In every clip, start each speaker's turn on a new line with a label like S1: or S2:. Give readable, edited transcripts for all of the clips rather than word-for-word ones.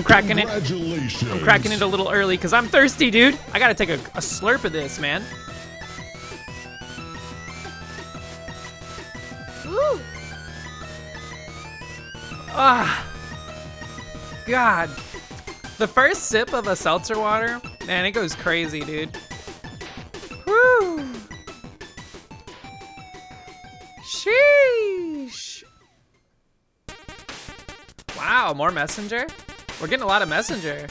S1: I'm cracking it. I'm cracking it a little early because I'm thirsty, dude. I gotta take a slurp of this, man. Ah, God. The first sip of a seltzer water, man, it goes crazy, dude. Woo. Sheesh. Wow, more messenger? We're getting a lot of messenger.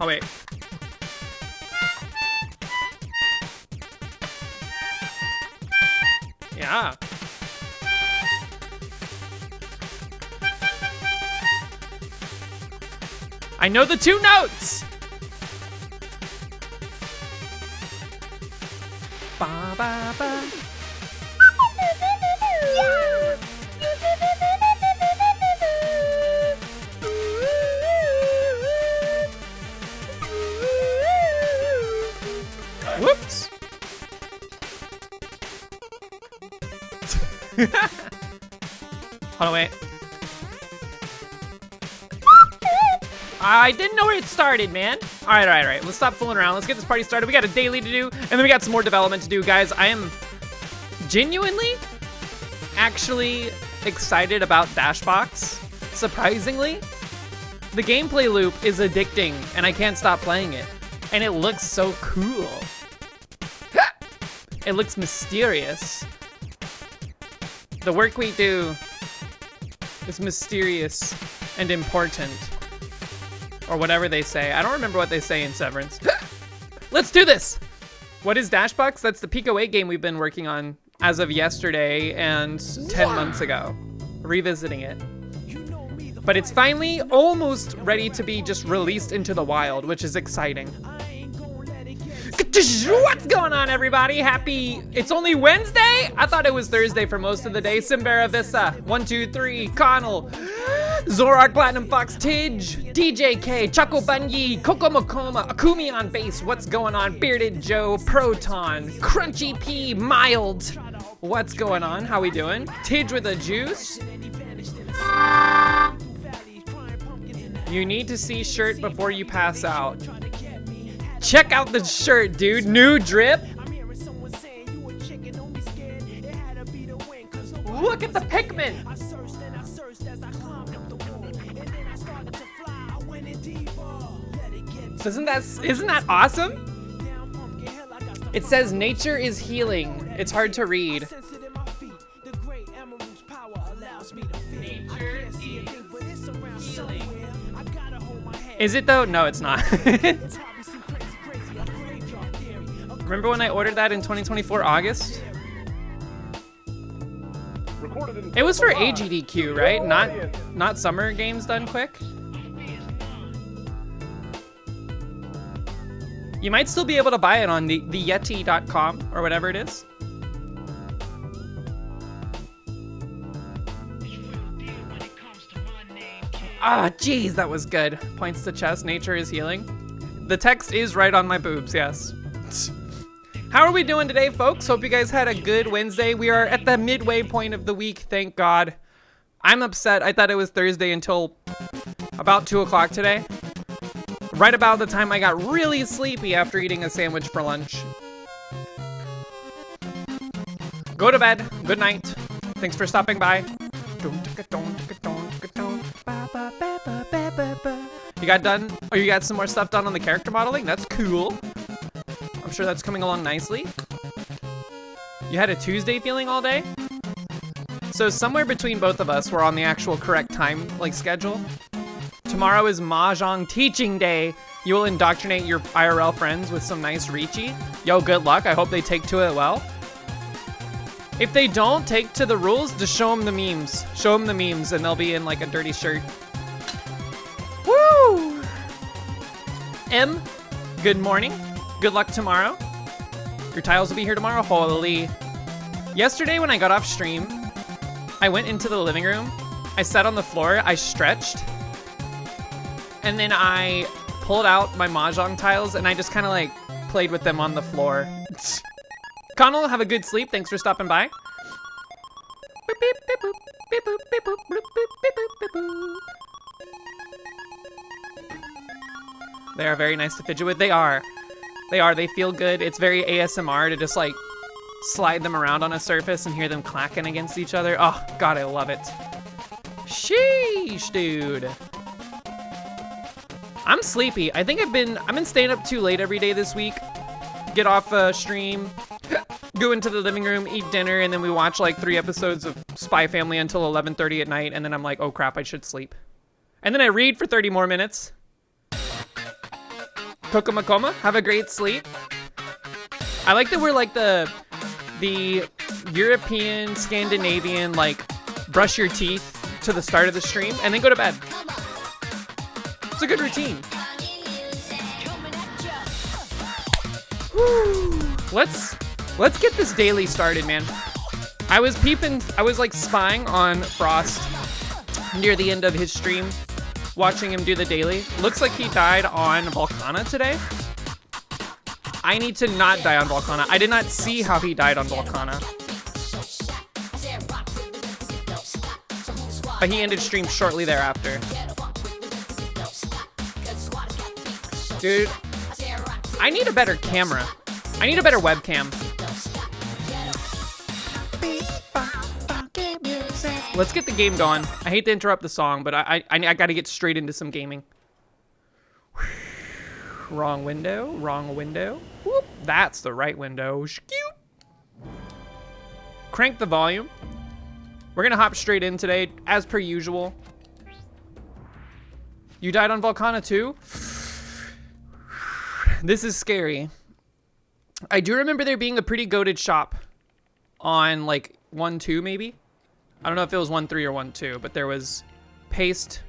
S1: Oh, wait. Yeah. I know the 2 notes. Ba, ba, ba. Whoops. Hold on, wait. I didn't know where it started, man. All right. Let's stop fooling around. Let's get this party started. We got a daily to do, and then we got some more development to do, guys. I am genuinely actually excited about Dashbox. Surprisingly, the gameplay loop is addicting, and I can't stop playing it. And it looks so cool. It looks mysterious. The work we do is mysterious and important. Or whatever they say. I don't remember what they say in Severance. Let's do this! What is Dashbox? That's the Pico-8 game we've been working on as of yesterday and 10 months ago. Revisiting it. But it's finally almost ready to be just released into the wild, which is exciting. What's going on, everybody? Happy... It's only Wednesday? I thought it was Thursday for most of the day. Simbera Vissa, 1, 2, 3, Connell, Zorak, Platinum Fox, Tidge, DJ K, Choco Bunyi, Coco Mokoma, Akumi on bass, what's going on? Bearded Joe, Proton, Crunchy P, Mild. What's going on? How we doing? Tidge with a juice. You need to see shirt before you pass out. Check out the shirt, dude. New drip. Look at the Pikmin. Isn't that awesome? It says nature is healing. It's hard to read. Nature is healing. Is it though? No, it's not. Remember when I ordered that in 2024 August? It was for AGDQ, right? Not summer games done quick. You might still be able to buy it on the Yeti.com or whatever it is. Ah, geez, that was good. Points to chest, nature is healing. The text is right on my boobs, yes. How are we doing today, folks? Hope you guys had a good Wednesday. We are at the midway point of the week, thank God. I'm upset. I thought it was Thursday until about 2 o'clock today. Right about the time I got really sleepy after eating a sandwich for lunch. Go to bed. Good night. Thanks for stopping by. You got done? Or you got some more stuff done on the character modeling? That's cool. I'm sure that's coming along nicely. You had a Tuesday feeling all day? So somewhere between both of us, we're on the actual correct time, schedule. Tomorrow is Mahjong teaching day. You will indoctrinate your IRL friends with some nice Riichi. Yo, good luck. I hope they take to it well. If they don't take to the rules, just show them the memes. Show them the memes and they'll be in a dirty shirt. Woo! M, good morning. Good luck tomorrow. Your tiles will be here tomorrow. Holy. Yesterday when I got off stream, I went into the living room. I sat on the floor. I stretched. And then I pulled out my Mahjong tiles and I just kind of played with them on the floor. Connell, have a good sleep. Thanks for stopping by. They are very nice to fidget with. They are. They are. They feel good. It's very ASMR to just slide them around on a surface and hear them clacking against each other. Oh, God, I love it. Sheesh, dude. I'm sleepy. I think I've been staying up too late every day this week. Get off stream, go into the living room, eat dinner, and then we watch like 3 episodes of Spy Family until 11:30 at night, and then I'm like, oh crap, I should sleep. And then I read for 30 more minutes. Kokomakoma, have a great sleep. I like that we're like the European, Scandinavian, like brush your teeth to the start of the stream and then go to bed. It's a good routine. Whew. Let's get this daily started, man. I was like spying on Frost near the end of his stream, watching him do the daily. Looks like he died on Volcana today. I need to not die on Volcana. I did not see how he died on Volcana. But he ended stream shortly thereafter. Dude, I need a better camera. I need a better webcam. Let's get the game going. I hate to interrupt the song, but I gotta get straight into some gaming. Wrong window, wrong window. Whoop, that's the right window. Crank the volume. We're gonna hop straight in today, as per usual. You died on Volcana too? This is scary. I do remember there being a pretty goated shop on like 1.2 maybe. I don't know if it was 1.3 or 1.2, but there was paste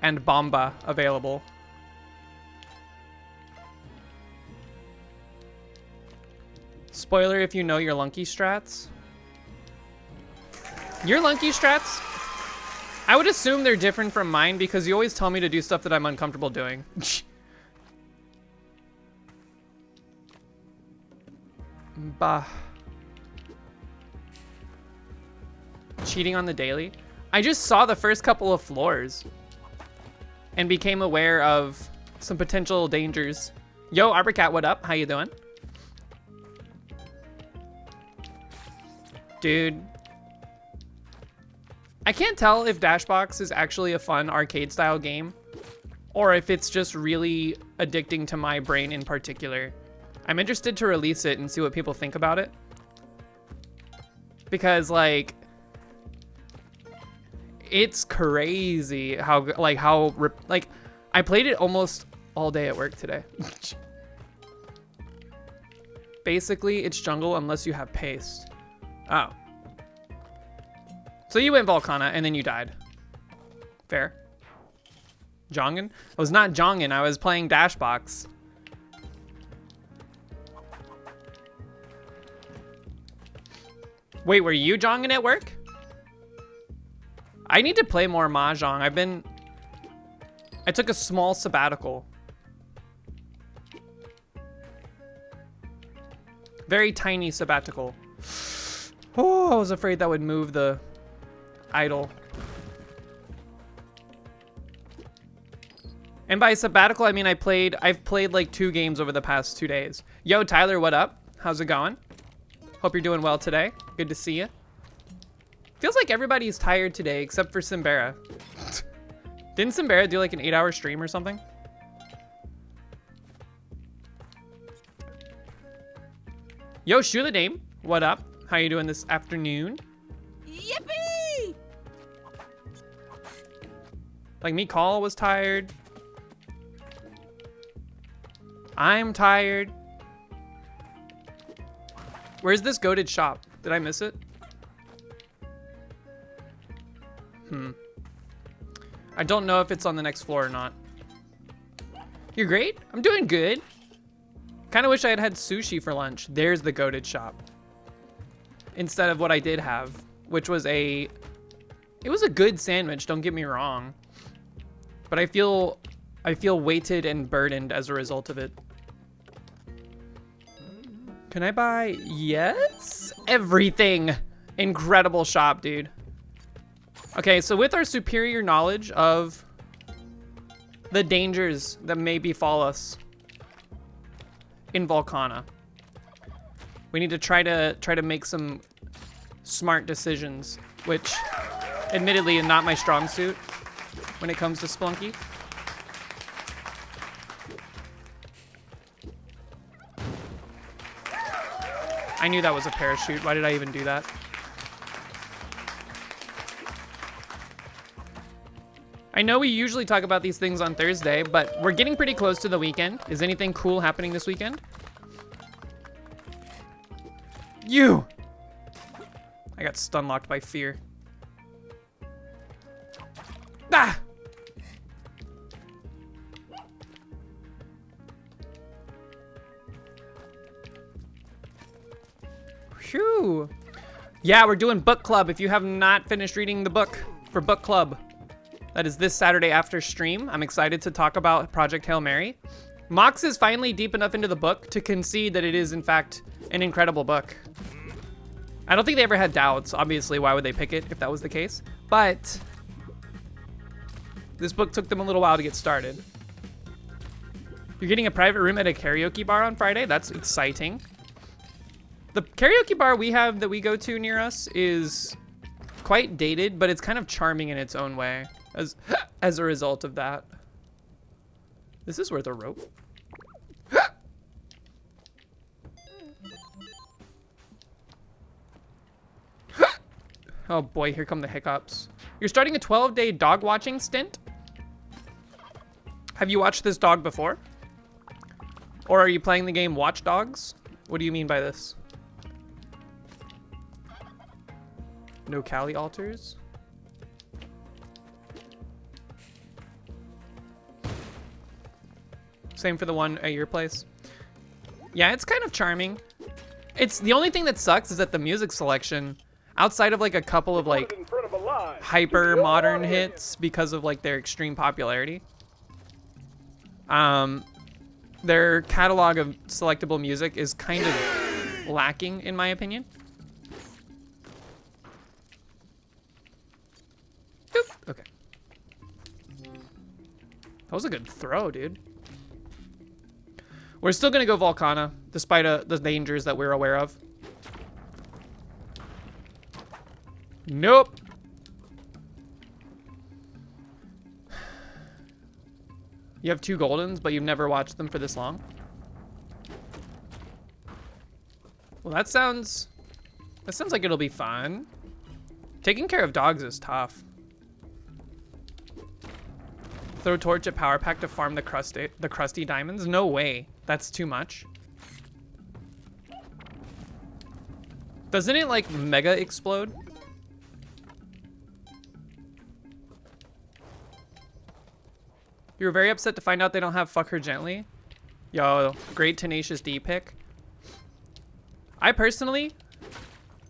S1: and bomba available. Spoiler if you know your Lunky strats. Your Lunky strats, I would assume they're different from mine because you always tell me to do stuff that I'm uncomfortable doing. Bah. Cheating on the daily? I just saw the first couple of floors and became aware of some potential dangers. Yo, Arborcat, what up? How you doing? Dude. I can't tell if Dashbox is actually a fun arcade-style game or if it's just really addicting to my brain in particular. I'm interested to release it and see what people think about it. Because, like, it's crazy how I played it almost all day at work today. Basically, it's jungle unless you have paste. Oh. So you went Volcana and then you died. Fair. Jongin? I was not Jongin, I was playing Dashbox. Wait, were you Jongin at work? I need to play more Mahjong. I took a small sabbatical. Very tiny sabbatical. Oh, I was afraid that would move the idol. And by sabbatical, I mean I've played like 2 games over the past 2 days. Yo, Tyler, what up? How's it going? Hope you're doing well today. Good to see you. Feels like everybody's tired today except for Simbera. Didn't Simbera do like an 8-hour stream or something? Yo, Shoe the Name, what up? How you doing this afternoon? Yippee! Like me, Call was tired. I'm tired. Where's this goated shop? Did I miss it? I don't know if it's on the next floor or not. You're great? I'm doing good. Kind of wish I had had sushi for lunch. There's the goated shop. Instead of what I did have, which was it was a good sandwich, don't get me wrong. But I feel weighted and burdened as a result of it. Can I buy? Yes? Everything. Incredible shop, dude. Okay, so with our superior knowledge of the dangers that may befall us in Volcana, We need to try to make some smart decisions, which admittedly is not my strong suit when it comes to Splunky. I knew that was a parachute. Why did I even do that? I know we usually talk about these things on Thursday, but we're getting pretty close to the weekend. Is anything cool happening this weekend? You! I got stun locked by fear. Ah! Phew. Yeah, we're doing book club. If you have not finished reading the book for book club, that is this Saturday after stream. I'm excited to talk about Project Hail Mary. Mox is finally deep enough into the book to concede that it is, in fact, an incredible book. I don't think they ever had doubts. Obviously, why would they pick it if that was the case? But this book took them a little while to get started. You're getting a private room at a karaoke bar on Friday? That's exciting. The karaoke bar we have that we go to near us is quite dated, but it's kind of charming in its own way as a result of that. This is worth a rope. Oh boy, here come the hiccups. You're starting a 12-day dog watching stint? Have you watched this dog before? Or are you playing the game Watch Dogs? What do you mean by this? No Cali altars? Same for the one at your place. Yeah, it's kind of charming. It's the only thing that sucks is that the music selection, outside of like a couple of like hyper modern hits because of like their extreme popularity, their catalog of selectable music is kind of lacking in my opinion. Boop. Okay. That was a good throw, dude. We're still gonna go Volcana, despite the dangers that we're aware of. Nope. You have 2 Goldens, but you've never watched them for this long? Well, that sounds like it'll be fun. Taking care of dogs is tough. Throw torch at Power Pack to farm the crusty diamonds? No way. That's too much. Doesn't it like mega explode? You were very upset to find out they don't have Fuck Her Gently. Yo, great Tenacious D pick. I personally,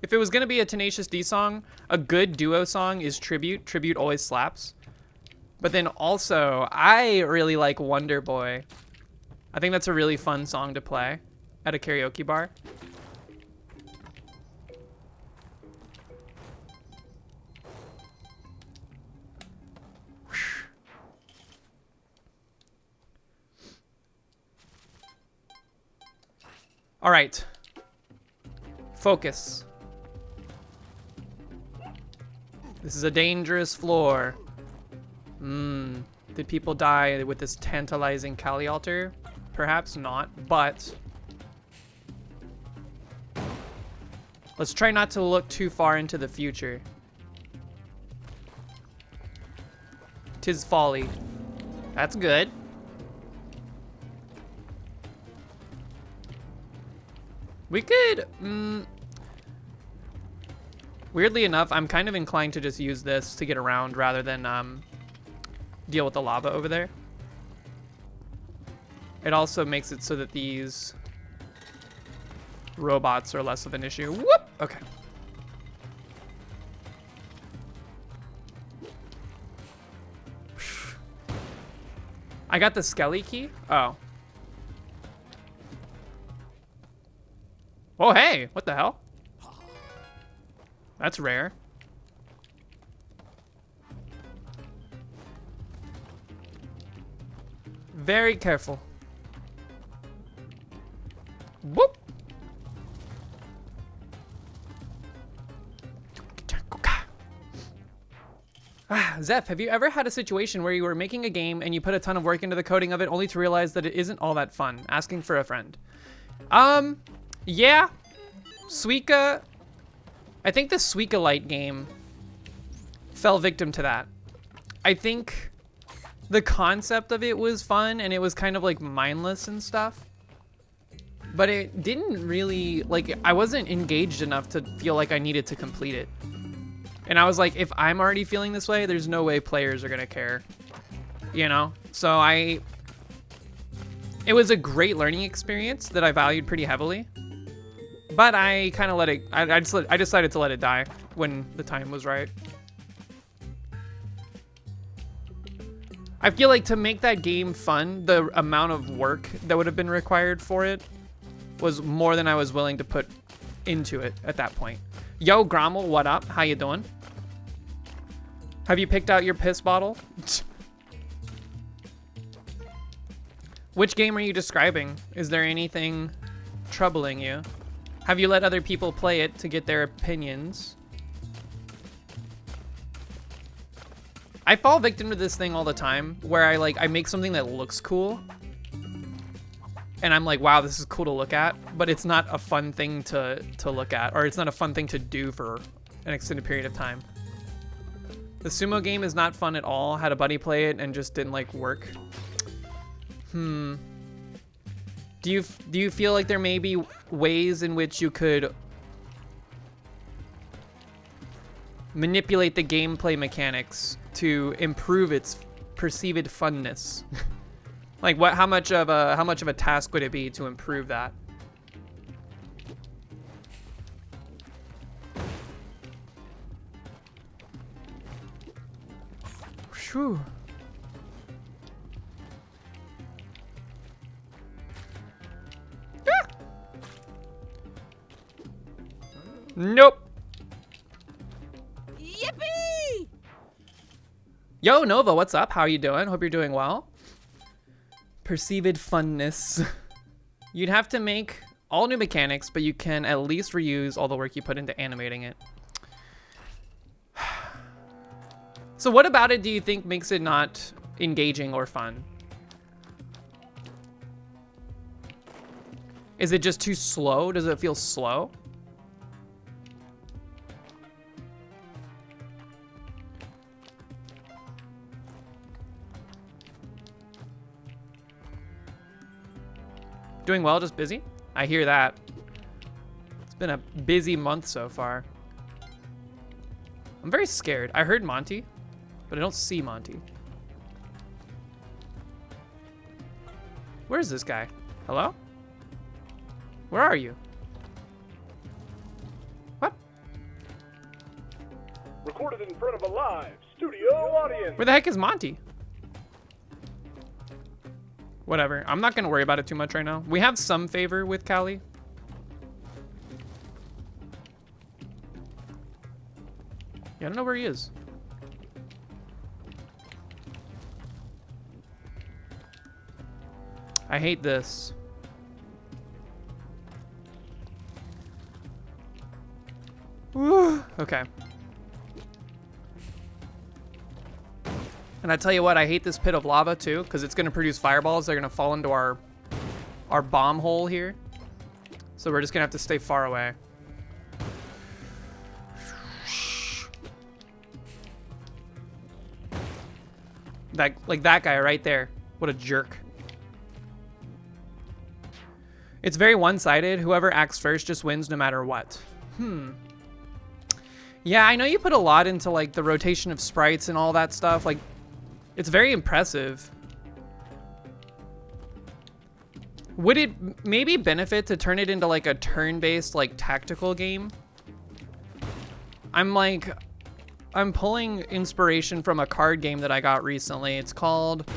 S1: if it was gonna be a Tenacious D song, a good duo song is Tribute. Tribute always slaps. But then also, I really like Wonder Boy. I think that's a really fun song to play at a karaoke bar. All right. Focus. This is a dangerous floor. Did people die with this tantalizing Kali altar? Perhaps not, but let's try not to look too far into the future. 'Tis folly. That's good. We could, weirdly enough, I'm kind of inclined to just use this to get around rather than deal with the lava over there. It also makes it so that these robots are less of an issue. Whoop! Okay. I got the Skelly key? Oh. Oh, hey! What the hell? That's rare. Very careful. Whoop! Zeph, have you ever had a situation where you were making a game and you put a ton of work into the coding of it only to realize that it isn't all that fun? Asking for a friend. Yeah. Suika. I think the Suika Light game fell victim to that. I think the concept of it was fun and it was kind of like mindless and stuff. But it didn't really, like, I wasn't engaged enough to feel like I needed to complete it. And I was like, if I'm already feeling this way, there's no way players are gonna care, you know? So it was a great learning experience that I valued pretty heavily, but I kind of let it, I decided to let it die when the time was right. I feel like to make that game fun, the amount of work that would have been required for it was more than I was willing to put into it at that point. Yo, Grommel, what up? How you doing? Have you picked out your piss bottle? Which game are you describing? Is there anything troubling you? Have you let other people play it to get their opinions? I fall victim to this thing all the time where I make something that looks cool and I'm like, wow, this is cool to look at, but it's not a fun thing to look at, or it's not a fun thing to do for an extended period of time. The sumo game is not fun at all. Had a buddy play it and just didn't like work. Do you feel like there may be ways in which you could manipulate the gameplay mechanics to improve its perceived funness? Like how much of a task would it be to improve that? Whew. Ah! Nope.
S2: Yippee!
S1: Yo, Nova, what's up? How are you doing? Hope you're doing well. Perceived funness. You'd have to make all new mechanics, but you can at least reuse all the work you put into animating it. So what about it do you think makes it not engaging or fun? Is it just too slow? Does it feel slow? Doing well, just busy? I hear that. It's been a busy month so far. I'm very scared. I heard Monty, but I don't see Monty. Where is this guy? Hello? Where are you? What?
S3: Recorded in front of a live studio audience.
S1: Where the heck is Monty? Whatever. I'm not going to worry about it too much right now. We have some favor with Callie. Yeah, I don't know where he is. I hate this. Woo. Okay. And I tell you what, I hate this pit of lava too, because it's going to produce fireballs. They're going to fall into our bomb hole here. So we're just going to have to stay far away. Like that guy right there. What a jerk. It's very one-sided. Whoever acts first just wins no matter what. Yeah, I know you put a lot into like the rotation of sprites and all that stuff. Like, it's very impressive. Would it maybe benefit to turn it into like a turn-based like tactical game? I'm pulling inspiration from a card game that I got recently. It's called,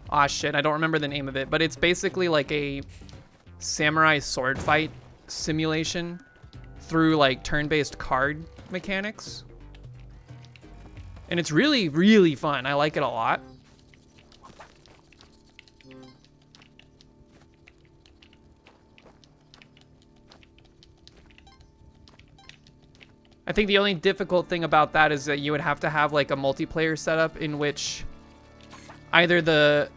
S1: ah shit, I don't remember the name of it, but it's basically like a samurai sword fight simulation through like turn-based card mechanics. And it's really, really fun. I like it a lot. I think the only difficult thing about that is that you would have to have like a multiplayer setup in which either the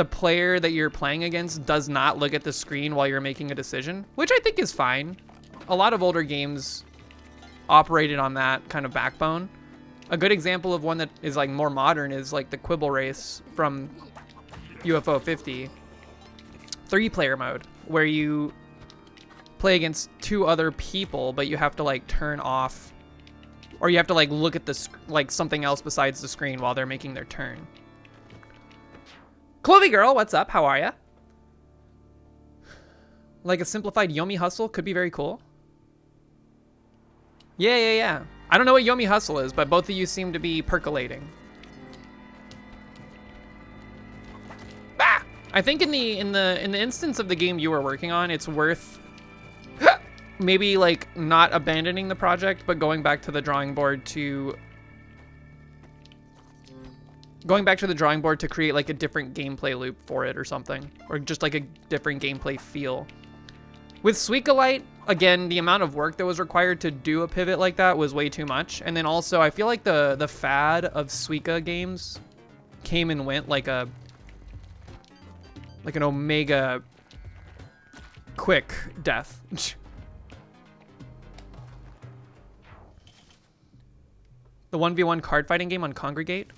S1: player that you're playing against does not look at the screen while you're making a decision, which I think is fine. A lot of older games operated on that kind of backbone. A good example of one that is like more modern is like the Quibble Race from UFO 50. 3-player mode, where you play against 2 other people, but you have to like turn off, or you have to like look at the like something else besides the screen while they're making their turn. Clovey Girl, what's up? How are ya? Like a simplified Yomi Hustle could be very cool. Yeah. I don't know what Yomi Hustle is, but both of you seem to be percolating. Ah! I think in the instance of the game you were working on, it's worth maybe like not abandoning the project, but going back to the drawing board to create like a different gameplay loop for it or something, or just like a different gameplay feel. With Suica-Lite, again, the amount of work that was required to do a pivot like that was way too much. And then also, I feel like the fad of Suica games came and went like an Omega quick death. The 1v1 card fighting game on Congregate.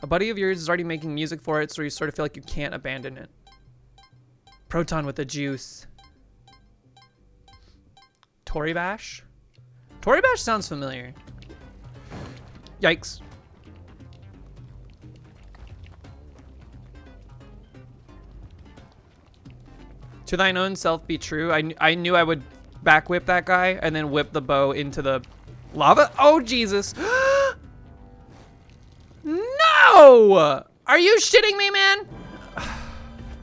S1: A buddy of yours is already making music for it, so you sort of feel like you can't abandon it. Proton with the juice. Tory Bash? Tory Bash sounds familiar. Yikes. To thine own self be true. I knew I would back whip that guy and then whip the bow into the lava. Oh, Jesus. No! Are you shitting me, man?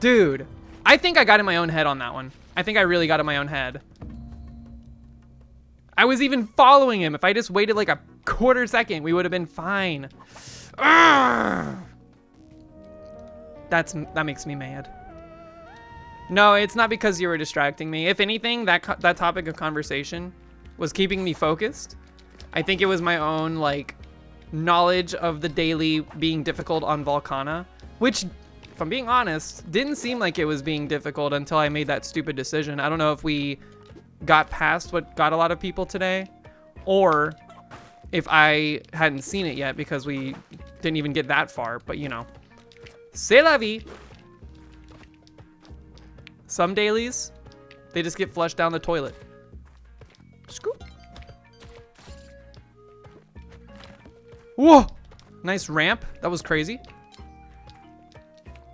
S1: Dude, I think I got in my own head on that one. I think I really got in my own head. I was even following him. If I just waited like a quarter second, we would have been fine. That makes me mad. No, it's not because you were distracting me. If anything, that topic of conversation was keeping me focused. I think it was my own like knowledge of the daily being difficult on Volcana, which, if I'm being honest, didn't seem like it was being difficult until I made that stupid decision. I don't know if we got past what got a lot of people today, or if I hadn't seen it yet because we didn't even get that far, but you know. C'est la vie. Some dailies, they just get flushed down the toilet. Scoop. Whoa! Nice ramp. That was crazy.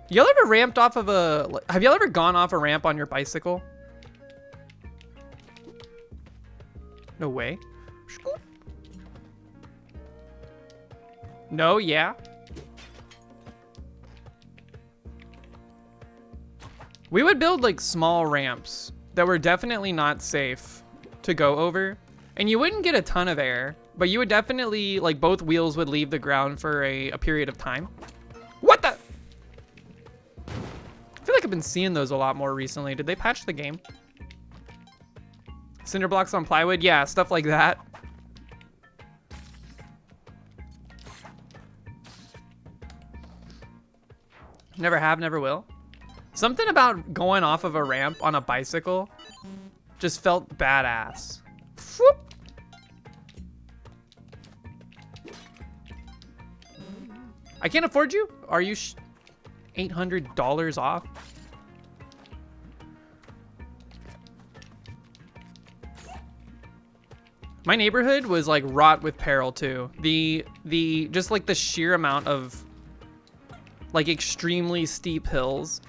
S1: Y'all ever ramped off of a... Have y'all ever gone off a ramp on your bicycle? No way. Scoop. No, yeah. We would build like small ramps that were definitely not safe to go over. And you wouldn't get a ton of air, but you would definitely, like, both wheels would leave the ground for a period of time. What the? I feel like I've been seeing those a lot more recently. Did they patch the game? Cinder blocks on plywood? Yeah, stuff like that. Never have, never will. Something about going off of a ramp on a bicycle just felt badass. Whoop. I can't afford you? Are you $800 off? My neighborhood was like wrought with peril too. Just like the sheer amount of like extremely steep hills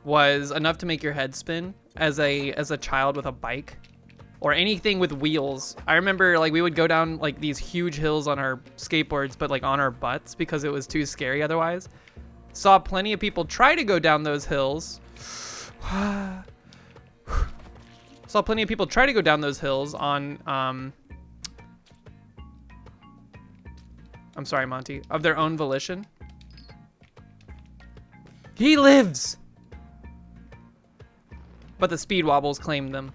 S1: was enough to make your head spin as a child with a bike or anything with wheels. I remember like we would go down like these huge hills on our skateboards, but like on our butts because it was too scary otherwise. Saw plenty of people try to go down those hills. Saw plenty of people try to go down those hills on, I'm sorry, Monty, of their own volition. He lives! But the speed wobbles claimed them.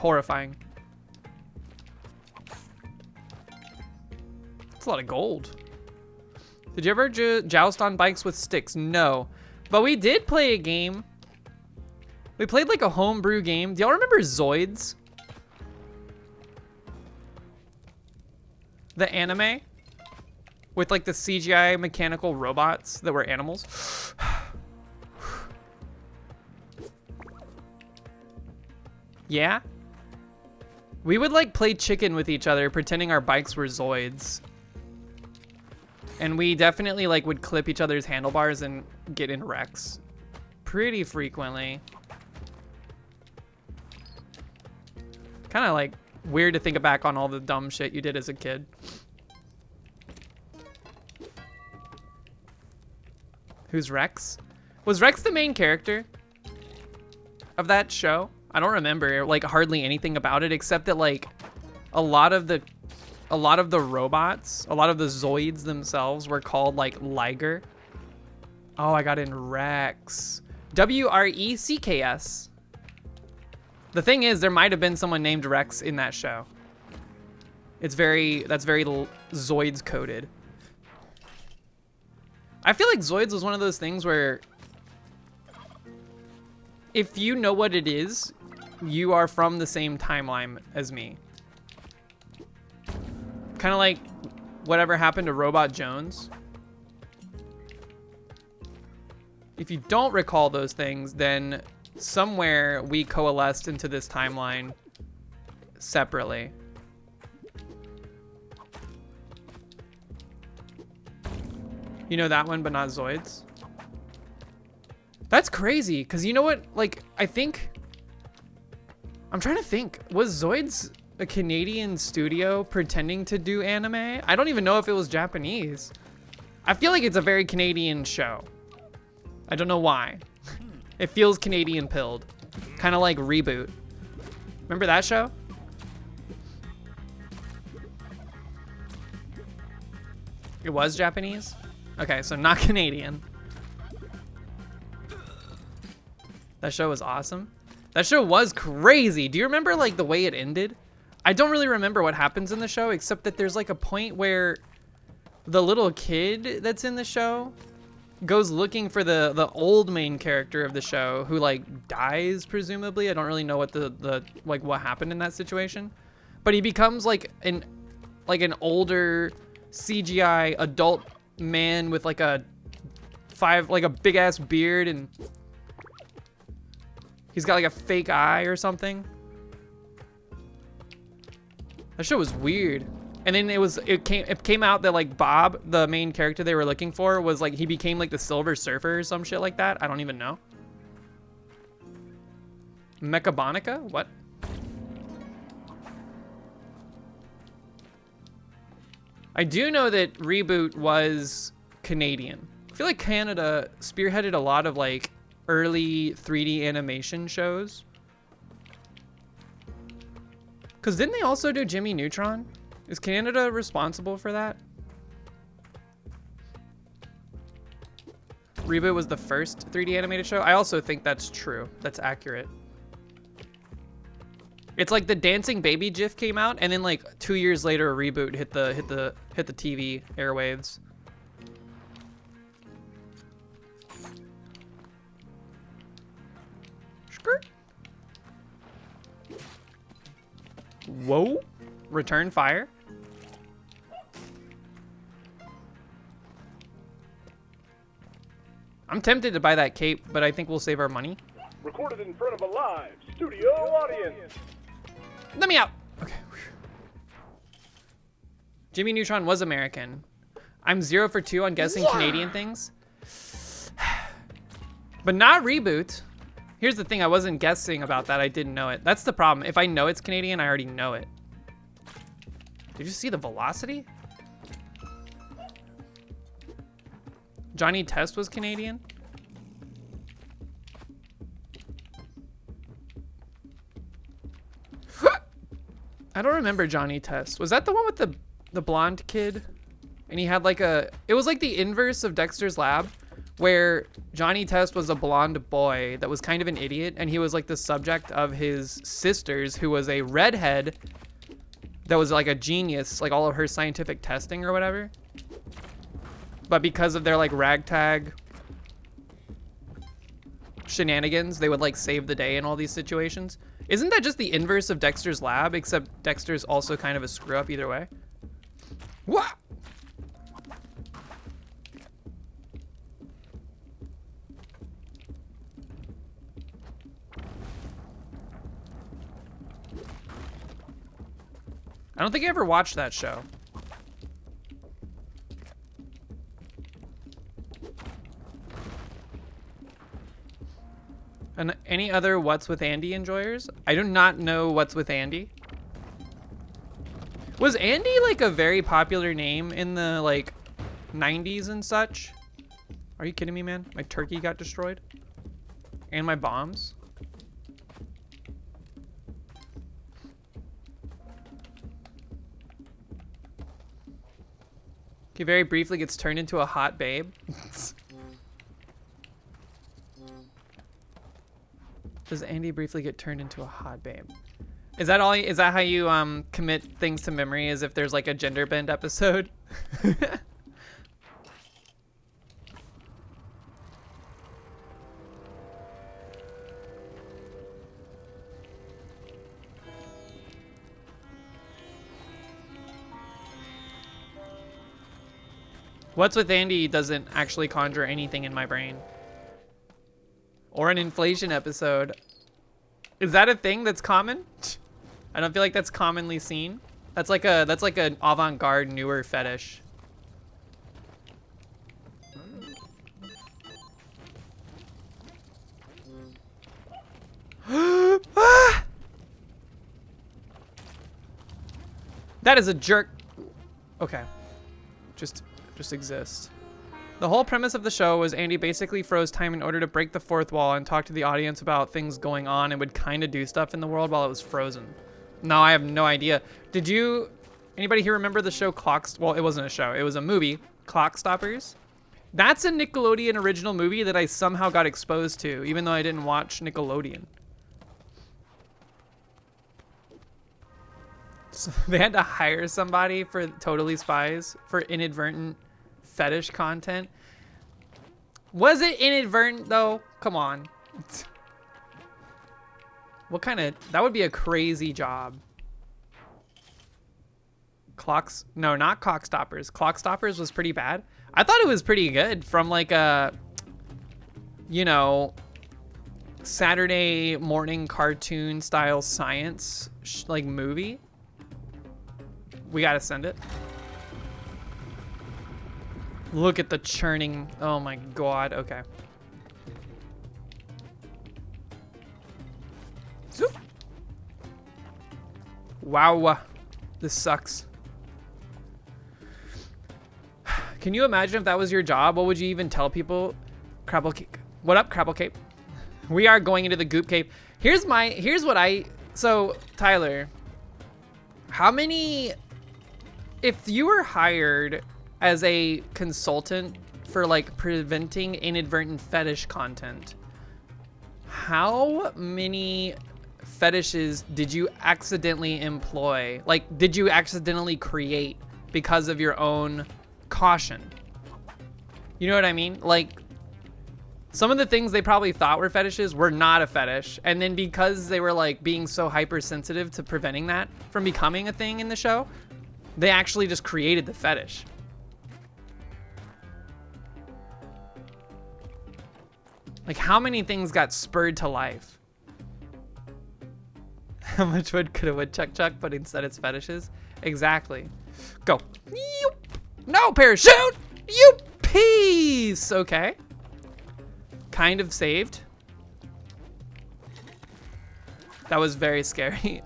S1: horrifying. That's a lot of gold. Did you ever joust on bikes with sticks? No. But we did play a game. We played like a homebrew game. Do y'all remember Zoids? The anime? With like the CGI mechanical robots that were animals? Yeah? We would like play chicken with each other pretending our bikes were Zoids. And we definitely like would clip each other's handlebars and get in wrecks pretty frequently. Kind of like weird to think back on all the dumb shit you did as a kid. Who's Rex? Was Rex the main character of that show? I don't remember like hardly anything about it except that like a lot of the robots, a lot of the Zoids themselves were called like Liger. Oh, I got in Rex. W-R-E-C-K-S. The thing is, there might have been someone named Rex in that show. That's very Zoids coded. I feel like Zoids was one of those things where if you know what it is, you are from the same timeline as me. Kind of like whatever happened to Robot Jones. If you don't recall those things, then somewhere we coalesced into this timeline separately. You know that one, but not Zoids? That's crazy, because you know what? Like, I think... I'm trying to think. Was Zoids a Canadian studio pretending to do anime? I don't even know if it was Japanese. I feel like it's a very Canadian show. I don't know why. It feels Canadian pilled. Kind of like Reboot. Remember that show? It was Japanese? Okay, so not Canadian. That show was awesome. That show was crazy. Do you remember like the way it ended? I don't really remember what happens in the show except that there's like a point where the little kid that's in the show goes looking for the old main character of the show who like dies presumably. I don't really know what the like what happened in that situation. But he becomes like an older CGI adult man with like a big ass beard, and he's got like a fake eye or something. That show was weird. And then it came out that like Bob, the main character they were looking for, was like he became like the Silver Surfer or some shit like that. I don't even know. Mechabonica? What? I do know that Reboot was Canadian. I feel like Canada spearheaded a lot of like early 3D animation shows. Cause didn't they also do Jimmy Neutron? Is Canada responsible for that? Reboot was the first 3D animated show. I also think that's true. That's accurate. It's like the dancing baby GIF came out, and then like 2 years later, a Reboot hit the TV airwaves. Skirt. Whoa! Return fire. I'm tempted to buy that cape, but I think we'll save our money.
S3: Recorded in front of a live studio audience.
S1: Let me out. Okay. Jimmy Neutron was American. I'm 0 for 2 on guessing Canadian things. But not Reboot. Here's the thing, I wasn't guessing about that. I didn't know it. That's the problem. If I know it's Canadian, I already know it. Did you see the velocity? Johnny Test was Canadian? I don't remember Johnny Test. Was that the one with the blonde kid? And he had like it was like the inverse of Dexter's Lab, where Johnny Test was a blonde boy that was kind of an idiot, and he was like the subject of his sister's, who was a redhead that was like a genius, like all of her scientific testing or whatever. But because of their like ragtag shenanigans, they would like save the day in all these situations. Isn't that just the inverse of Dexter's Lab, except Dexter's also kind of a screw up either way? What? I don't think I ever watched that show. And any other What's with Andy enjoyers? I do not know What's with Andy. Was Andy like a very popular name in the like 90s and such? Are you kidding me, man? My turkey got destroyed. And my bombs. He very briefly gets turned into a hot babe. Does Andy briefly get turned into a hot babe? Is that all? Is that how you commit things to memory? As if there's like a gender bend episode? What's with Andy doesn't actually conjure anything in my brain. Or an inflation episode. Is that a thing that's common? I don't feel like that's commonly seen. That's like an avant-garde newer fetish. Ah! That is a jerk. Okay. Just exist. The whole premise of the show was Andy basically froze time in order to break the fourth wall and talk to the audience about things going on and would kind of do stuff in the world while it was frozen. No, I have no idea. Did you, anybody here remember the show well, it wasn't a show, it was a movie, Clock Stoppers? That's a Nickelodeon original movie that I somehow got exposed to, even though I didn't watch Nickelodeon. So they had to hire somebody for Totally Spies for inadvertent fetish content. Was it inadvertent though? Come on. What kind of, that would be a crazy job. No, not Clock Stoppers. Clock Stoppers was pretty bad. I thought it was pretty good from like a, you know, Saturday morning cartoon style science like movie. We gotta send it. Look at the churning. Oh my god. Okay. Zoop. Wow. This sucks. Can you imagine if that was your job? What would you even tell people? Crabble Cake. What up, Crabble Cape? We are going into the Goop Cape. Here's what so Tyler, how many, if you were hired as a consultant for like preventing inadvertent fetish content, how many fetishes did you accidentally employ? Like, did you accidentally create because of your own caution? You know what I mean? Like, some of the things they probably thought were fetishes were not a fetish. And then because they were like being so hypersensitive to preventing that from becoming a thing in the show, they actually just created the fetish. Like, how many things got spurred to life? How much wood could a woodchuck chuck, but instead it's fetishes? Exactly. Go. No parachute! You piece! Okay. Kind of saved. That was very scary.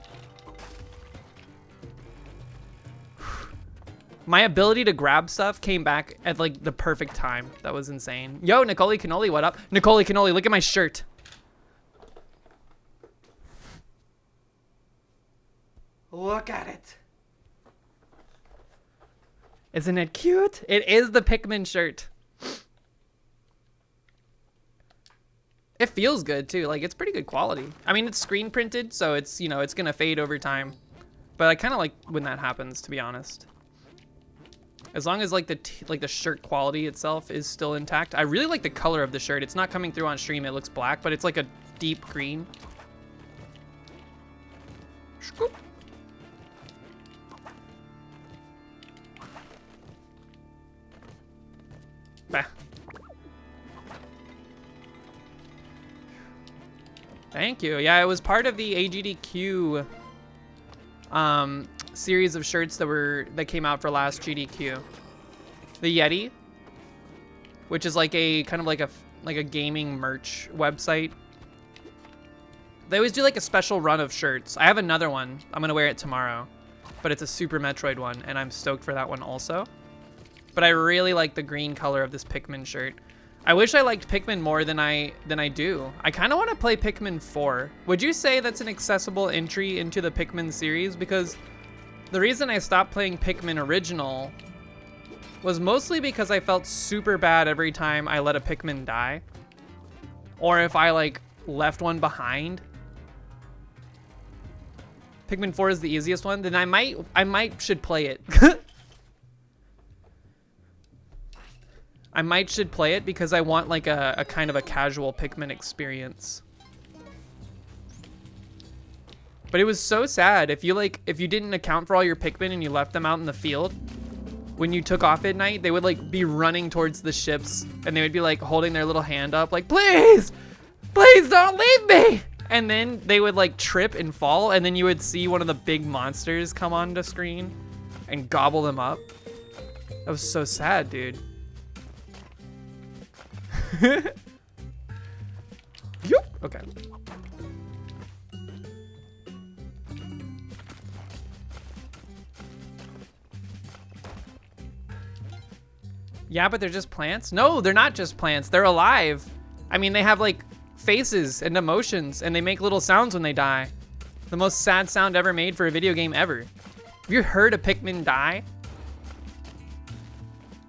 S1: My ability to grab stuff came back at like the perfect time. That was insane. Yo, Nicole Cannoli, what up? Nicole Cannoli, look at my shirt. Look at it. Isn't it cute? It is the Pikmin shirt. It feels good too. Like, it's pretty good quality. I mean, it's screen printed, so it's, you know, it's gonna fade over time. But I kind of like when that happens, to be honest. As long as like the shirt quality itself is still intact. I really like the color of the shirt. It's not coming through on stream. It looks black, but it's like a deep green. Scoop. Bah. Thank you. Yeah, it was part of the AGDQ series of shirts that came out for last GDQ. The Yeti, which is like a kind of like a gaming merch website. They always do like a special run of shirts. I have another one. I'm gonna wear it tomorrow, but it's a Super Metroid one, and I'm stoked for that one also. But I really like the green color of this Pikmin shirt. I wish I liked Pikmin more than I do. I kind of want to play Pikmin 4. Would you say that's an accessible entry into the Pikmin series? Because the reason I stopped playing Pikmin Original was mostly because I felt super bad every time I let a Pikmin die. Or if I like left one behind. Pikmin 4 is the easiest one, then I might should play it. I should play it because I want like a kind of a casual Pikmin experience. But it was so sad if you didn't account for all your Pikmin and you left them out in the field. When you took off at night, they would like be running towards the ships and they would be like holding their little hand up like, please don't leave me. And then they would like trip and fall, and then you would see one of the big monsters come onto screen and gobble them up. That was so sad, dude. Okay. Yeah, but they're just plants? No, they're not just plants. They're alive. I mean, they have like faces and emotions, and they make little sounds when they die. The most sad sound ever made for a video game ever. Have you heard a Pikmin die?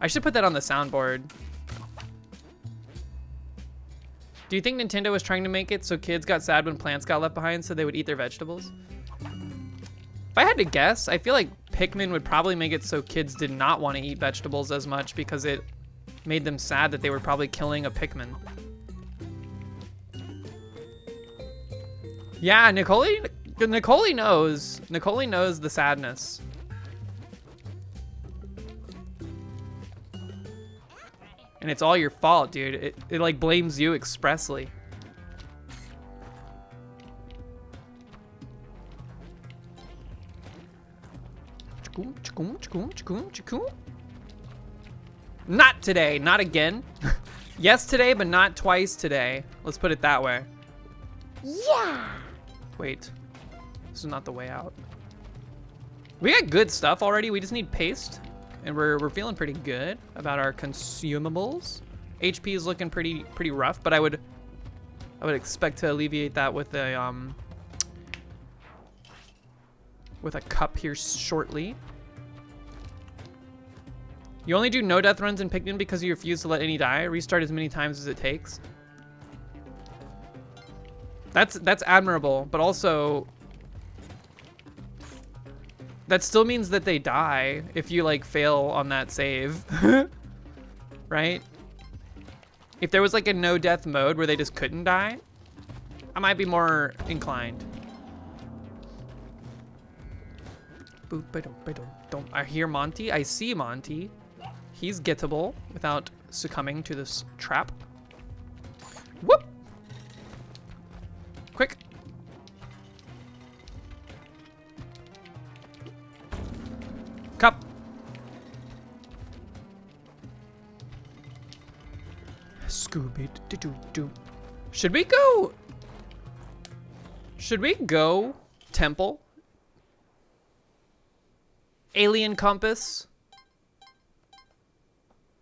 S1: I should put that on the soundboard. Do you think Nintendo was trying to make it so kids got sad when plants got left behind so they would eat their vegetables? If I had to guess, I feel like Pikmin would probably make it so kids did not want to eat vegetables as much because it made them sad that they were probably killing a Pikmin. Yeah, Nicole knows. Nicole knows the sadness. And it's all your fault, dude. It like blames you expressly. Not today, not again. Yes today, but not twice today. Let's put it that way. Yeah. Wait, this is not the way out. We got good stuff already. We just need paste. And we're feeling pretty good about our consumables. HP is looking pretty rough, but I would expect to alleviate that with a cup here shortly. You only do no death runs in Pikmin because you refuse to let any die. Restart as many times as it takes. That's admirable, but also that still means that they die if you like fail on that save. Right? If there was like a no death mode where they just couldn't die, I might be more inclined. I hear Monty. I see Monty. He's gettable without succumbing to this trap. Whoop! Quick. Cup. Scooby-Doo. Should we go temple? Alien compass.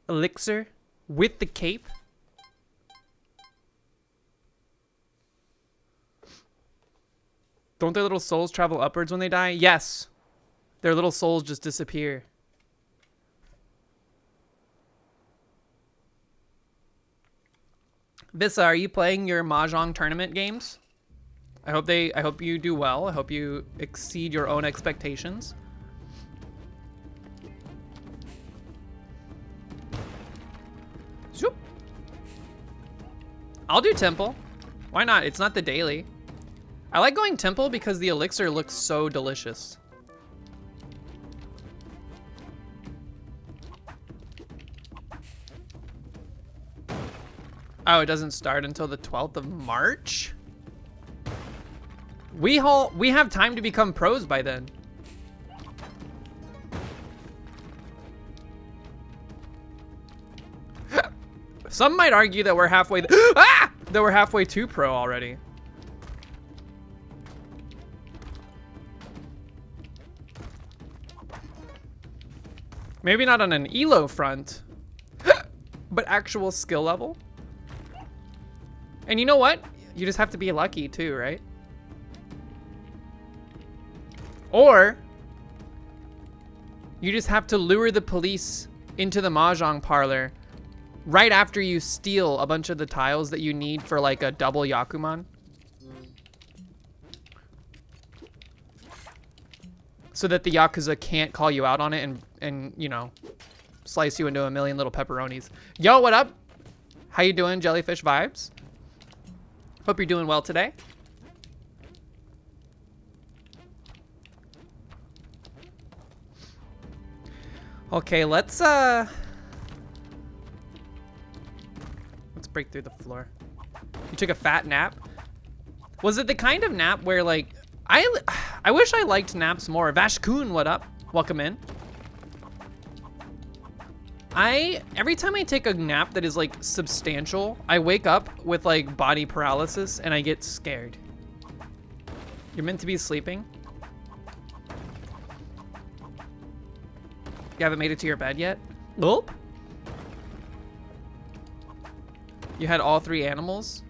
S1: Elixir with the cape. Don't their little souls travel upwards when they die? Yes. Their little souls just disappear. Vissa, are you playing your Mahjong tournament games? I hope you do well. I hope you exceed your own expectations. Zoop. I'll do temple. Why not? It's not the daily. I like going temple because the elixir looks so delicious. Oh, it doesn't start until the 12th of March? We have time to become pros by then. Some might argue that we're halfway that we're halfway to pro already. Maybe not on an elo front, but actual skill level. And you know what? You just have to be lucky too, right? Or you just have to lure the police into the Mahjong parlor right after you steal a bunch of the tiles that you need for like a double Yakuman. So that the Yakuza can't call you out on it and you know, slice you into a million little pepperonis. Yo, what up? How you doing, Jellyfish Vibes? Hope you're doing well today. Okay, let's break through the floor. You took a fat nap? Was it the kind of nap where like I wish I liked naps more. Vashkun, what up? Welcome in. Every time I take a nap that is like substantial, I wake up with like body paralysis and I get scared. You're meant to be sleeping. You haven't made it to your bed yet? Nope. You had all 3 animals?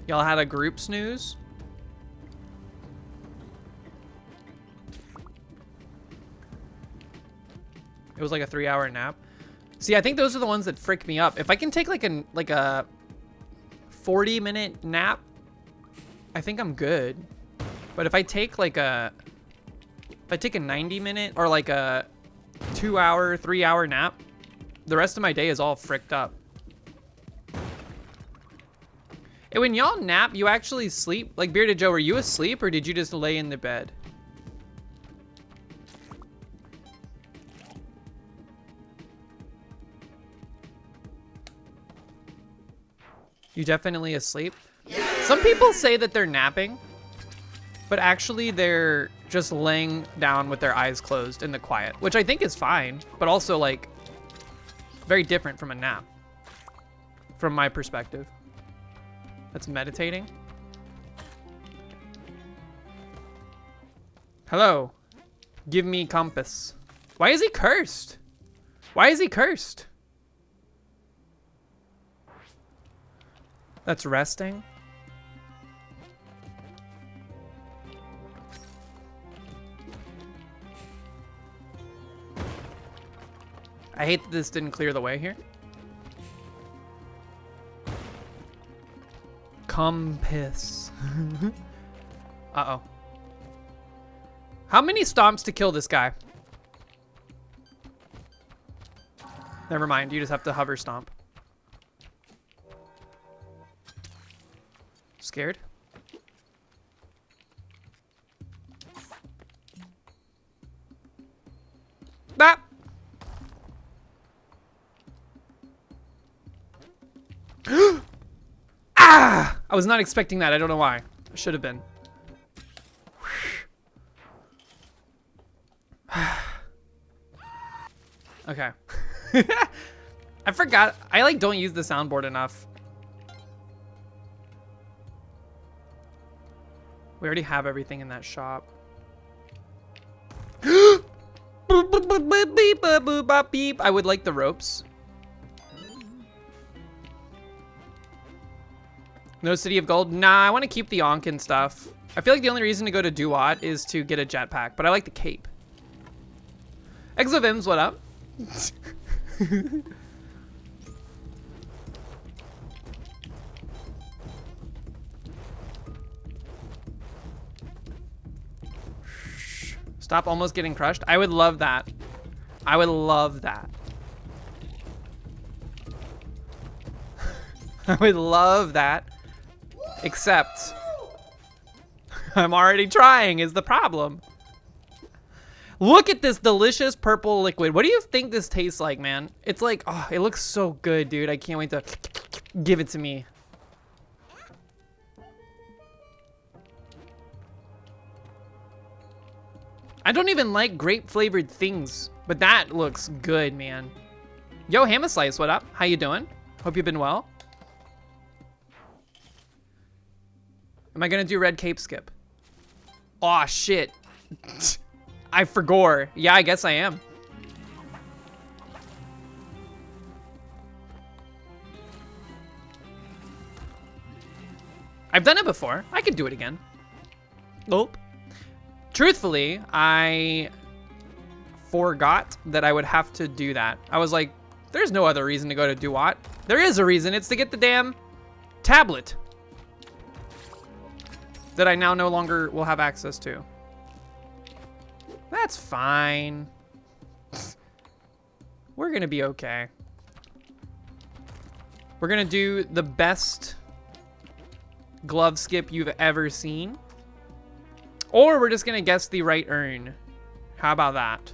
S1: Y'all had a group snooze? It was like a 3-hour nap. See, I think those are the ones that frick me up. If I can take like a 40-minute nap, I think I'm good. But if I take like a 90-minute or like a 2-hour, 3-hour nap, the rest of my day is all fricked up. And when y'all nap, you actually sleep? Like Bearded Joe, were you asleep or did you just lay in the bed? You definitely asleep? Some people say that they're napping, but actually they're just laying down with their eyes closed in the quiet, which I think is fine, but also like very different from a nap from my perspective. That's meditating. Hello. Give me compass. Why is he cursed? Why is he cursed? That's resting. I hate that this didn't clear the way here. Compass. Uh-oh. How many stomps to kill this guy? Never mind, you just have to hover stomp. Scared? Bap! Ah! I was not expecting that. I don't know why. I should have been. Okay. I forgot. I like don't use the soundboard enough. We already have everything in that shop. I would like the ropes. No City of Gold? Nah, I want to keep the Onken stuff. I feel like the only reason to go to Duat is to get a jetpack, but I like the cape. Exovims, what up? Stop almost getting crushed. I would love that. I would love that. I would love that. Except I'm already trying is the problem. Look at this delicious purple liquid. What do you think this tastes like, man? It's like, oh, it looks so good, dude. I can't wait to give it to me. I don't even like grape flavored things, but that looks good, man. Yo, Hammer Slice, what up? How you doing? Hope you've been well. Am I gonna do red cape skip? Aw, shit. I forgot. Yeah, I guess I am. I've done it before. I could do it again. Nope. Truthfully, I forgot that I would have to do that. I was like, there's no other reason to go to Duat. There is a reason. It's to get the damn tablet that I now no longer will have access to. That's fine. We're gonna be okay. We're gonna do the best glove skip you've ever seen. Or we're just gonna guess the right urn. How about that?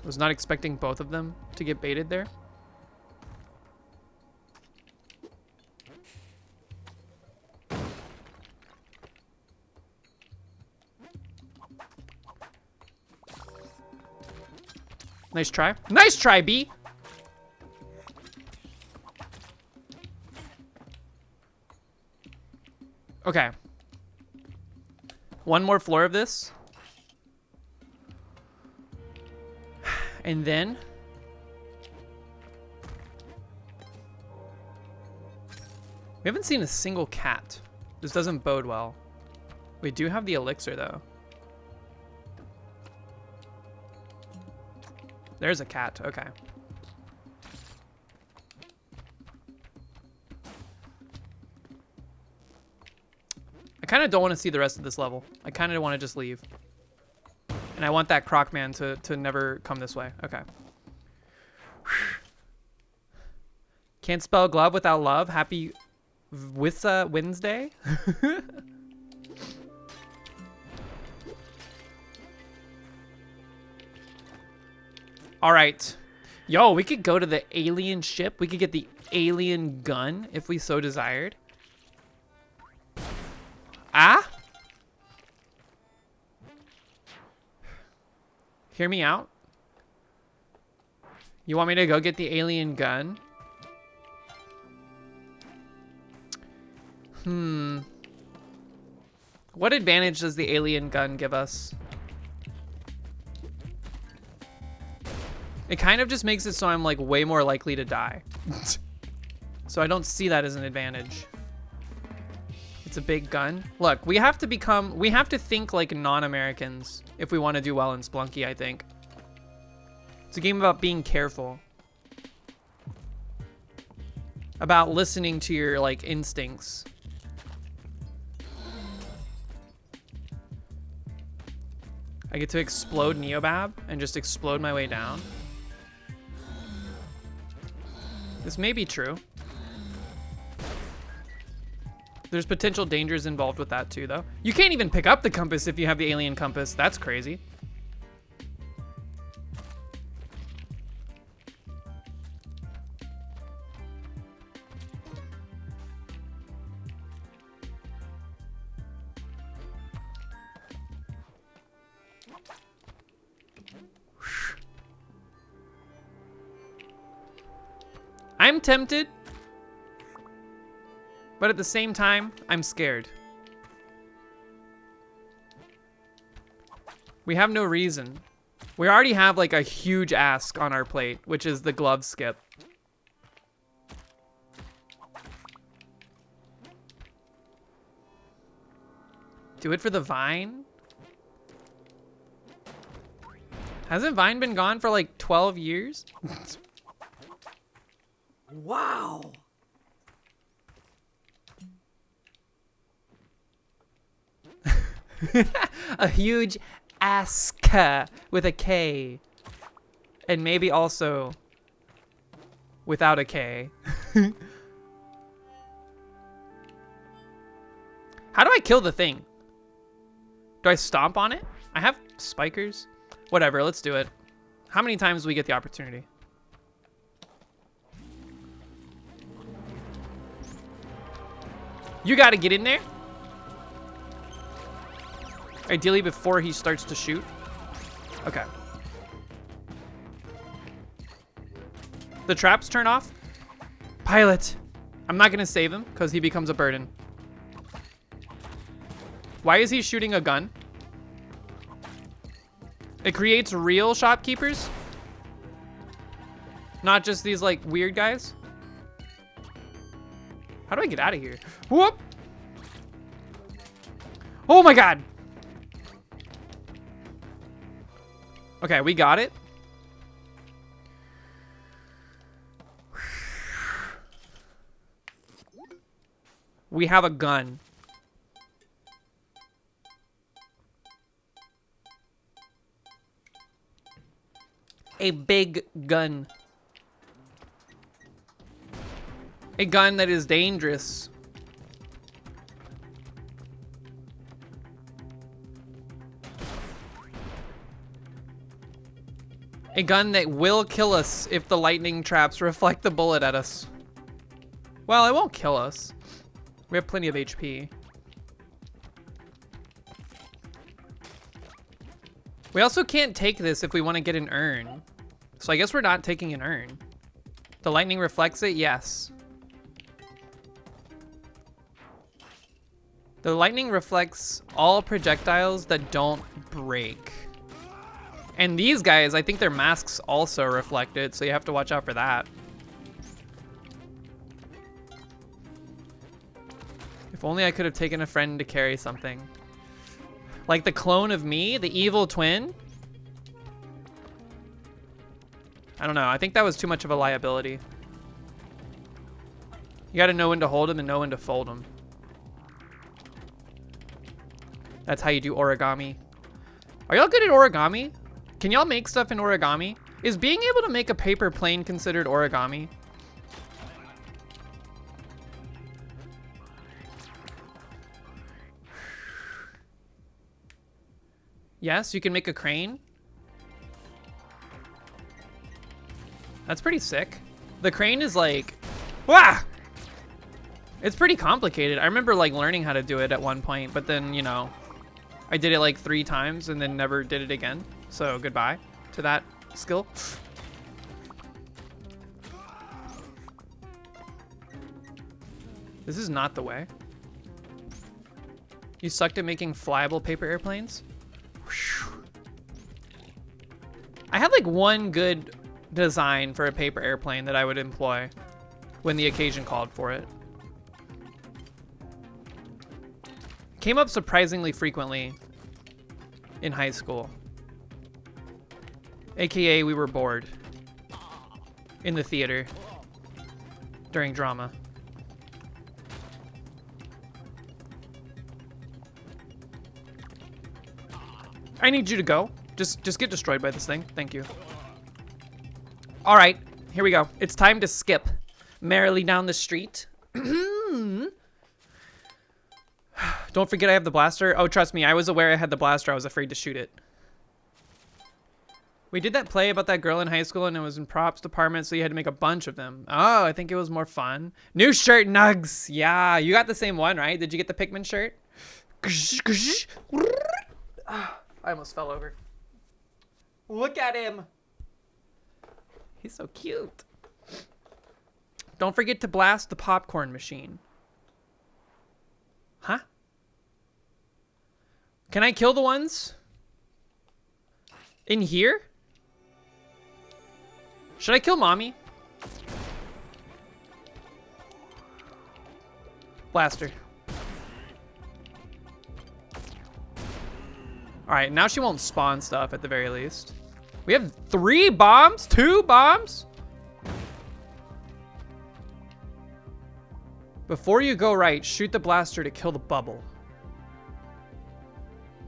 S1: Was not expecting both of them to get baited there. Nice try. Nice try, B. Okay. One more floor of this. And then we haven't seen a single cat. This doesn't bode well. We do have the elixir though. There's a cat, okay. I kind of don't want to see the rest of this level. I kind of want to just leave. And I want that croc man to never come this way. Okay. Can't spell glove without love. Happy Wednesday. All right. Yo, we could go to the alien ship. We could get the alien gun if we so desired. Ah? Hear me out. You want me to go get the alien gun? What advantage does the alien gun give us? It kind of just makes it so I'm like way more likely to die. So I don't see that as an advantage. It's a big gun. Look, we have to think like non-Americans if we want to do well in Splunky, I think. It's a game about being careful. About listening to your like instincts. I get to explode Neobab and just explode my way down. This may be true. There's potential dangers involved with that too, though. You can't even pick up the compass if you have the alien compass. That's crazy. I'm tempted. But at the same time, I'm scared. We have no reason. We already have like a huge ask on our plate, which is the glove skip. Do it for the vine? Hasn't Vine been gone for like 12 years?
S2: Wow.
S1: A huge ask with a K. And maybe also without a K. How do I kill the thing? Do I stomp on it? I have spikers. Whatever, let's do it. How many times do we get the opportunity? You gotta get in there. Ideally before he starts to shoot. Okay. The traps turn off. Pilot. I'm not gonna save him because he becomes a burden. Why is he shooting a gun? It creates real shopkeepers. Not just these like weird guys. How do I get out of here? Whoop! Oh my god! Okay, we got it. We have a gun. A big gun. A gun that is dangerous. A gun that will kill us if the lightning traps reflect the bullet at us. Well, it won't kill us. We have plenty of HP. We also can't take this if we want to get an urn. So I guess we're not taking an urn. The lightning reflects it? Yes. The lightning reflects all projectiles that don't break. And these guys, I think their masks also reflect it, so you have to watch out for that. If only I could have taken a friend to carry something. Like the clone of me, the evil twin. I don't know, I think that was too much of a liability. You gotta know when to hold them and know when to fold them. That's how you do origami. Are y'all good at origami? Can y'all make stuff in origami? Is being able to make a paper plane considered origami? Yes, you can make a crane. That's pretty sick. The crane is like, wah! It's pretty complicated. I remember like learning how to do it at one point, but then, you know, I did it like 3 times and then never did it again. So goodbye to that skill. This is not the way. You sucked at making flyable paper airplanes? I had like one good design for a paper airplane that I would employ when the occasion called for it. Came up surprisingly frequently in high school. AKA we were bored in the theater during drama. I need you to go. Just get destroyed by this thing. Thank you. All right, here we go. It's time to skip merrily down the street. Don't forget I have the blaster. Oh, trust me, I was aware I had the blaster. I was afraid to shoot it. We did that play about that girl in high school and it was in props department, so you had to make a bunch of them. Oh, I think it was more fun. New shirt, Nugs. Yeah, you got the same one, right? Did you get the Pikmin shirt? I almost fell over. Look at him. He's so cute. Don't forget to blast the popcorn machine. Huh? Can I kill the ones in here? Should I kill mommy? Blaster. All right, now she won't spawn stuff at the very least. We have 3 bombs? 2 bombs? Before you go right, shoot the blaster to kill the bubble.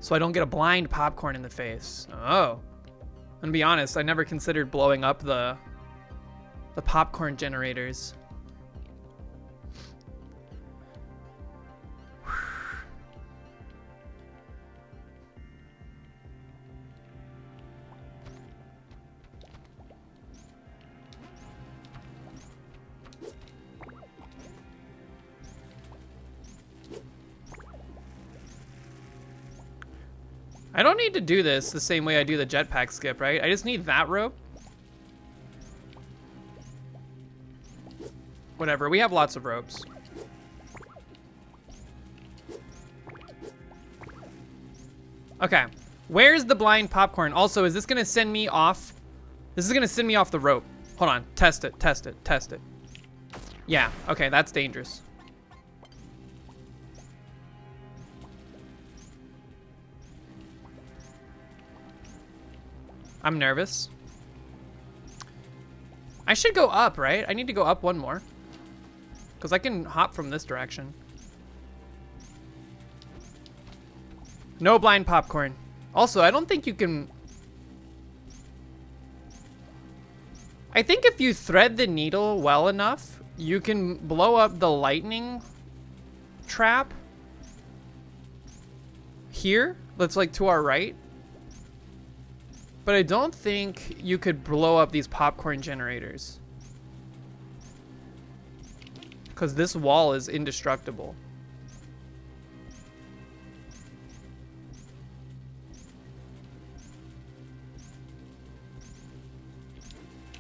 S1: So I don't get a blind popcorn in the face. Oh. And to be honest, I never considered blowing up the popcorn generators. I don't need to do this the same way I do the jetpack skip, right? I just need that rope. Whatever, we have lots of ropes. Okay, where's the blind popcorn? Also, is this gonna send me off? This is gonna send me off the rope. Hold on, test it, test it, test it. Yeah, okay, that's dangerous. I'm nervous. I should go up, right? I need to go up one more. Because I can hop from this direction. No blind popcorn. Also, I don't think you can... I think if you thread the needle well enough, you can blow up the lightning trap here. That's like to our right. But I don't think you could blow up these popcorn generators. Because this wall is indestructible.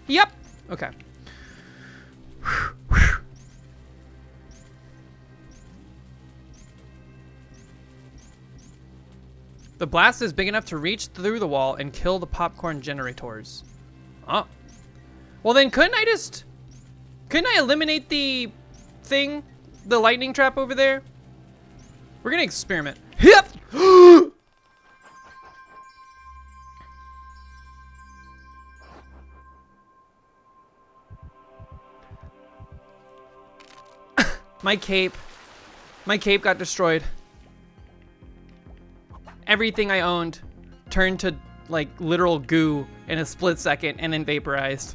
S1: Yep. Okay. The blast is big enough to reach through the wall and kill the popcorn generators. Oh. Well then couldn't I eliminate the thing? The lightning trap over there? We're gonna experiment. Yep! My cape got destroyed. Everything I owned turned to like literal goo in a split second and then vaporized.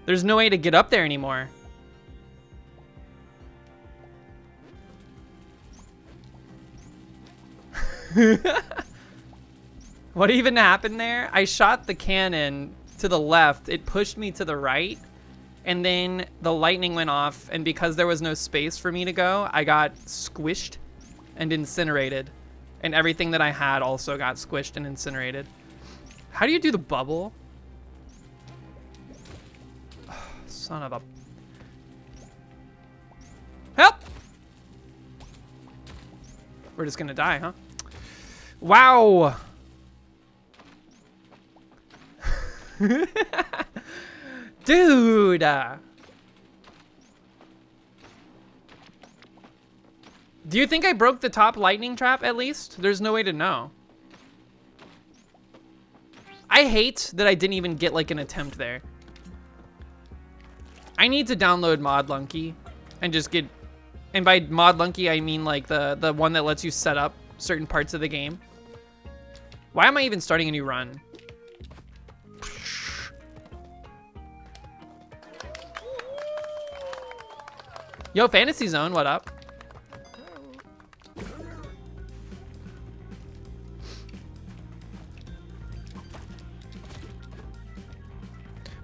S1: There's no way to get up there anymore. What even happened there? I shot the cannon to the left. It pushed me to the right. And then the lightning went off. And because there was no space for me to go, I got squished and incinerated. And everything that I had also got squished and incinerated. How do you do the bubble? Son of a... Help! We're just gonna die, huh? Wow! Dude! Do you think I broke the top lightning trap at least? There's no way to know. I hate that I didn't even get like an attempt there. I need to download ModLunky and just get, and by ModLunky I mean like the one that lets you set up certain parts of the game. Why am I even starting a new run? Yo, Fantasy Zone, what up?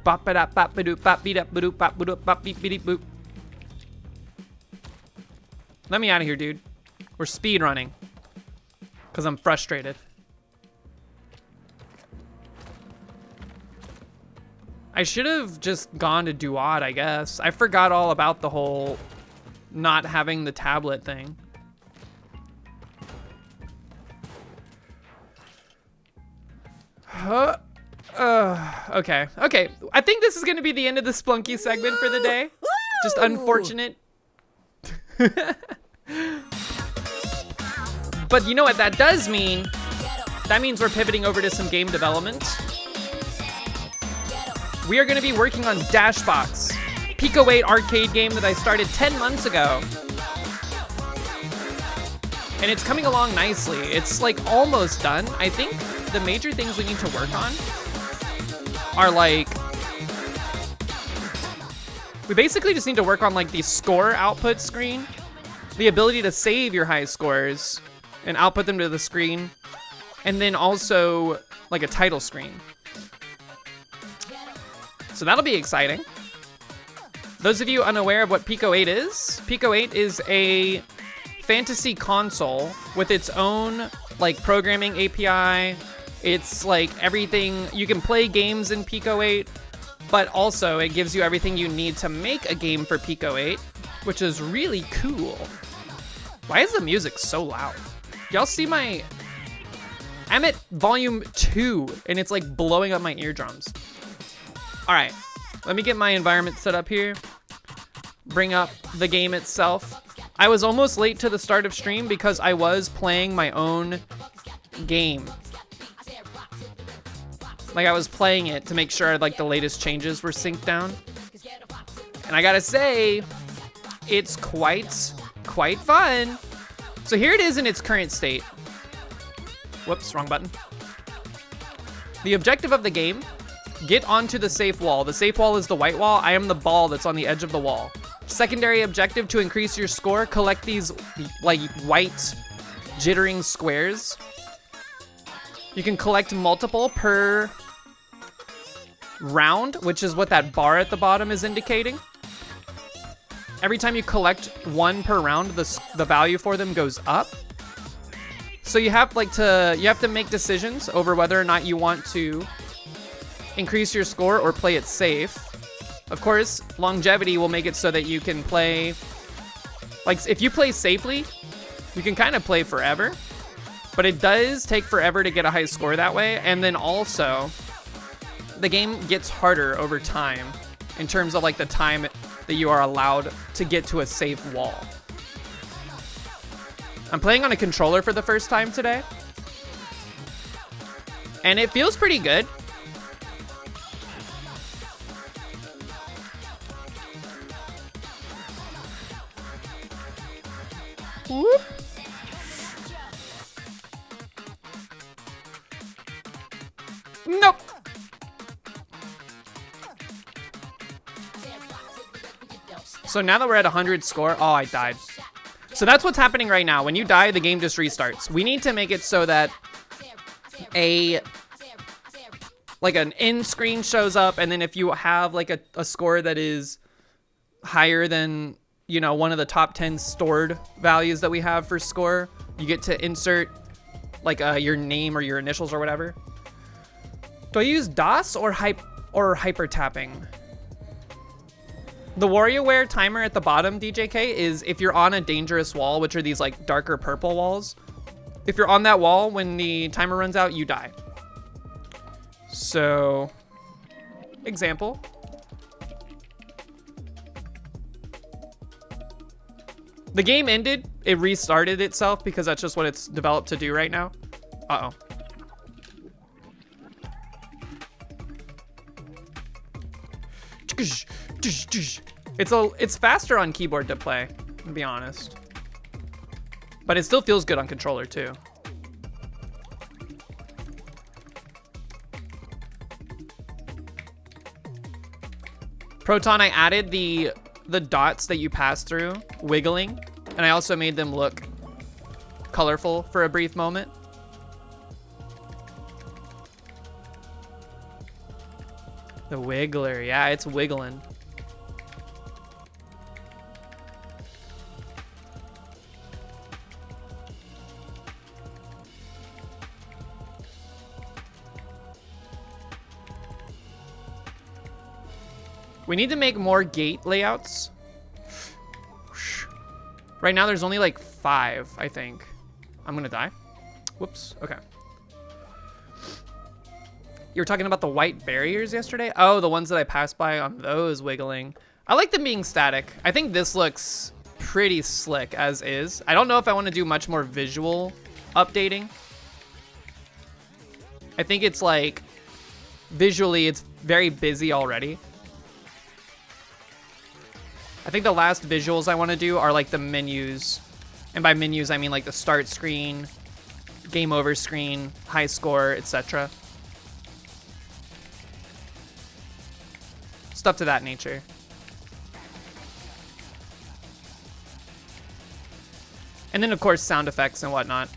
S1: Bop ba da bop ba doop bop beat up ba doop bop ba doop bop beep beep boop. Let me out of here, dude. We're speed running. Cause I'm frustrated. I should have just gone to Duat, I guess. I forgot all about the whole not having the tablet thing. Okay. I think this is gonna be the end of the Splunky segment for the day. Just unfortunate. But you know what that does mean? That means we're pivoting over to some game development. We are gonna be working on Dashbox, Pico-8 arcade game that I started 10 months ago. and it's coming along nicely. It's like almost done. I think the major things we need to work on are like, we basically just need to work on like the score output screen, the ability to save your high scores and output them to the screen, and then also like a title screen. So that'll be exciting. Those of you unaware of what Pico-8 is, Pico-8 is a fantasy console with its own like programming API. It's like everything, you can play games in Pico-8, but also it gives you everything you need to make a game for Pico-8, which is really cool. Why is the music so loud? Y'all see I'm at volume 2 and it's like blowing up my eardrums. All right, let me get my environment set up here. Bring up the game itself. I was almost late to the start of stream because I was playing my own game. Like I was playing it to make sure like the latest changes were synced down. And I gotta say, it's quite fun. So here it is in its current state. Whoops, wrong button. The objective of the game, get onto the safe wall. The safe wall is the white wall. I am the ball that's on the edge of the wall. Secondary objective, to increase your score, collect these like white jittering squares. You can collect multiple per round, which is what that bar at the bottom is indicating. Every time you collect one per round, the value for them goes up. So you have to make decisions over whether or not you want to increase your score or play it safe. Of course, longevity will make it so that you can play, like if you play safely, you can kind of play forever, but it does take forever to get a high score that way. And then also the game gets harder over time in terms of like the time that you are allowed to get to a safe wall. I'm playing on a controller for the first time today, and it feels pretty good. Whoop. Nope. So now that we're at 100 score, oh, I died. So that's what's happening right now. When you die, the game just restarts. We need to make it so that like an end screen shows up, and then if you have like a score that is higher than, you know, one of the top 10 stored values that we have for score, you get to insert like your name or your initials or whatever. Do I use DOS or hyper tapping? The WarioWare timer at the bottom, DJK, is if you're on a dangerous wall, which are these like darker purple walls. If you're on that wall, when the timer runs out, you die. So, example. The game ended, it restarted itself because that's just what it's developed to do right now. Uh-oh. It's faster on keyboard to play, to be honest. But it still feels good on controller too. Proton, I added the dots that you pass through wiggling, and I also made them look colorful for a brief moment. The wiggler, yeah, it's wiggling. We need to make more gate layouts. Right now there's only like 5, I think. I'm gonna die. Whoops, okay. You were talking about the white barriers yesterday? Oh, the ones that I passed by on those wiggling. I like them being static. I think this looks pretty slick as is. I don't know if I want to do much more visual updating. I think it's like, visually it's very busy already. I think the last visuals I want to do are like the menus And by menus, I mean like the start screen, game over screen, high score, etc. Stuff to that nature. And then, of course, sound effects and whatnot.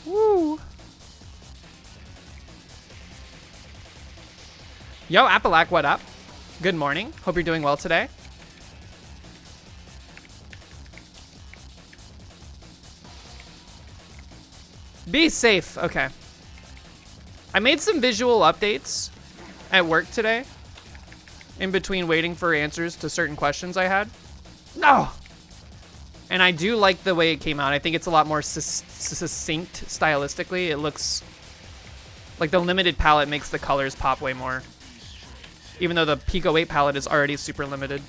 S1: Woo! Yo, Appalach, what up? Good morning. Hope you're doing well today. Be safe. Okay. I made some visual updates at work today in between waiting for answers to certain questions I had. No! And I do like the way it came out. I think it's a lot more succinct stylistically. It looks like the limited palette makes the colors pop way more. Even though the Pico-8 palette is already super limited.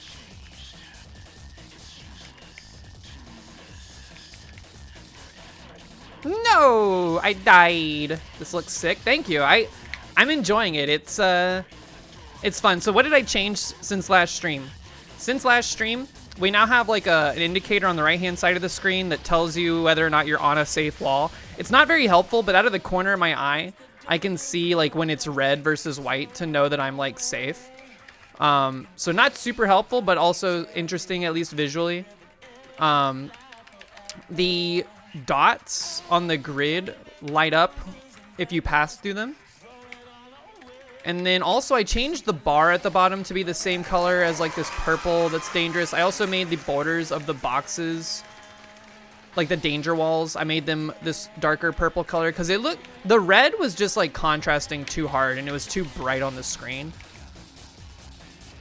S1: No! I died. This looks sick. Thank you. I'm enjoying it. It's fun. So what did I change since last stream? Since last stream, we now have like an indicator on the right-hand side of the screen that tells you whether or not you're on a safe wall. It's not very helpful, but out of the corner of my eye, I can see like when it's red versus white to know that I'm like safe. So not super helpful, but also interesting, at least visually. The dots on the grid light up if you pass through them. And then also I changed the bar at the bottom to be the same color as like this purple that's dangerous. I also made the borders of the boxes, like the danger walls, I made them this darker purple color because the red was just like contrasting too hard and it was too bright on the screen.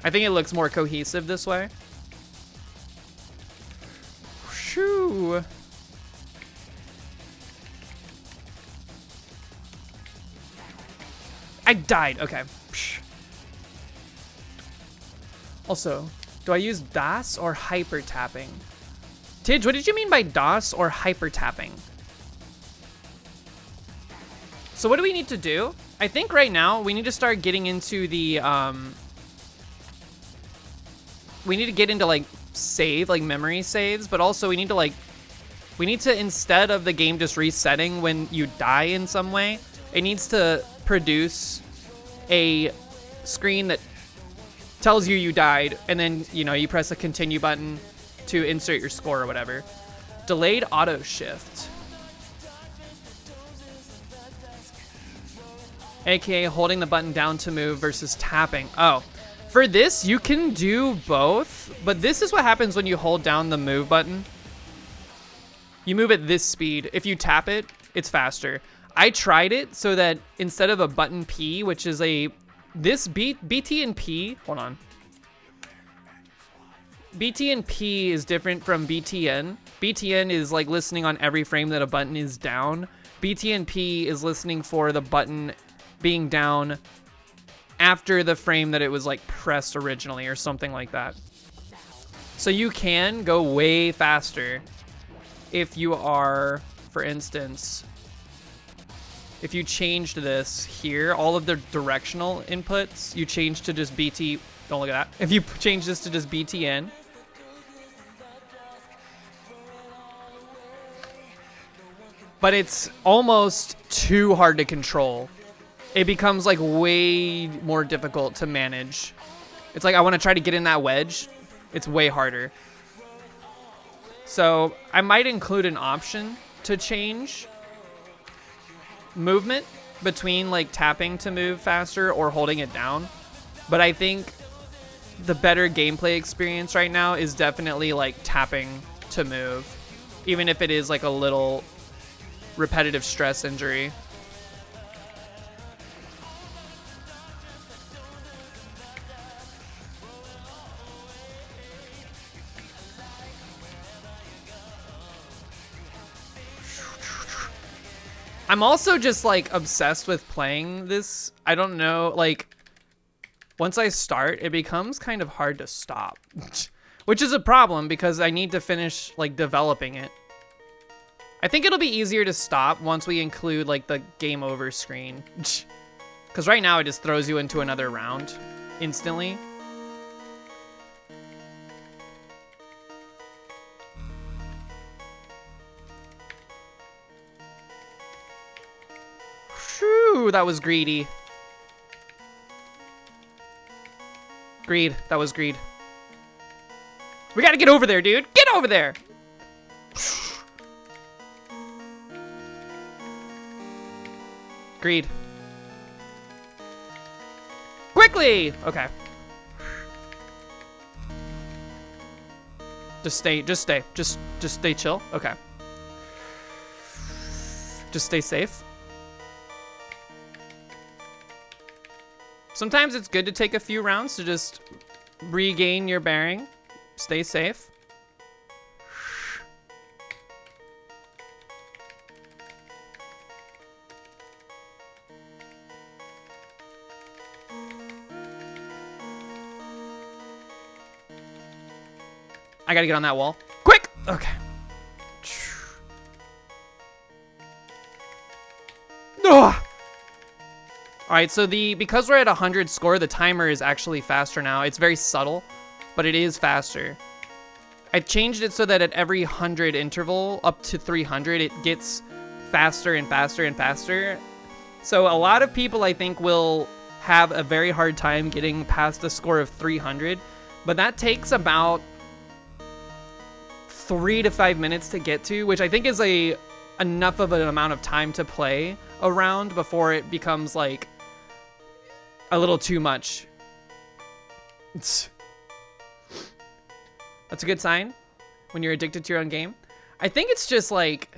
S1: I think it looks more cohesive this way. Shoo. I died. Okay. Psh. Also, do I use DOS or hyper tapping? Tidge, what did you mean by DOS or hyper tapping? So what do we need to do? I think right now we need to start getting into the we need to get into like memory saves, but also we need to, instead of the game just resetting when you die in some way, it needs to produce a screen that tells you died, and then, you press a continue button to insert your score or whatever. Delayed auto shift. AKA holding the button down to move versus tapping. Oh, for this, you can do both, but this is what happens when you hold down the move button. You move at this speed. If you tap it, it's faster. I tried it so that instead of a button P, which is BT and P, hold on. BT and P is different from BTN. BTN is like listening on every frame that a button is down. BT and P is listening for the button being down after the frame that it was like pressed originally or something like that. So you can go way faster if you are, for instance, if you changed this here, all of the directional inputs, you change to just BT, don't look at that. If you change this to just BTN, but it's almost too hard to control. It becomes like way more difficult to manage. It's like I want to try to get in that wedge. It's way harder. So I might include an option to change movement between like tapping to move faster or holding it down. But I think the better gameplay experience right now is definitely like tapping to move, even if it is like a little repetitive stress injury. I'm also just like obsessed with playing this. I don't know, like once I start, it becomes kind of hard to stop, which is a problem because I need to finish like developing it. I think it'll be easier to stop once we include like the game over screen, because right now it just throws you into another round instantly. Ooh, that was greedy. Greed. That was greed. We gotta get over there, dude. Get over there. Greed. Quickly! Okay. Just stay. Just stay chill. Okay. Just stay safe. Sometimes it's good to take a few rounds to just regain your bearing. Stay safe. I gotta get on that wall. Quick! Okay. Ugh. All right, so because we're at 100 score, the timer is actually faster now. It's very subtle, but it is faster. I changed it so that at every 100 interval, up to 300, it gets faster and faster and faster. So a lot of people, I think, will have a very hard time getting past a score of 300, but that takes about 3 to 5 minutes to get to, which I think is enough of an amount of time to play around before it becomes like a little too much. That's a good sign when you're addicted to your own game. I think it's just like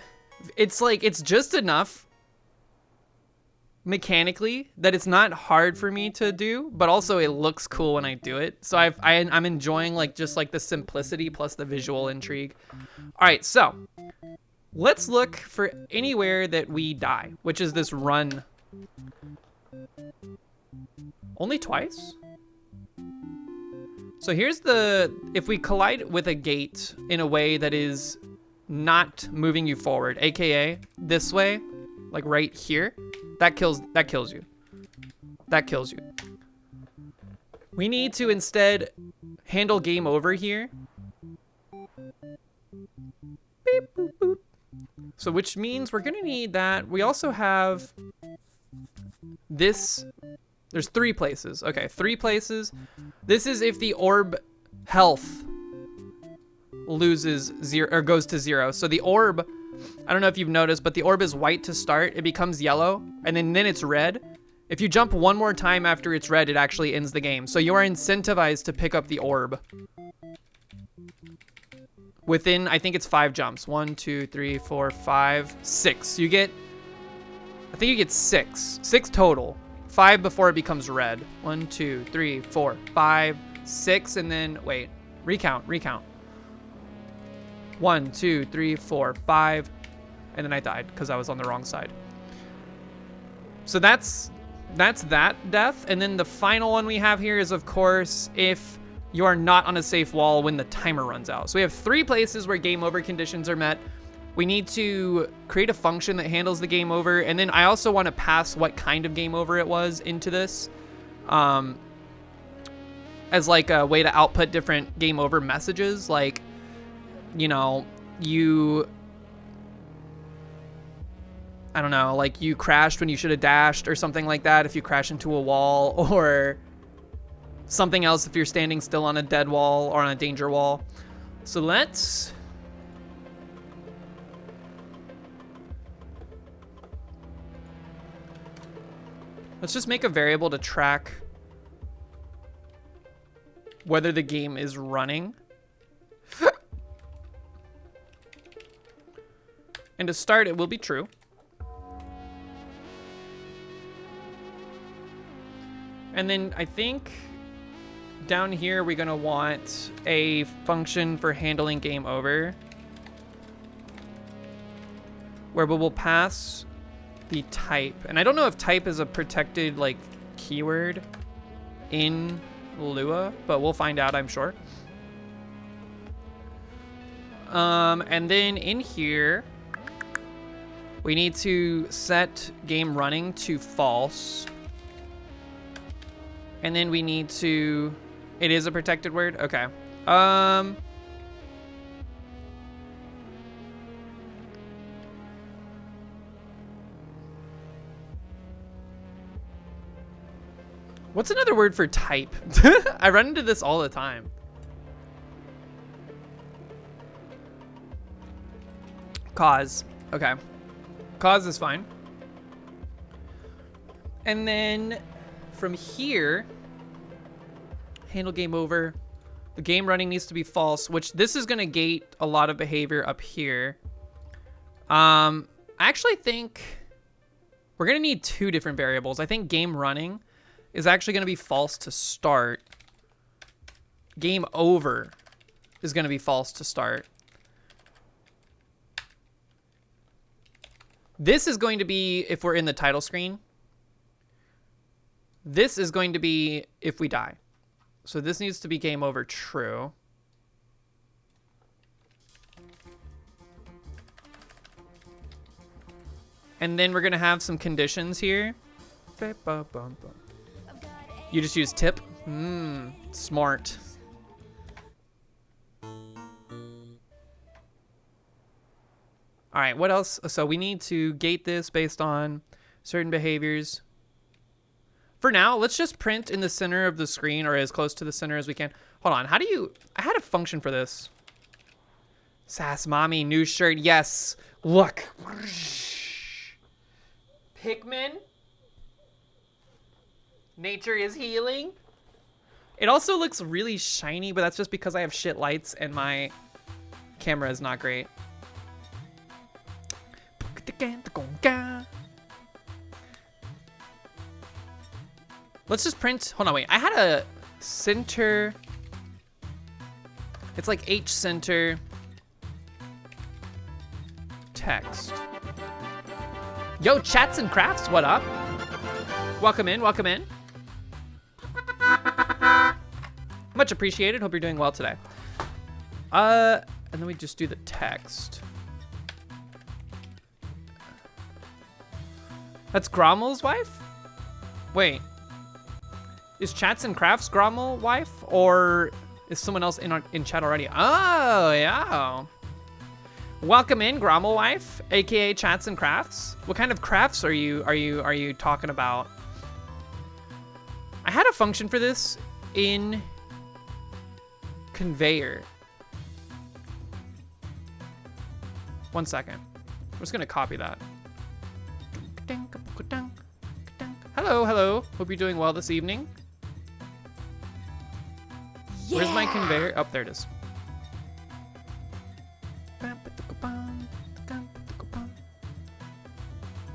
S1: it's just enough mechanically that it's not hard for me to do, but also it looks cool when I do it. So I'm enjoying just the simplicity plus the visual intrigue. All right, so let's look for anywhere that we die, which is this run. Only twice? So here's if we collide with a gate in a way that is not moving you forward, aka this way, like right here, that kills you. That kills you. We need to instead handle game over here. Beep, boop, boop. So which means we're gonna need that. We also have this. There's 3 places. Okay, 3 places. This is if the orb health loses 0 or goes to 0. So the orb, I don't know if you've noticed, but the orb is white to start. It becomes yellow, and then it's red. If you jump one more time after it's red, it actually ends the game. So you are incentivized to pick up the orb within, I think it's 5 jumps. 1, 2, 3, 4, 5, 6. I think you get 6 total. 5 before it becomes red. 1, 2, 3, 4, 5, 6, and then wait. Recount. 1, 2, 3, 4, 5, and then I died because I was on the wrong side. So that's that death, and then the final one we have here is, of course, if you are not on a safe wall when the timer runs out. So we have 3 places where game over conditions are met. We need to create a function that handles the game over, and then I also want to pass what kind of game over it was into this as like a way to output different game over messages, like, you know, I don't know, like you crashed when you should have dashed or something like that if you crash into a wall, or something else if you're standing still on a dead wall or on a danger wall. So let's just make a variable to track whether the game is running. And to start, it will be true. And then I think down here, we're gonna want a function for handling game over, where we will pass the type. And I don't know if type is a protected like keyword in Lua, but we'll find out, I'm sure. And then in here, we need to set game running to false. And then we need to, it is a protected word? Okay. What's another word for type? I run into this all the time. Cause. Okay. Cause is fine. And then from here, handle game over. The game running needs to be false, which this is going to gate a lot of behavior up here. I actually think we're going to need two different variables. I think game running is actually going to be false to start. Game over is going to be false to start. This is going to be if we're in the title screen. This is going to be if we die. So this needs to be game over true. And then we're going to have some conditions here. You just use tip? Smart. All right, what else? So we need to gate this based on certain behaviors. For now, let's just print in the center of the screen or as close to the center as we can. Hold on, how do you... I had a function for this. Sass Mommy, new shirt, yes. Look. Pikmin. Nature is healing. It also looks really shiny, but that's just because I have shit lights and my camera is not great. Let's just print. Hold on, wait. I had a center. It's like H center text. Yo, chats and crafts, what up? Welcome in, welcome in. Much appreciated. Hope you're doing well today. And then we just do the text. That's Grommel's wife? Wait. Is Chats and Crafts Grommel wife? Or is someone else in chat already? Oh, yeah. Welcome in, Grommel wife, aka Chats and Crafts. What kind of crafts are you talking about? I had a function for this in conveyor. 1 second. I'm just gonna copy that. Hello, hello. Hope you're doing well this evening. Yeah. Where's my conveyor? Oh, there it is.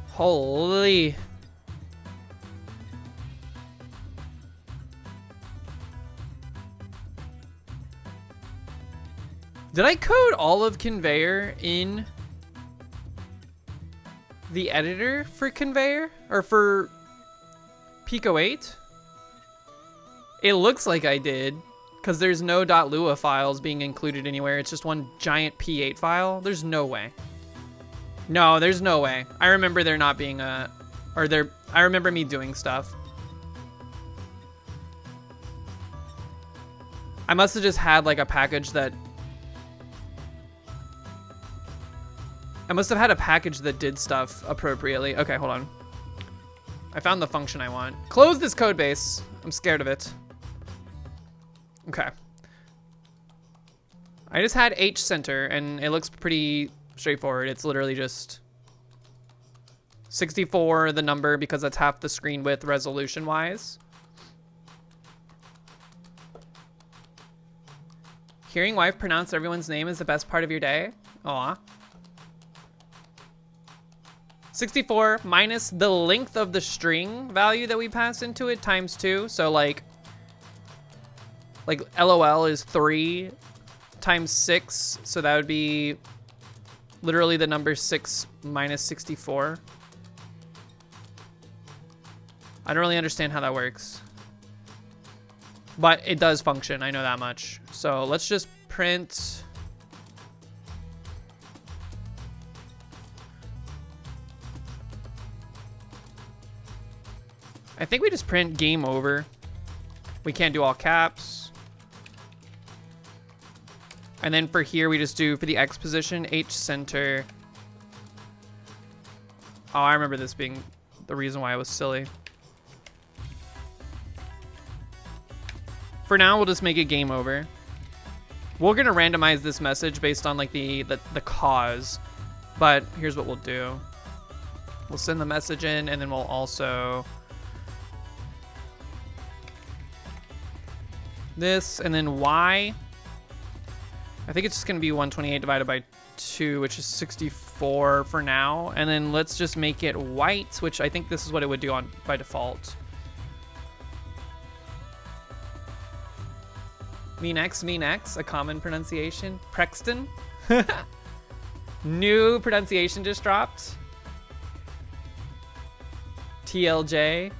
S1: Holy. Did I code all of conveyor in the editor for conveyor or for Pico-8? It looks like I did because there's no .lua files being included anywhere. It's just one giant P8 file. There's no way. No, there's no way. I remember there not being a, or there, I remember me doing stuff. I must have just had like a package that, I must have had a package that did stuff appropriately. Okay, hold on. I found the function I want. Close this code base. I'm scared of it. Okay. I just had H center and it looks pretty straightforward. It's literally just 64, the number, because that's half the screen width resolution wise. Hearing wife pronounce everyone's name is the best part of your day. Aw. 64 minus the length of the string value that we pass into it times 2. So like LOL is 3 times 6. So that would be literally the number 6 minus 64. I don't really understand how that works. But it does function, I know that much. So let's just print. I think we just print game over. We can't do all caps. And then for here, we just do, for the X position, H center. Oh, I remember this being the reason why I was silly. For now, we'll just make it game over. We're gonna randomize this message based on like the cause, but here's what we'll do. We'll send the message in, and then we'll also this, and then y. I think it's just gonna be 128 divided by 2, which is 64 for now. And then let's just make it white, which I think this is what it would do on by default. Mean X, a common pronunciation. Prexton. New pronunciation just dropped. TLJ.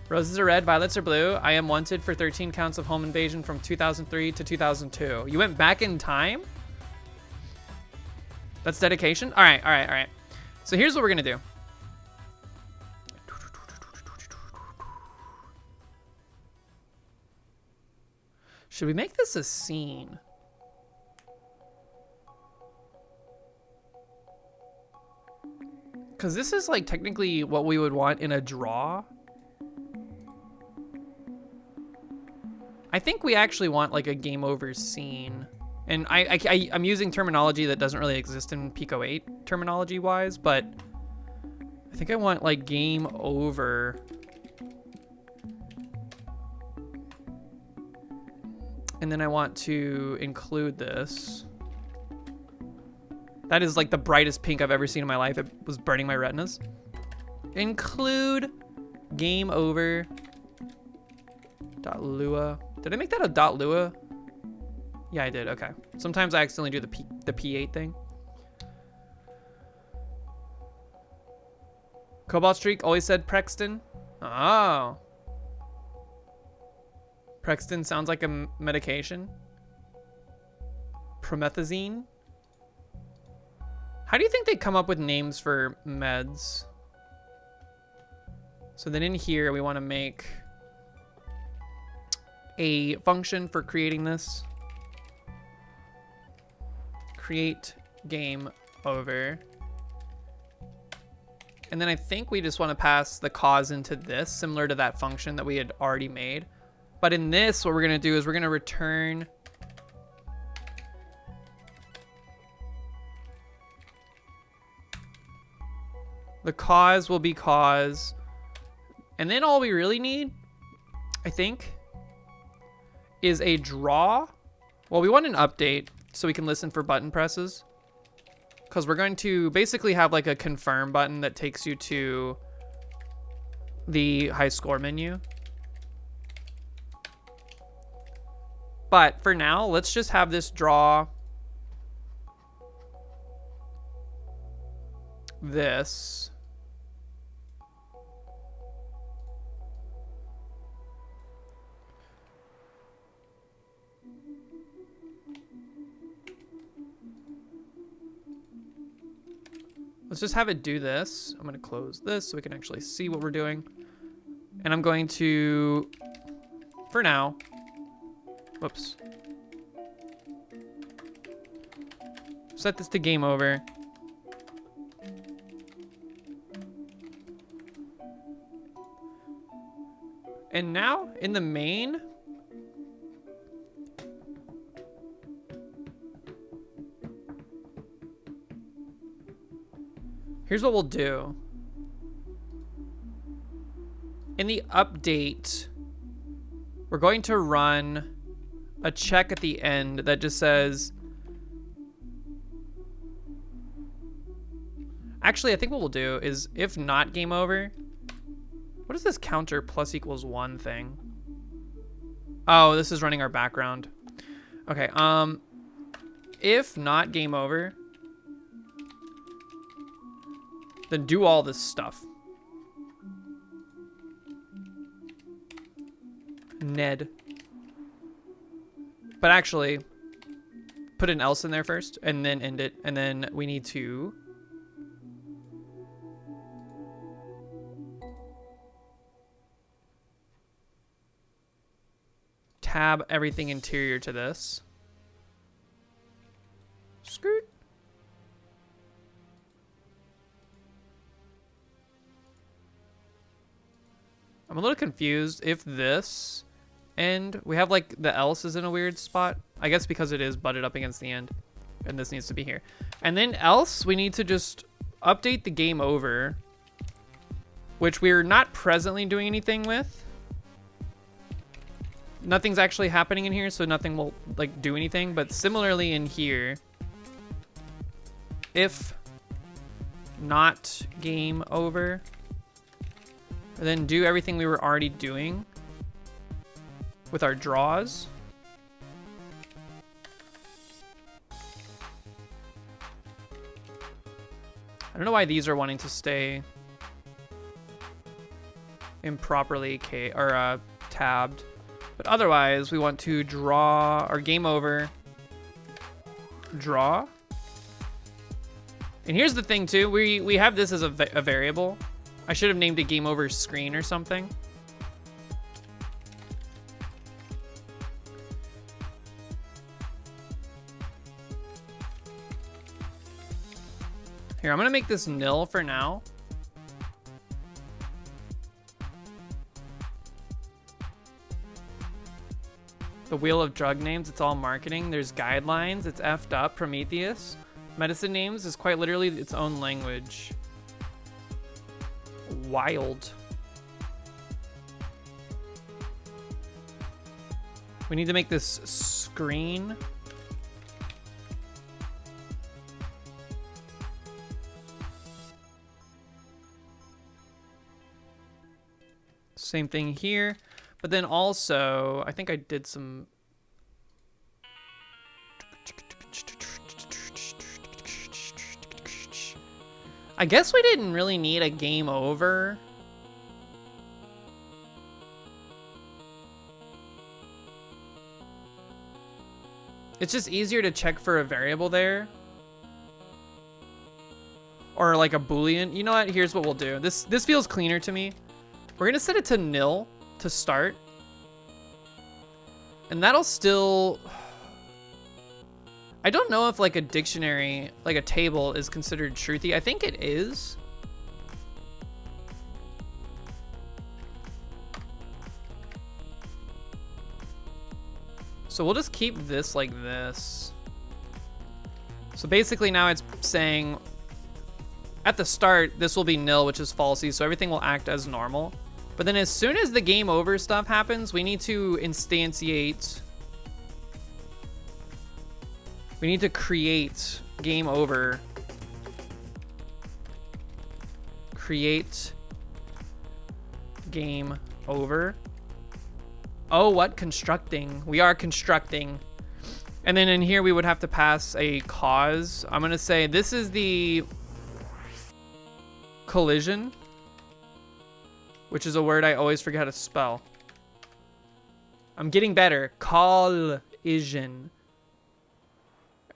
S1: Roses are red, violets are blue. I am wanted for 13 counts of home invasion from 2003 to 2002. You went back in time? That's dedication? All right, all right, all right. So here's what we're gonna do. Should we make this a scene? Because this is like technically what we would want in a draw. I think we actually want like a game over scene. And I'm using terminology that doesn't really exist in Pico-8 terminology wise, but I think I want like game over. And then I want to include this. That is like the brightest pink I've ever seen in my life. It was burning my retinas. Include game over. .lua. Did I make that a .lua? Yeah, I did. Okay. Sometimes I accidentally do the P8 thing. Cobalt Streak always said Prexton. Oh. Prexton sounds like a medication. Promethazine. How do you think they come up with names for meds? So then in here, we want to make a function for creating this. Create game over. And then I think we just want to pass the cause into this, similar to that function that we had already made. But in this, what we're going to do is we're going to return the cause will be cause. And then all we really need, I think, is a draw. Well, we want an update so we can listen for button presses. Because we're going to basically have like a confirm button that takes you to the high score menu. But for now, let's just have this draw this. Let's just have it do this. I'm going to close this so we can actually see what we're doing. And I'm going to, for now, whoops. Set this to game over. And now in the main, here's what we'll do. In the update, we're going to run a check at the end that just says, actually, I think what we'll do is if not game over, what is this counter plus equals 1 thing? Oh, this is running our background. Okay, if not game over, then do all this stuff. Ned. But actually, put an else in there first, and then end it. And then we need to tab everything interior to this. Skirt. I'm a little confused if this end. We have like the else is in a weird spot. I guess because it is butted up against the end. And this needs to be here. And then else we need to just update the game over, which we're not presently doing anything with. Nothing's actually happening in here, so nothing will like do anything. But similarly in here, if not game over, then do everything we were already doing with our draws. I don't know why these are wanting to stay improperly tabbed, but otherwise we want to draw our game over, draw. And here's the thing too, we have this as a variable. I should have named it game over screen or something. Here, I'm gonna make this nil for now. The wheel of drug names, it's all marketing. There's guidelines, it's effed up. Prometheus. Medicine names is quite literally its own language. Wild. We need to make this screen. Same thing here, but then also, I think I did some... I guess we didn't really need a game over. It's just easier to check for a variable there. Or like a Boolean. You know what? Here's what we'll do. This feels cleaner to me. We're gonna set it to nil to start. And that'll still... I don't know if like a dictionary, like a table is considered truthy. I think it is. So we'll just keep this like this. So basically now it's saying at the start, this will be nil, which is falsy. So everything will act as normal. But then as soon as the game over stuff happens, we need to instantiate. We need to create game over. Create game over. Oh, what? Constructing. We are constructing. And then in here, we would have to pass a cause. I'm going to say this is the collision, which is a word I always forget how to spell. I'm getting better. Collision.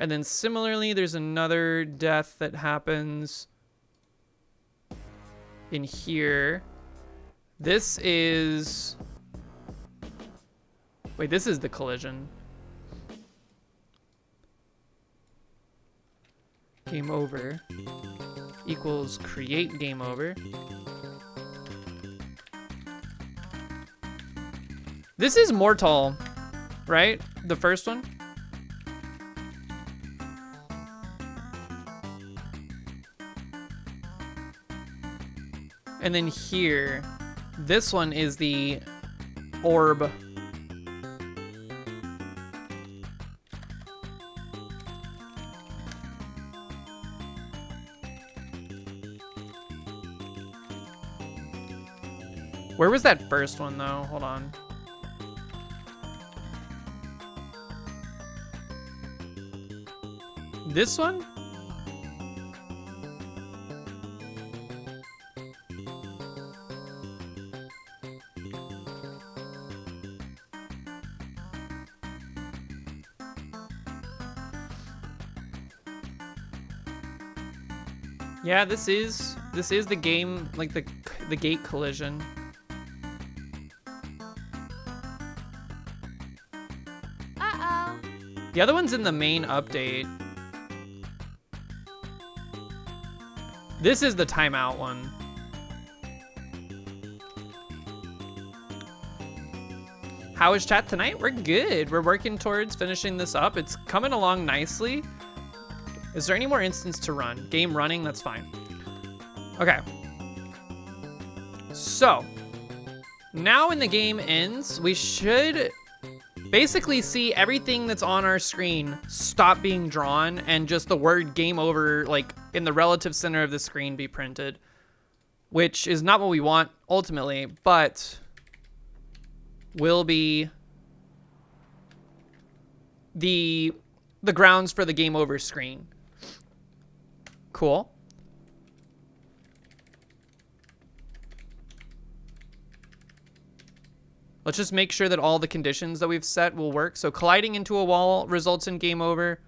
S1: And then similarly, there's another death that happens in here. This is... Wait, this is the collision. Game over equals create game over. This is mortal, right? The first one. And then here, this one is the orb. Where was that first one though? Hold on. This one? Yeah, this is the game, like the gate collision.
S2: Uh-oh.
S1: The other one's in the main update. This is the timeout one. How is chat tonight? We're good. We're working towards finishing this up. It's coming along nicely. Is there any more instance to run? Game running, that's fine. Okay. So, now when the game ends, we should basically see everything that's on our screen stop being drawn and just the word game over, like, in the relative center of the screen be printed. Which is not what we want, ultimately, but will be the grounds for the game over screen. Cool. Let's just make sure that all the conditions that we've set will work. So colliding into a wall results in game over.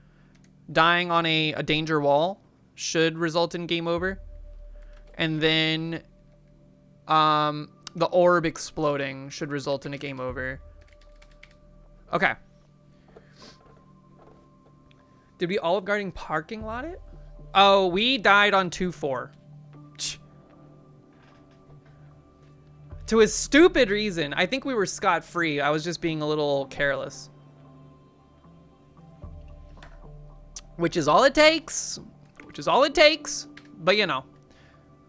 S1: Dying on a danger wall should result in game over. And then the orb exploding should result in a game over. Okay. Did we Olive Garden parking lot it? Oh, we died on 2-4. To a stupid reason. I think we were scot-free. I was just being a little careless. Which is all it takes. Which is all it takes. But you know.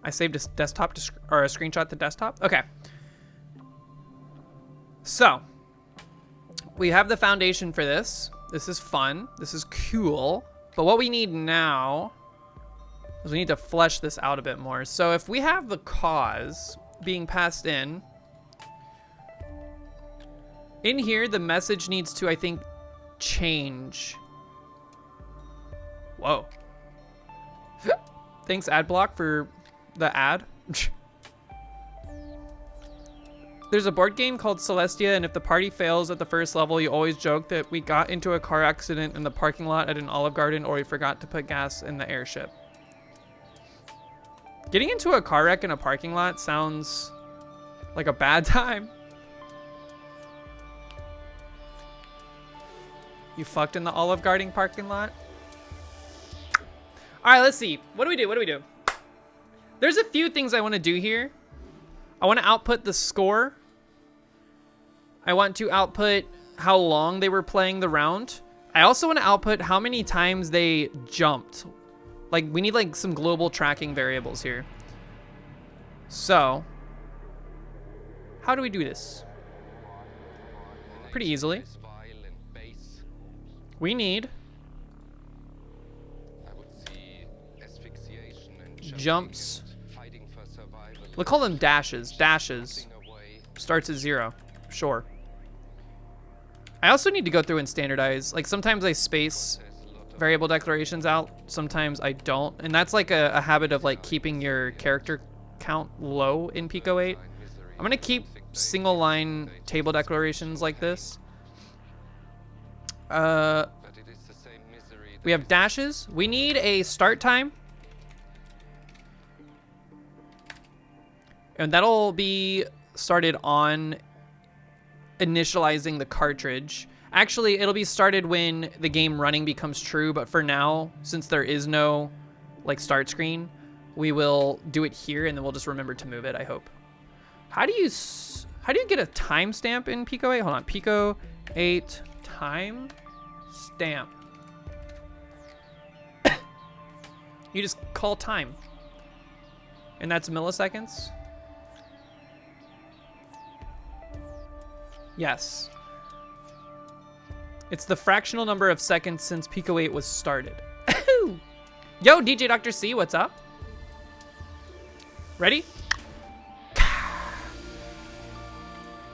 S1: I saved a desktop or a screenshot to desktop. Okay. So, we have the foundation for this. This is fun. This is cool. But what we need now is we need to flesh this out a bit more. So if we have the cause being passed in here, the message needs to, I think, change. Whoa. Thanks, Adblock, for the ad. There's a board game called Celestia, and if the party fails at the first level, you always joke that we got into a car accident in the parking lot at an Olive Garden, or we forgot to put gas in the airship. Getting into a car wreck in a parking lot sounds like a bad time. You fucked in the Olive Garden parking lot? All right, let's see. What do we do? What do we do? There's a few things I want to do here. I want to output the score. I want to output how long they were playing the round. I also want to output how many times they jumped. Like, we need like some global tracking variables here. So, how do we do this? Pretty easily. We need jumps. We'll call them dashes. Dashes. Starts at 0. Sure. I also need to go through and standardize. Like, sometimes I space variable declarations out. Sometimes I don't. And that's like a habit of like keeping your character count low in Pico-8. I'm going to keep single line table declarations like this. We have dashes. We need a start time. And that'll be started on initializing the cartridge. Actually, it'll be started when the game running becomes true, but for now, since there is no like start screen, we will do it here and then we'll just remember to move it, I hope. How do you get a timestamp in Pico-8? Hold on, Pico-8 timestamp. You just call time. And that's milliseconds? Yes. It's the fractional number of seconds since Pico-8 was started. Yo, DJ Dr. C, what's up? Ready?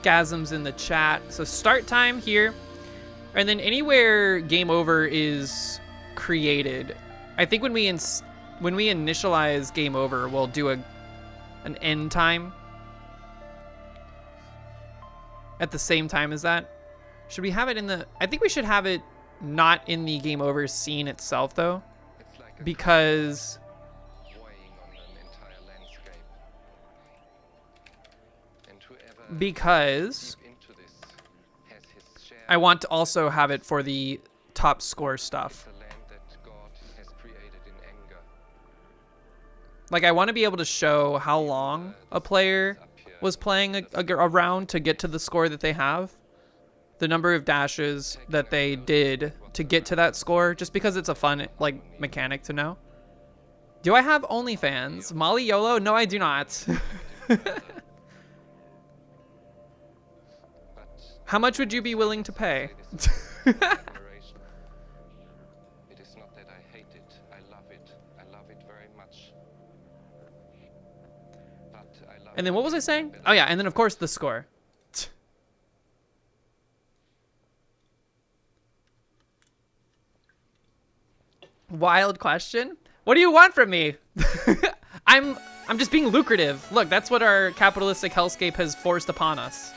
S1: Gasms in the chat. So start time here. And then anywhere game over is created. I think when we initialize game over, we'll do an end time at the same time as that. Should we have it in the... I think we should have it not in the game over scene itself, though. Because... I want to also have it for the top score stuff. Like, I want to be able to show how long a player was playing a round to get to the score that they have. the number of dashes that they did to get to that score, just because it's a fun like mechanic to know. Do I have OnlyFans? Molly YOLO? No, I do not. How much would you be willing to pay?
S4: It is not that I hate it. I love it. I love it very much. But I love
S1: And then what was I saying? Oh yeah, and then of course the score. Wild question. What do you want from me? I'm just being lucrative. Look, that's what our capitalistic hellscape has forced upon us.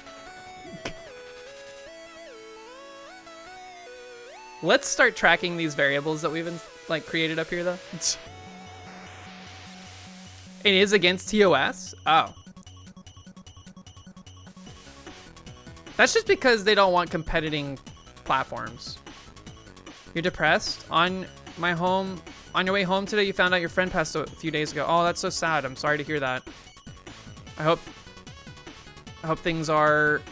S1: Let's start tracking these variables that we've like created up here though. It is against TOS? Oh. That's just because they don't want competing platforms. You're depressed? On your way home today, you found out your friend passed a few days ago. Oh, that's so sad. I'm sorry to hear that. I hope things are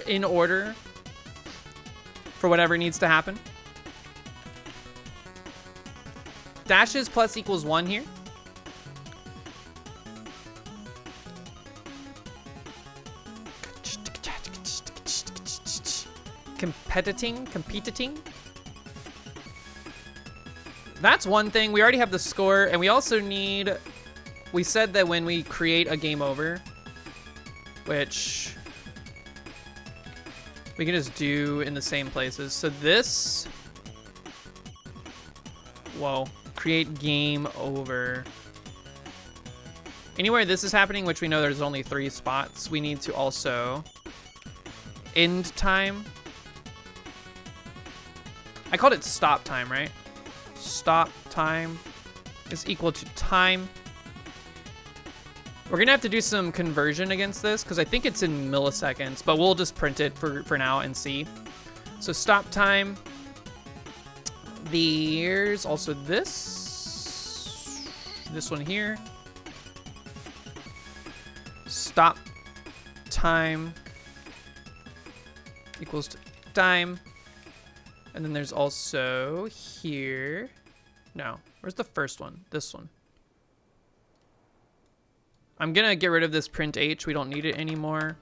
S1: in order for whatever needs to happen. Dashes plus equals 1 here. Competing. That's one thing. We already have the score, and we also need, we said that when we create a game over, which we can just do in the same places. So this, whoa, create game over. Anywhere this is happening, which we know there's only 3 spots, we need to also end time. I called it stop time, right? Stop time is equal to time. We're gonna have to do some conversion against this because I think it's in milliseconds, but we'll just print it for now and see. So stop time. There's also this one here. Stop time equals to time. And then there's also here. No, where's the first one? This one. I'm gonna get rid of this print H. We don't need it anymore.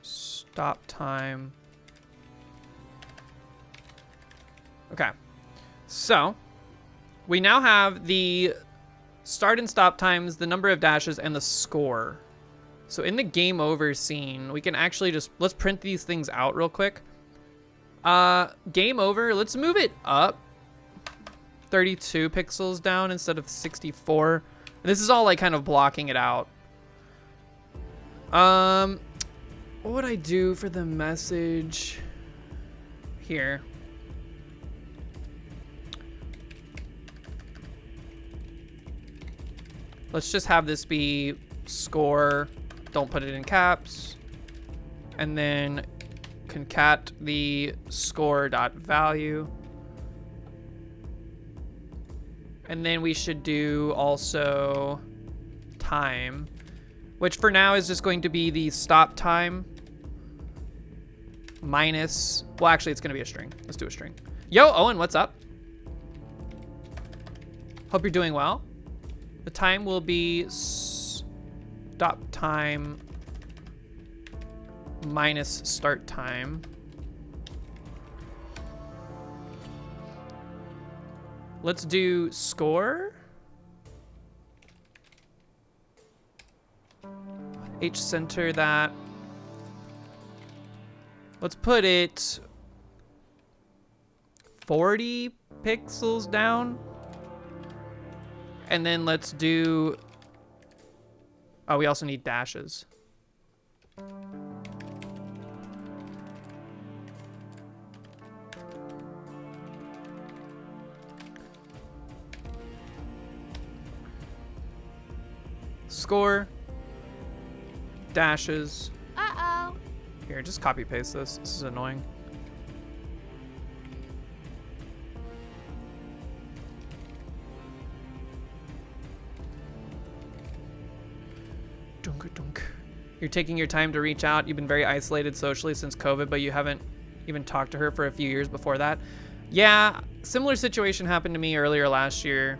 S1: Stop time. Okay. So we now have the start and stop times, the number of dashes, and the score. So in the game over scene, we can actually just, let's print these things out real quick. Game over, let's move it up 32 pixels down instead of 64. And this is all like kind of blocking it out. What would I do for the message here? Let's just have this be score. Don't put it in caps. And then concat the score dot value. And then we should do also time, which for now is just going to be the stop time minus, well, actually it's going to be a string. Let's do a string. Yo, Owen, what's up? Hope you're doing well. The time will be stop time minus start time. Let's do score. H center that. Let's put it 40 pixels down. And then let's do, oh, we also need dashes. Score, dashes.
S2: Uh-oh.
S1: Here, just copy paste this. This is annoying. You're taking your time to reach out. You've been very isolated socially since COVID, but you haven't even talked to her for a few years before that. Yeah, similar situation happened to me earlier last year.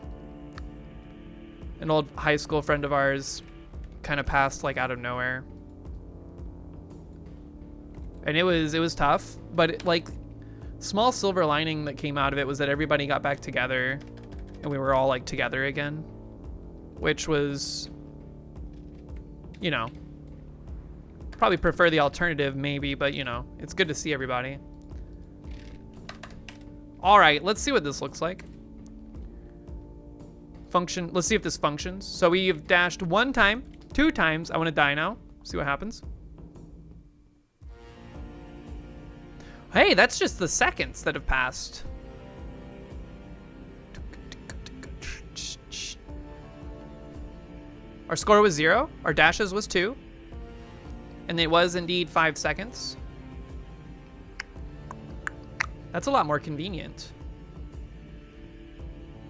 S1: An old high school friend of ours kind of passed like out of nowhere. And it was tough, but like small silver lining that came out of it was that everybody got back together and we were all like together again, which was, you know, probably prefer the alternative maybe, but you know, it's good to see everybody. All right, let's see what this looks like. Function, let's see if this functions. So we've dashed 1 time, 2 times. I want to die now. See what happens. Hey, that's just the seconds that have passed. Our score was 0. Our dashes was 2. And it was indeed 5 seconds. That's a lot more convenient.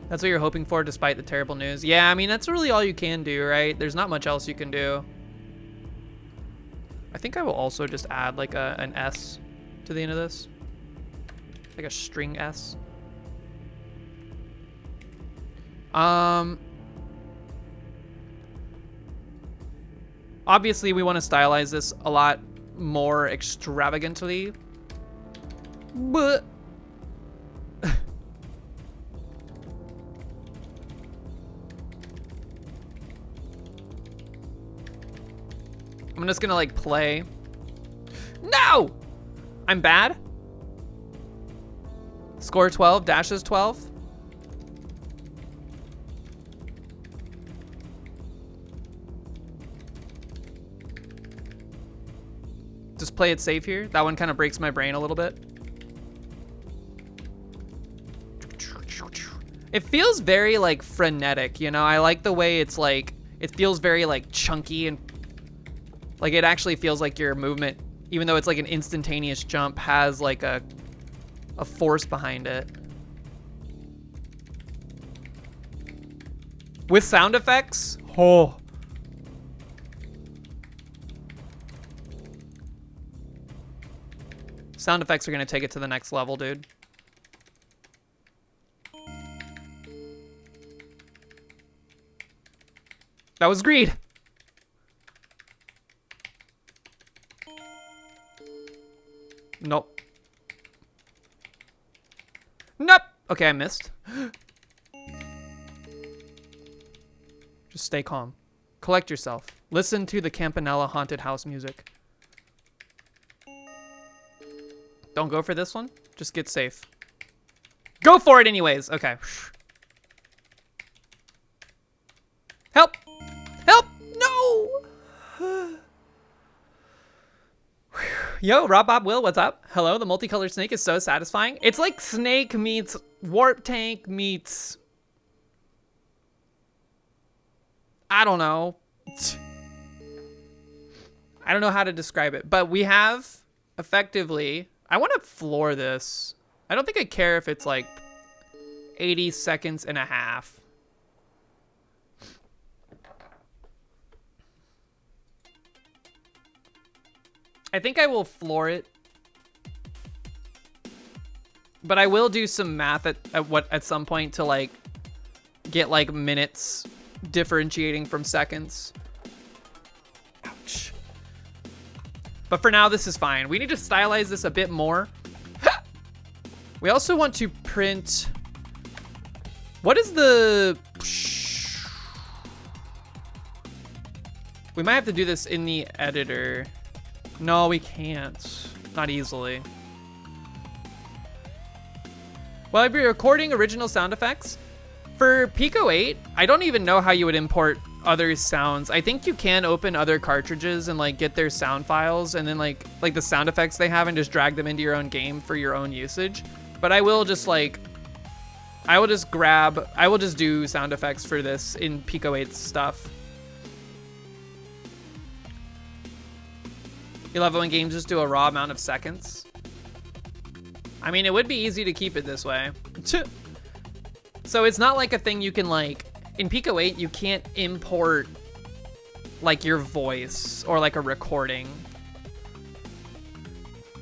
S1: That's what you're hoping for despite the terrible news. Yeah, I mean, that's really all you can do, right? There's not much else you can do. I think I will also just add like an S to the end of this. Like a string S. Obviously, we want to stylize this a lot more extravagantly. But... I'm just gonna like play. No! I'm bad. Score 12, dashes 12. Just play it safe here. That one kind of breaks my brain a little bit. It feels very like frenetic, you know? I like the way it's like, it feels very like chunky and like it actually feels like your movement, even though it's like an instantaneous jump, has like a force behind it. With sound effects, oh. Sound effects are gonna take it to the next level, dude. That was greed. Nope. Nope. Okay, I missed. Just stay calm. Collect yourself. Listen to the Campanella haunted house music. Don't go for this one. Just get safe. Go for it anyways. Okay. Help! Help! No! Yo, Rob Bob Will, what's up? Hello, the multicolored snake is so satisfying. It's like Snake meets Warp Tank meets... I don't know. I don't know how to describe it, but we have effectively... I want to floor this. I don't think I care if it's like 80 seconds and a half. I think I will floor it. But I will do some math at some point to like get like minutes differentiating from seconds. Ouch. But for now, this is fine. We need to stylize this a bit more. We also want to print... What is the... We might have to do this in the editor. No, we can't. Not easily. Will I be recording original sound effects? For Pico-8, I don't even know how you would import other sounds. I think you can open other cartridges and like get their sound files and then like the sound effects they have and just drag them into your own game for your own usage. But I will just like, I will just do sound effects for this in Pico-8 stuff. You love it when games just do a raw amount of seconds? I mean, it would be easy to keep it this way. So it's not like a thing you can like, in Pico-8, you can't import like your voice or like a recording.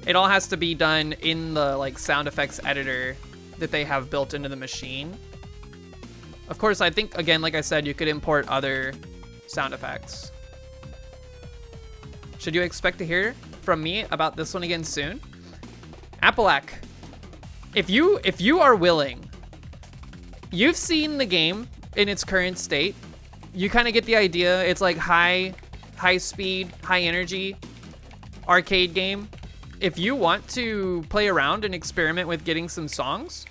S1: It all has to be done in the like sound effects editor that they have built into the machine. Of course, I think, again, like I said, you could import other sound effects. Should you expect to hear from me about this one again soon? Appalach, if you are willing, you've seen the game in its current state. You kind of get the idea. It's like high speed, high energy arcade game. If you want to play around and experiment with getting some songs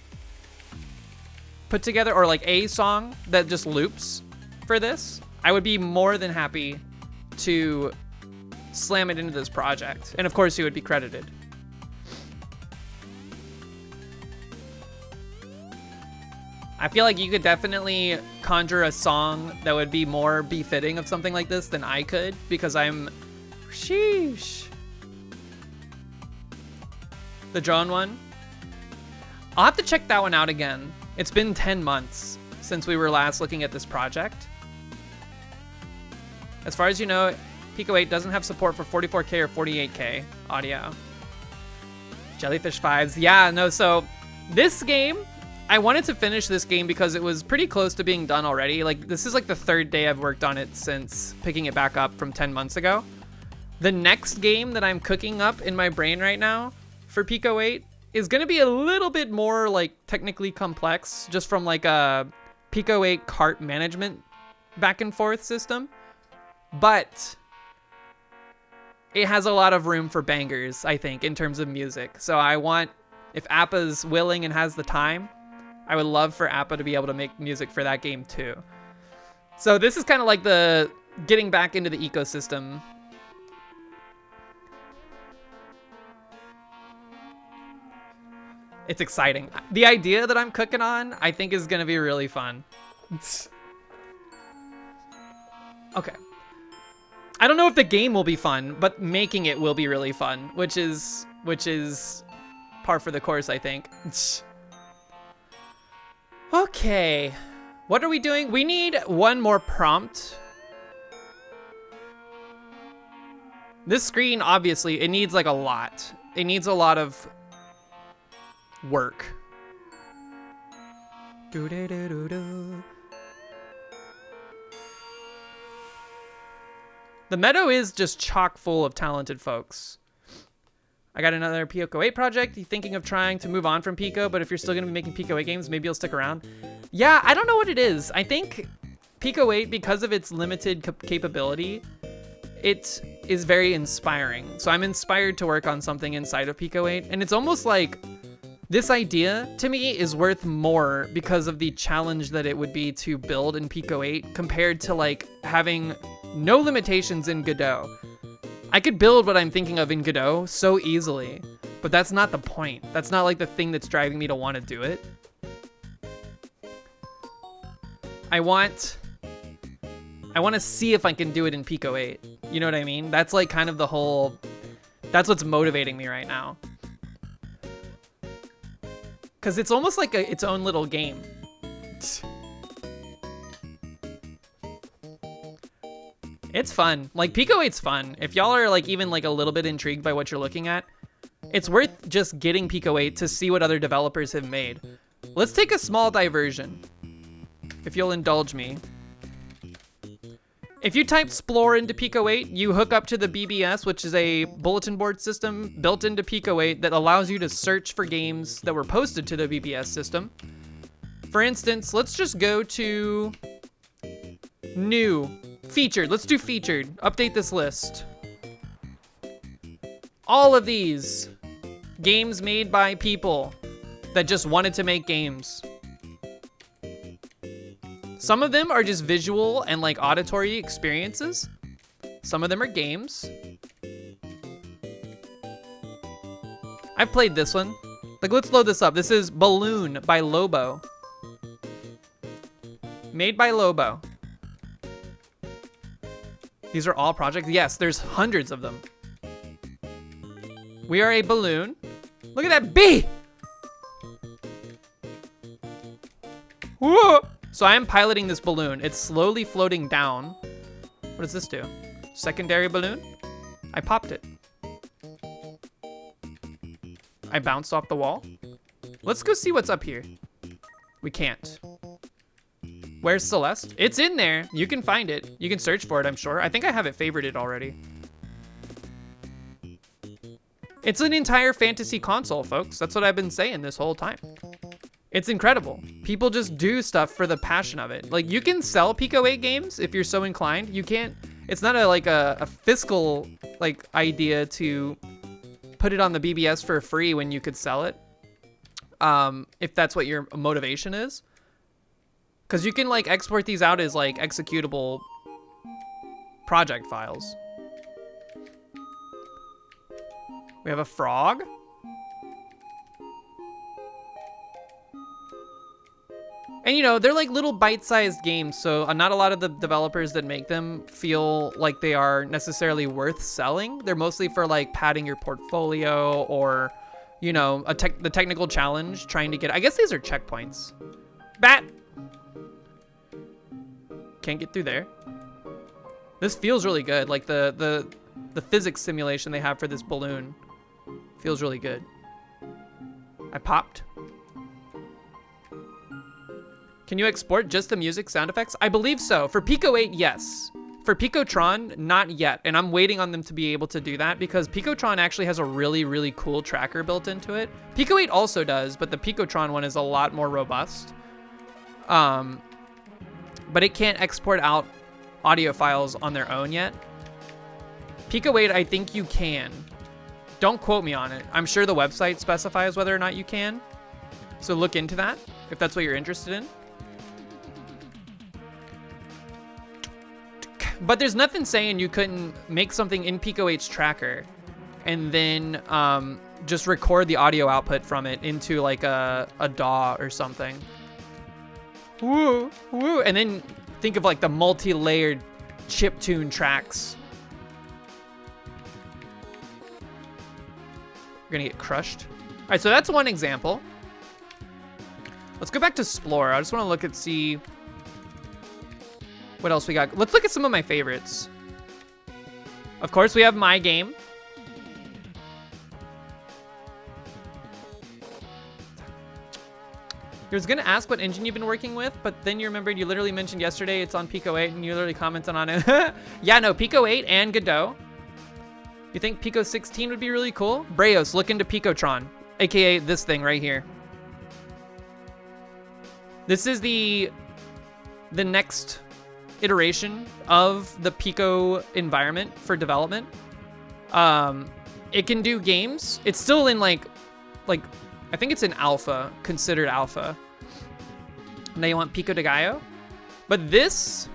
S1: put together, or like a song that just loops for this, I would be more than happy to slam it into this project. And of course, you would be credited. I feel like you could definitely conjure a song that would be more befitting of something like this than I could, because I'm... Sheesh. The drone one? I'll have to check that one out again. It's been 10 months since we were last looking at this project. As far as you know, Pico-8 doesn't have support for 44K or 48K audio. Jellyfish Fives. Yeah, no, so this game, I wanted to finish this game because it was pretty close to being done already. Like, this is like the third day I've worked on it since picking it back up from 10 months ago. The next game that I'm cooking up in my brain right now for Pico-8 is going to be a little bit more like technically complex, just from like a Pico-8 cart management back and forth system. But it has a lot of room for bangers, I think, in terms of music. So I want, if Appa's willing and has the time, I would love for Appa to be able to make music for that game too. So this is kind of like the getting back into the ecosystem. It's exciting. The idea that I'm cooking on, I think, is going to be really fun. Okay. I don't know if the game will be fun, but making it will be really fun, which is par for the course, I think. Okay. What are we doing? We need one more prompt. This screen, obviously, it needs like a lot. It needs a lot of work. The meadow is just chock full of talented folks. I got another Pico-8 project. You thinking of trying to move on from Pico, but if you're still going to be making Pico-8 games, maybe you'll stick around. Yeah, I don't know what it is. I think Pico-8, because of its limited capability, it is very inspiring. So I'm inspired to work on something inside of Pico-8, and it's almost like this idea, to me, is worth more because of the challenge that it would be to build in Pico-8 compared to like having no limitations in Godot. I could build what I'm thinking of in Godot so easily, but that's not the point. That's not like the thing that's driving me to want to do it. I want to see if I can do it in Pico-8. You know what I mean? That's like kind of the whole, that's what's motivating me right now. Because it's almost like its own little game. It's fun. Like, Pico-8's fun. If y'all are like even like a little bit intrigued by what you're looking at, it's worth just getting Pico-8 to see what other developers have made. Let's take a small diversion, if you'll indulge me. If you type Splore into Pico-8, you hook up to the BBS, which is a bulletin board system built into Pico-8 that allows you to search for games that were posted to the BBS system. For instance, let's just go to new, featured. Let's do featured. Update this list. All of these games made by people that just wanted to make games. Some of them are just visual and like auditory experiences. Some of them are games. I've played this one. Like, let's load this up. This is Balloon by Lobo. Made by Lobo. These are all projects. Yes, there's hundreds of them. We are a balloon. Look at that bee! Whoa! So I am piloting this balloon. It's slowly floating down. What does this do? Secondary balloon? I popped it. I bounced off the wall. Let's go see what's up here. We can't. Where's Celeste? It's in there. You can find it. You can search for it, I'm sure. I think I have it favorited already. It's an entire fantasy console, folks. That's what I've been saying this whole time. It's incredible. People just do stuff for the passion of it. Like, you can sell Pico-8 games if you're so inclined. You can't, it's not a fiscal, like, idea to put it on the BBS for free when you could sell it. If that's what your motivation is. Because you can, like, export these out as, like, executable project files. We have a frog. And, you know, they're like little bite-sized games, so not a lot of the developers that make them feel like they are necessarily worth selling. They're mostly for, like, padding your portfolio or, you know, the technical challenge, trying to get... I guess these are checkpoints. Bat! Can't get through there. This feels really good. Like, the physics simulation they have for this balloon feels really good. I popped. Can you export just the music sound effects? I believe so. For Pico-8, yes. For Pico-tron, not yet. And I'm waiting on them to be able to do that because Pico-tron actually has a really, really cool tracker built into it. Pico-8 also does, but the Pico-tron one is a lot more robust. But it can't export out audio files on their own yet. Pico-8, I think you can. Don't quote me on it. I'm sure the website specifies whether or not you can. So look into that if that's what you're interested in. But there's nothing saying you couldn't make something in Pico-8's tracker and then just record the audio output from it into like a DAW or something. Woo, woo. And then think of like the multi-layered chiptune tracks. We're gonna get crushed. All right, so that's one example. Let's go back to Explore. I just wanna look and see what else we got. Let's look at some of my favorites. Of course, we have My Game. You was gonna ask what engine you've been working with, but then you remembered you literally mentioned yesterday it's on Pico-8 and you literally commented on it. Yeah, no, Pico-8 and Godot. You think Pico 16 would be really cool? Breos, look into Pico-tron, AKA this thing right here. This is the next iteration of the Pico environment for development. It can do games. It's still in like I think it's in alpha, considered alpha. Now you want Pico de Gallo, but this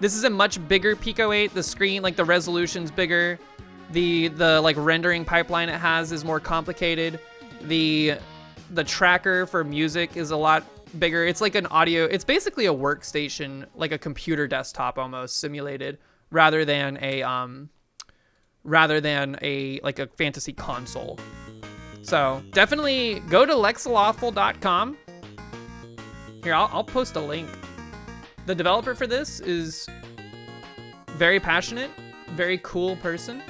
S1: is a much bigger Pico-8. The screen, like the resolution's bigger. The like rendering pipeline it has is more complicated. The tracker for music is a lot bigger. It's like an audio, it's basically a workstation, like a computer desktop almost simulated, rather than a like a fantasy console. So definitely go to lexalawful.com. Here, I'll post a link. The developer for this is very passionate, very cool person.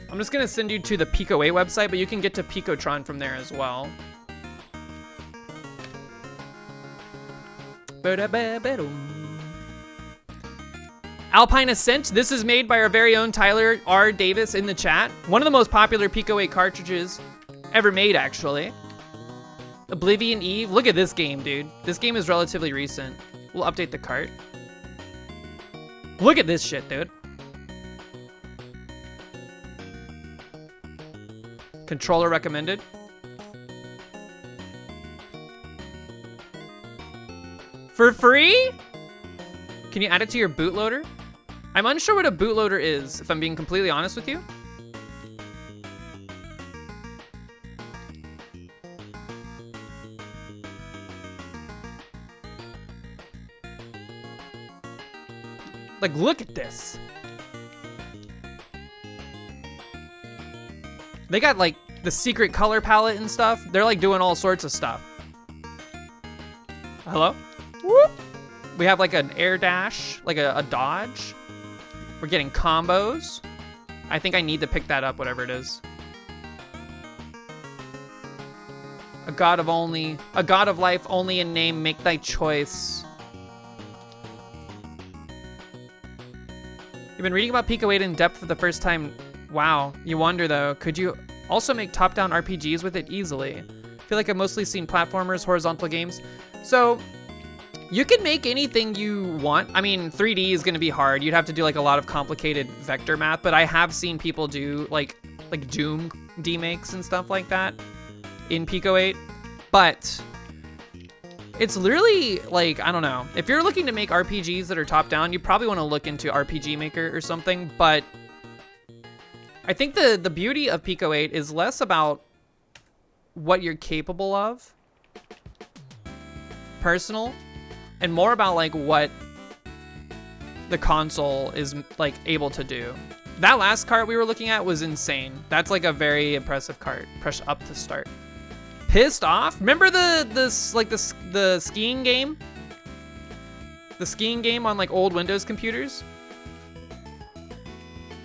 S1: I'm just gonna send you to the Pico-8 website, but you can get to Pico-tron from there as well. Alpine Ascent, this is made by our very own Tyler R. Davis in the chat. One of the most popular Pico-8 cartridges ever made, actually. Oblivion Eve, look at this game, dude. This game is relatively recent. We'll update the cart. Look at this shit, dude. Controller recommended. For free? Can you add it to your bootloader? I'm unsure what a bootloader is, if I'm being completely honest with you. Like, look at this. They got like the secret color palette and stuff. They're like doing all sorts of stuff. Hello? Whoop. We have like an air dash, like a dodge. We're getting combos. I think I need to pick that up, whatever it is. A god of life only in name, make thy choice. You've been reading about Pico-8 in depth for the first time. Wow. You wonder though, could you also make top-down RPGs with it easily? I feel like I've mostly seen platformers, horizontal games. So you can make anything you want. I mean, 3D is gonna be hard. You'd have to do like a lot of complicated vector math, but I have seen people do like Doom demakes and stuff like that in Pico-8. But it's literally like, I don't know. If you're looking to make RPGs that are top down, you probably want to look into RPG Maker or something. But I think the beauty of Pico-8 is less about what you're capable of, personal, and more about like what the console is like able to do. That last cart we were looking at was insane. That's like a very impressive cart. Press up to start. Pissed off? Remember the skiing game? The skiing game on like old Windows computers?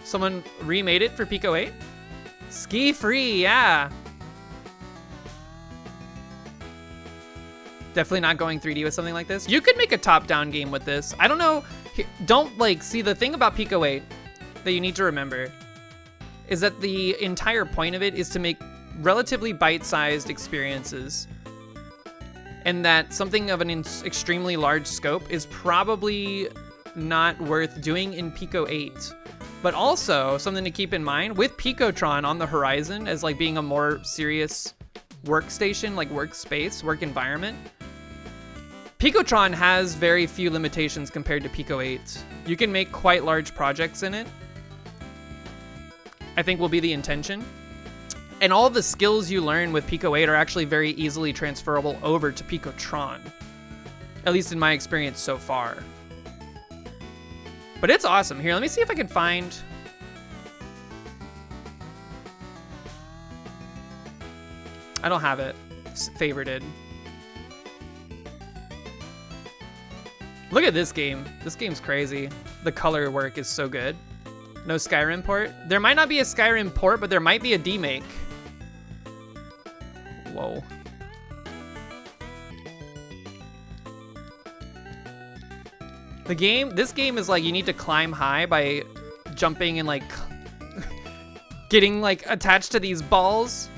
S1: Someone remade it for Pico-8? Ski free, yeah. Definitely not going 3D with something like this. You could make a top-down game with this. I don't know. Don't like see the thing about Pico-8 that you need to remember is that the entire point of it is to make relatively bite-sized experiences, and that something of an extremely large scope is probably not worth doing in Pico-8. But also something to keep in mind with Picotron on the horizon as like being a more serious workstation, like workspace, work environment. Picotron has very few limitations compared to Pico-8. You can make quite large projects in it. I think will be the intention. And all the skills you learn with Pico-8 are actually very easily transferable over to Picotron. At least in my experience so far. But it's awesome. Here, let me see if I can find... I don't have it favorited. Look at this game. This game's crazy. The color work is so good. No Skyrim port. There might not be a Skyrim port, but there might be a demake. Whoa. This game is like you need to climb high by jumping and like getting like attached to these balls.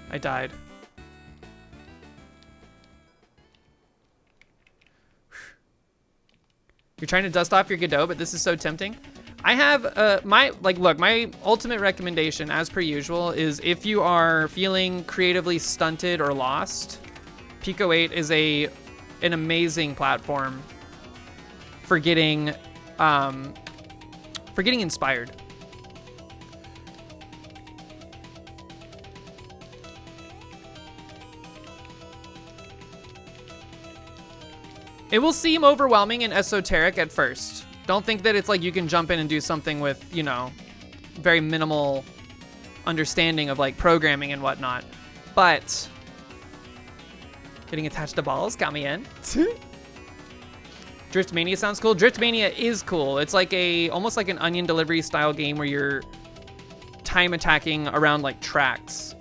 S1: I died. You're trying to dust off your Godot, but this is so tempting. I have my ultimate recommendation, as per usual, is if you are feeling creatively stunted or lost, Pico-8 is an amazing platform for getting inspired. It will seem overwhelming and esoteric at first. Don't think that it's like you can jump in and do something with, you know, very minimal understanding of like programming and whatnot. But getting attached to balls got me in. Driftmania sounds cool. Driftmania is cool. It's like almost like an onion delivery style game where you're time attacking around like tracks.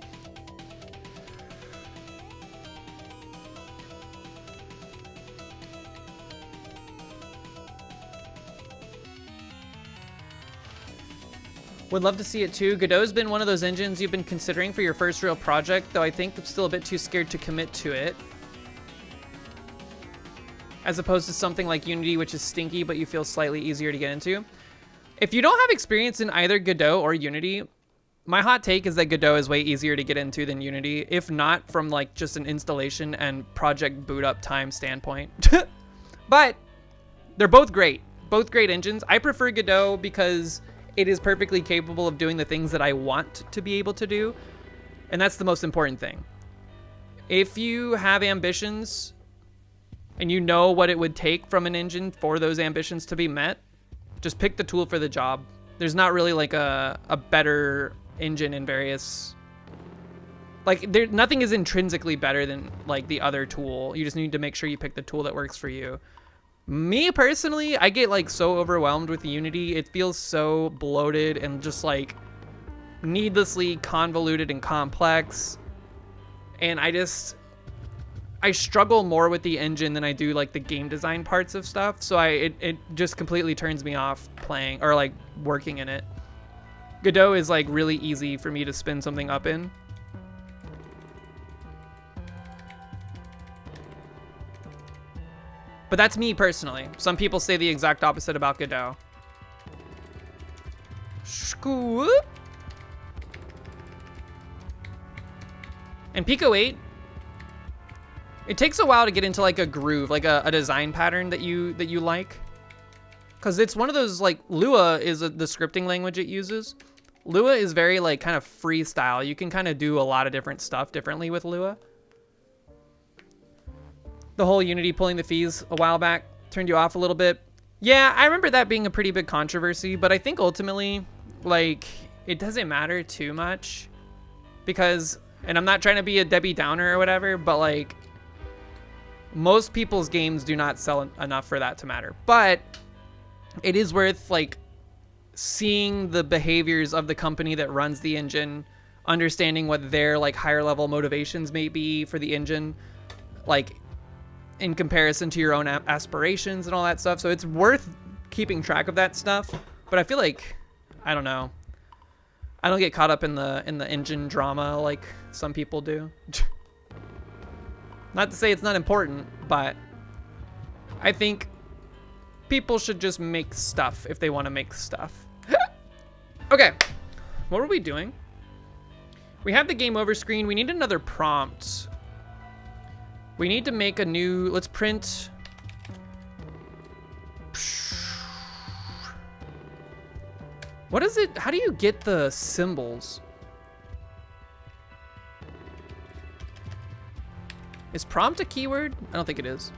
S1: Would love to see it too. Godot's been one of those engines you've been considering for your first real project, though I think I'm still a bit too scared to commit to it. As opposed to something like Unity, which is stinky, but you feel slightly easier to get into. If you don't have experience in either Godot or Unity, my hot take is that Godot is way easier to get into than Unity, if not from like just an installation and project boot up time standpoint. But they're both great engines. I prefer Godot because it is perfectly capable of doing the things that I want to be able to do. And that's the most important thing. If you have ambitions and you know what it would take from an engine for those ambitions to be met, just pick the tool for the job. There's not really like a better engine in various Like, there, nothing is intrinsically better than like the other tool. You just need to make sure you pick the tool that works for you. Me personally, I get like so overwhelmed with Unity. It feels so bloated and just like needlessly convoluted and complex. And I struggle more with the engine than I do like the game design parts of stuff. So it just completely turns me off playing or like working in it. Godot is like really easy for me to spin something up in. But that's me personally. Some people say the exact opposite about Godot. Scoop. And Pico-8, it takes a while to get into like a groove, like a design pattern that you like. Cause it's one of those, like, Lua is the scripting language it uses. Lua is very like kind of freestyle. You can kind of do a lot of different stuff differently with Lua. The whole Unity pulling the fees a while back turned you off a little bit. Yeah, I remember that being a pretty big controversy, but I think ultimately, like, it doesn't matter too much because, and I'm not trying to be a Debbie Downer or whatever, but like, most people's games do not sell enough for that to matter. But it is worth like seeing the behaviors of the company that runs the engine, understanding what their like higher level motivations may be for the engine, like in comparison to your own aspirations and all that stuff. So it's worth keeping track of that stuff. But I feel like, I don't know, I don't get caught up in the engine drama like some people do. Not to say it's not important, but I think people should just make stuff if they want to make stuff. Okay, what were we doing? We have the game over screen. We need another prompt. We need to make a new, let's print. What is it? How do you get the symbols? Is prompt a keyword? I don't think it is.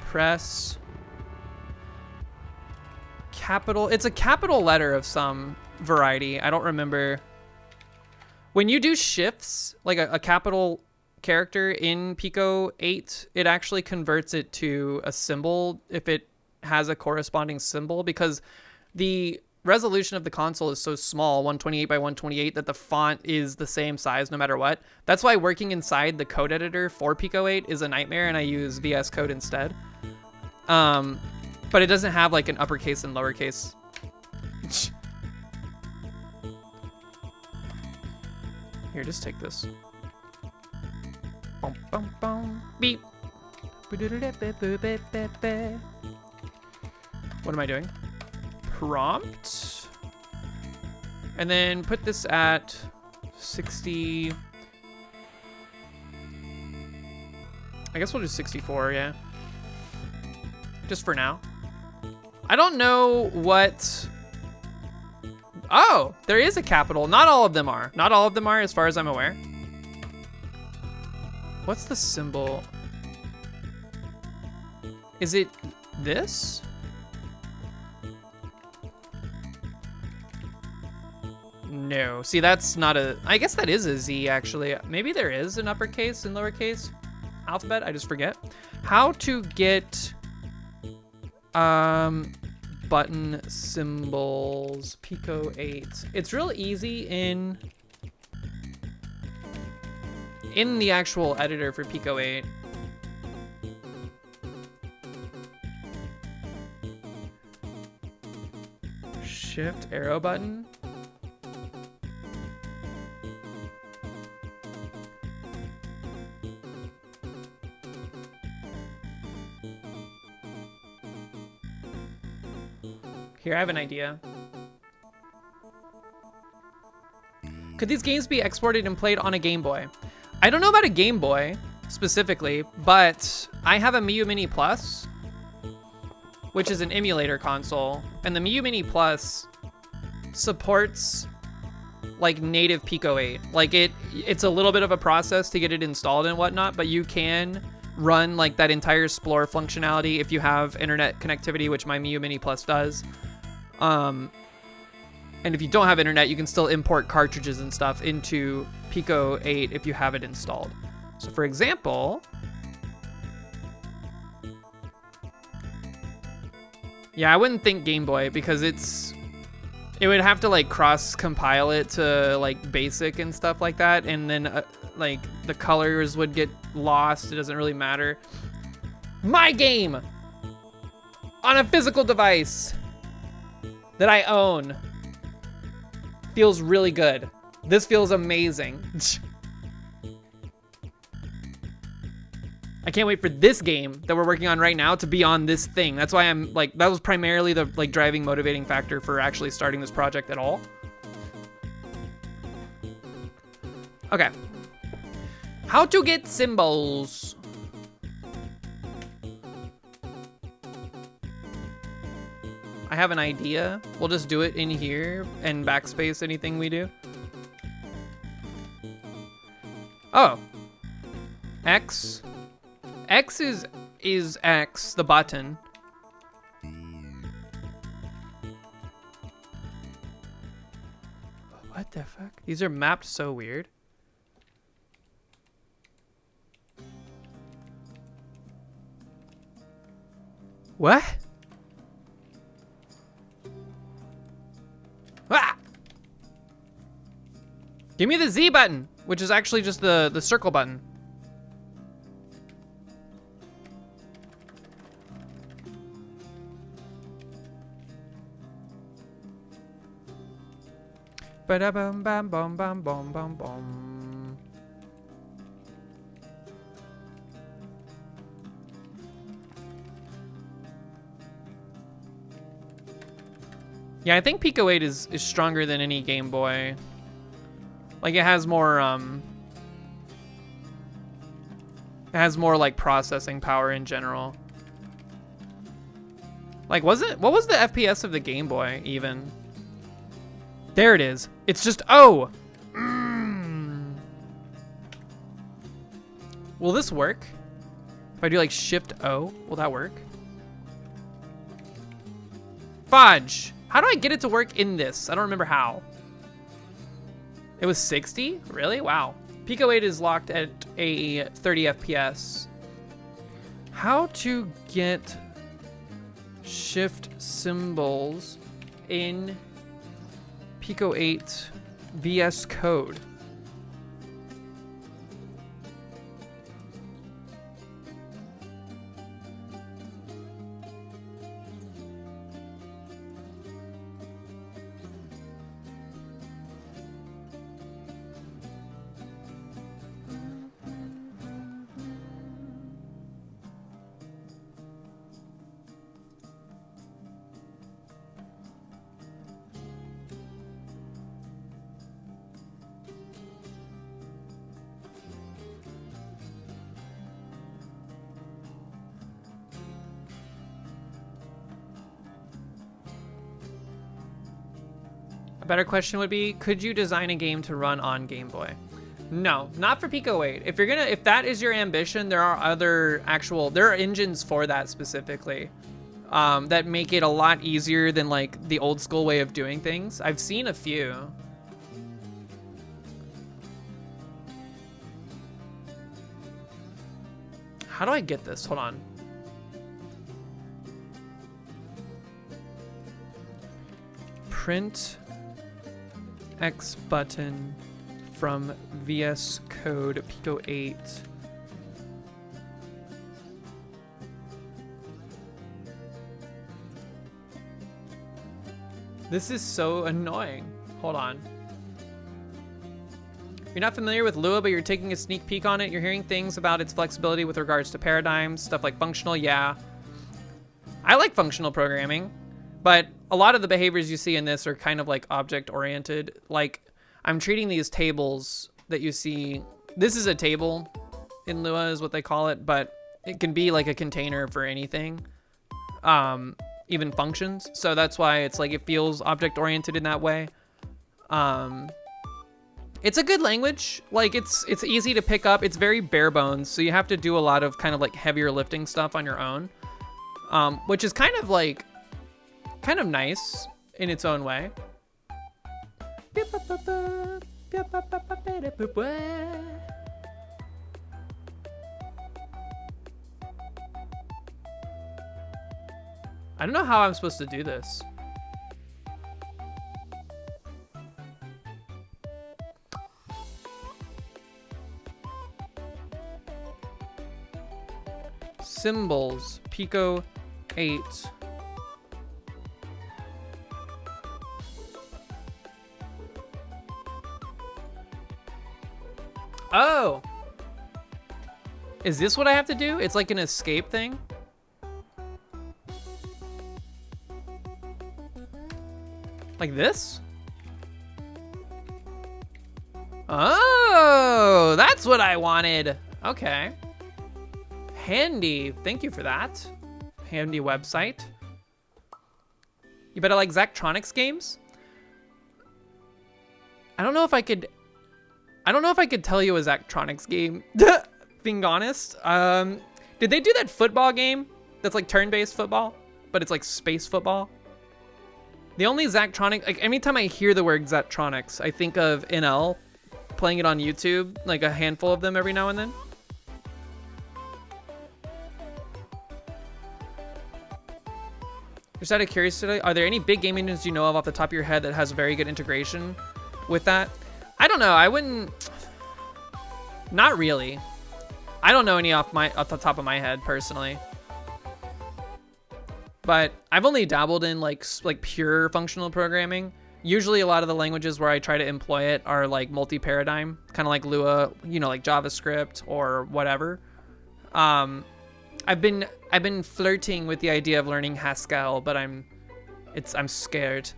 S1: Press. Capital. It's a capital letter of some variety. I don't remember. When you do shifts, like a capital character in Pico-8, it actually converts it to a symbol if it has a corresponding symbol, because the resolution of the console is so small, 128 by 128, that the font is the same size no matter what. That's why working inside the code editor for Pico-8 is a nightmare, and I use VS Code instead. But it doesn't have like an uppercase and lowercase. Here, just take this. Boom, boom, boom, beep. What am I doing? Prompt. And then put this at 60. I guess we'll do 64, yeah. Just for now. I don't know what... Oh, there is a capital. Not all of them are. Not all of them are, as far as I'm aware. What's the symbol? Is it this? No. See, that's not a... I guess that is a Z, actually. Maybe there is an uppercase and lowercase alphabet. I just forget. How to get... button symbols, Pico-8. It's real easy in the actual editor for Pico-8. Shift arrow button. Here, I have an idea. Could these games be exported and played on a Game Boy? I don't know about a Game Boy specifically, but I have a Miu Mini Plus, which is an emulator console, and the Miu Mini Plus supports like native Pico-8. Like it's a little bit of a process to get it installed and whatnot, but you can run like that entire Explore functionality if you have internet connectivity, which my Miu Mini Plus does. And if you don't have internet, you can still import cartridges and stuff into Pico-8 if you have it installed. So for example, yeah, I wouldn't think Game Boy because it would have to like cross compile it to like basic and stuff like that. And then like the colors would get lost. It doesn't really matter. My game on a physical device that I own feels really good. This feels amazing. I can't wait for this game that we're working on right now to be on this thing. That's why I'm like, that was primarily the like driving motivating factor for actually starting this project at all. Okay. How to get symbols. I have an idea. We'll just do it in here and backspace anything we do. Oh. X. X is X, the button. What the fuck? These are mapped so weird. What? Ah! Give me the Z button, which is actually just the circle button. Ba-da-bum, bam, bum, bam, bum, bum, bum. Yeah, I think Pico-8 is stronger than any Game Boy. Like it has more like processing power in general. Like what was the FPS of the Game Boy even? There it is. It's just O. Will this work? If I do like Shift O, will that work? Fudge. How do I get it to work in this? I don't remember how. It was 60? Really? Wow. Pico-8 is locked at a 30 FPS. How to get shift symbols in Pico-8 VS Code. A better question would be, could you design a game to run on Game Boy? No, not for Pico-8. If that is your ambition, there are engines for that specifically that make it a lot easier than like the old school way of doing things. I've seen a few. How do I get this? Hold on. Print X button from VS Code Pico-8. This is so annoying. Hold on. You're not familiar with Lua, but you're taking a sneak peek on it. You're hearing things about its flexibility with regards to paradigms, stuff like functional. Yeah. I like functional programming, but a lot of the behaviors you see in this are kind of like object oriented. Like I'm treating these tables that you see. This is a table in Lua is what they call it, but it can be like a container for anything, even functions. So that's why it's like, it feels object oriented in that way. It's a good language. Like it's easy to pick up. It's very bare bones. So you have to do a lot of kind of like heavier lifting stuff on your own, which is kind of nice in its own way. I don't know how I'm supposed to do this. Symbols, Pico-8. Oh! Is this what I have to do? It's like an escape thing? Like this? Oh, that's what I wanted. Okay. Handy. Thank you for that. Handy website. You better like Zachtronics games? I don't know if I could tell you a Zachtronics game, being honest. Did they do that football game that's like turn-based football, but it's like space football? The only Zachtronics, like anytime I hear the word Zachtronics, I think of NL playing it on YouTube, like a handful of them every now and then. Just out of curiosity, are there any big game engines you know of off the top of your head that has very good integration with that? I don't know. I wouldn't. Not really. I don't know any off the top of my head personally. But I've only dabbled in like pure functional programming. Usually a lot of the languages where I try to employ it are like multi-paradigm, kind of like Lua, you know, like JavaScript or whatever. I've been flirting with the idea of learning Haskell, but I'm scared.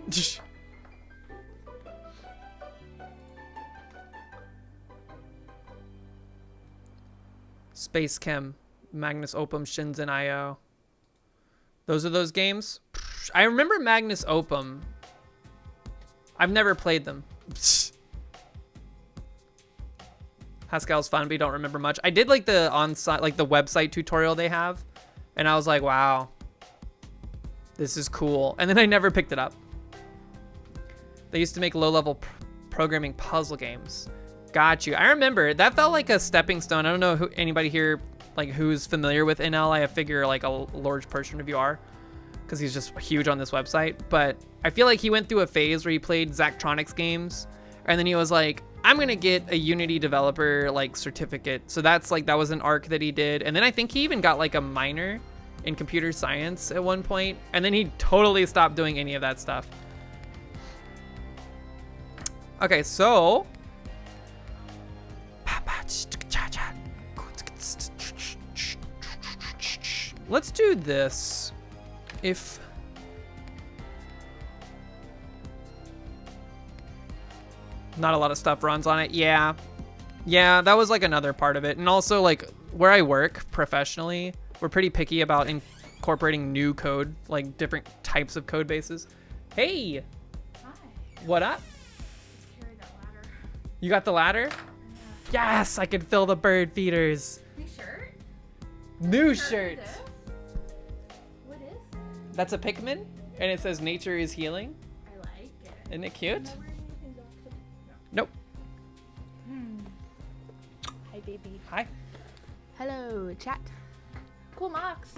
S1: Space Chem, Magnus Opum, Shinzen IO. Those are those games. I remember Magnus Opum. I've never played them. Haskell's fun, but you don't remember much. I did like the on-site, like the website tutorial they have, and I was like, wow, this is cool. And then I never picked it up. They used to make low-level programming puzzle games. Got you. I remember that felt like a stepping stone. I don't know who anybody here like who's familiar with NL. I figure like a large portion of you are, because he's just huge on this website. But I feel like he went through a phase where he played Zachtronics games, and then he was like, I'm gonna get a Unity developer like certificate. So that's like, that was an arc that he did. And then I think he even got like a minor in computer science at one point, and then he totally stopped doing any of that stuff. Okay, so let's do this. If not a lot of stuff runs on it. Yeah, that was like another part of it. And also like where I work professionally, we're pretty picky about incorporating new code, like different types of code bases. Hey.
S2: Hi.
S1: What up?
S2: Let's carry that ladder.
S1: You got the ladder?
S2: Yeah.
S1: Yes, I can fill the bird feeders.
S2: New shirt?
S1: New shirt.
S2: What is?
S1: That's a Pikmin, and it says nature is healing.
S2: I like it.
S1: Isn't it cute?
S2: Am I wearing anything else?
S1: Nope.
S2: Hi, baby.
S1: Hi.
S2: Hello, chat. Cool Mox.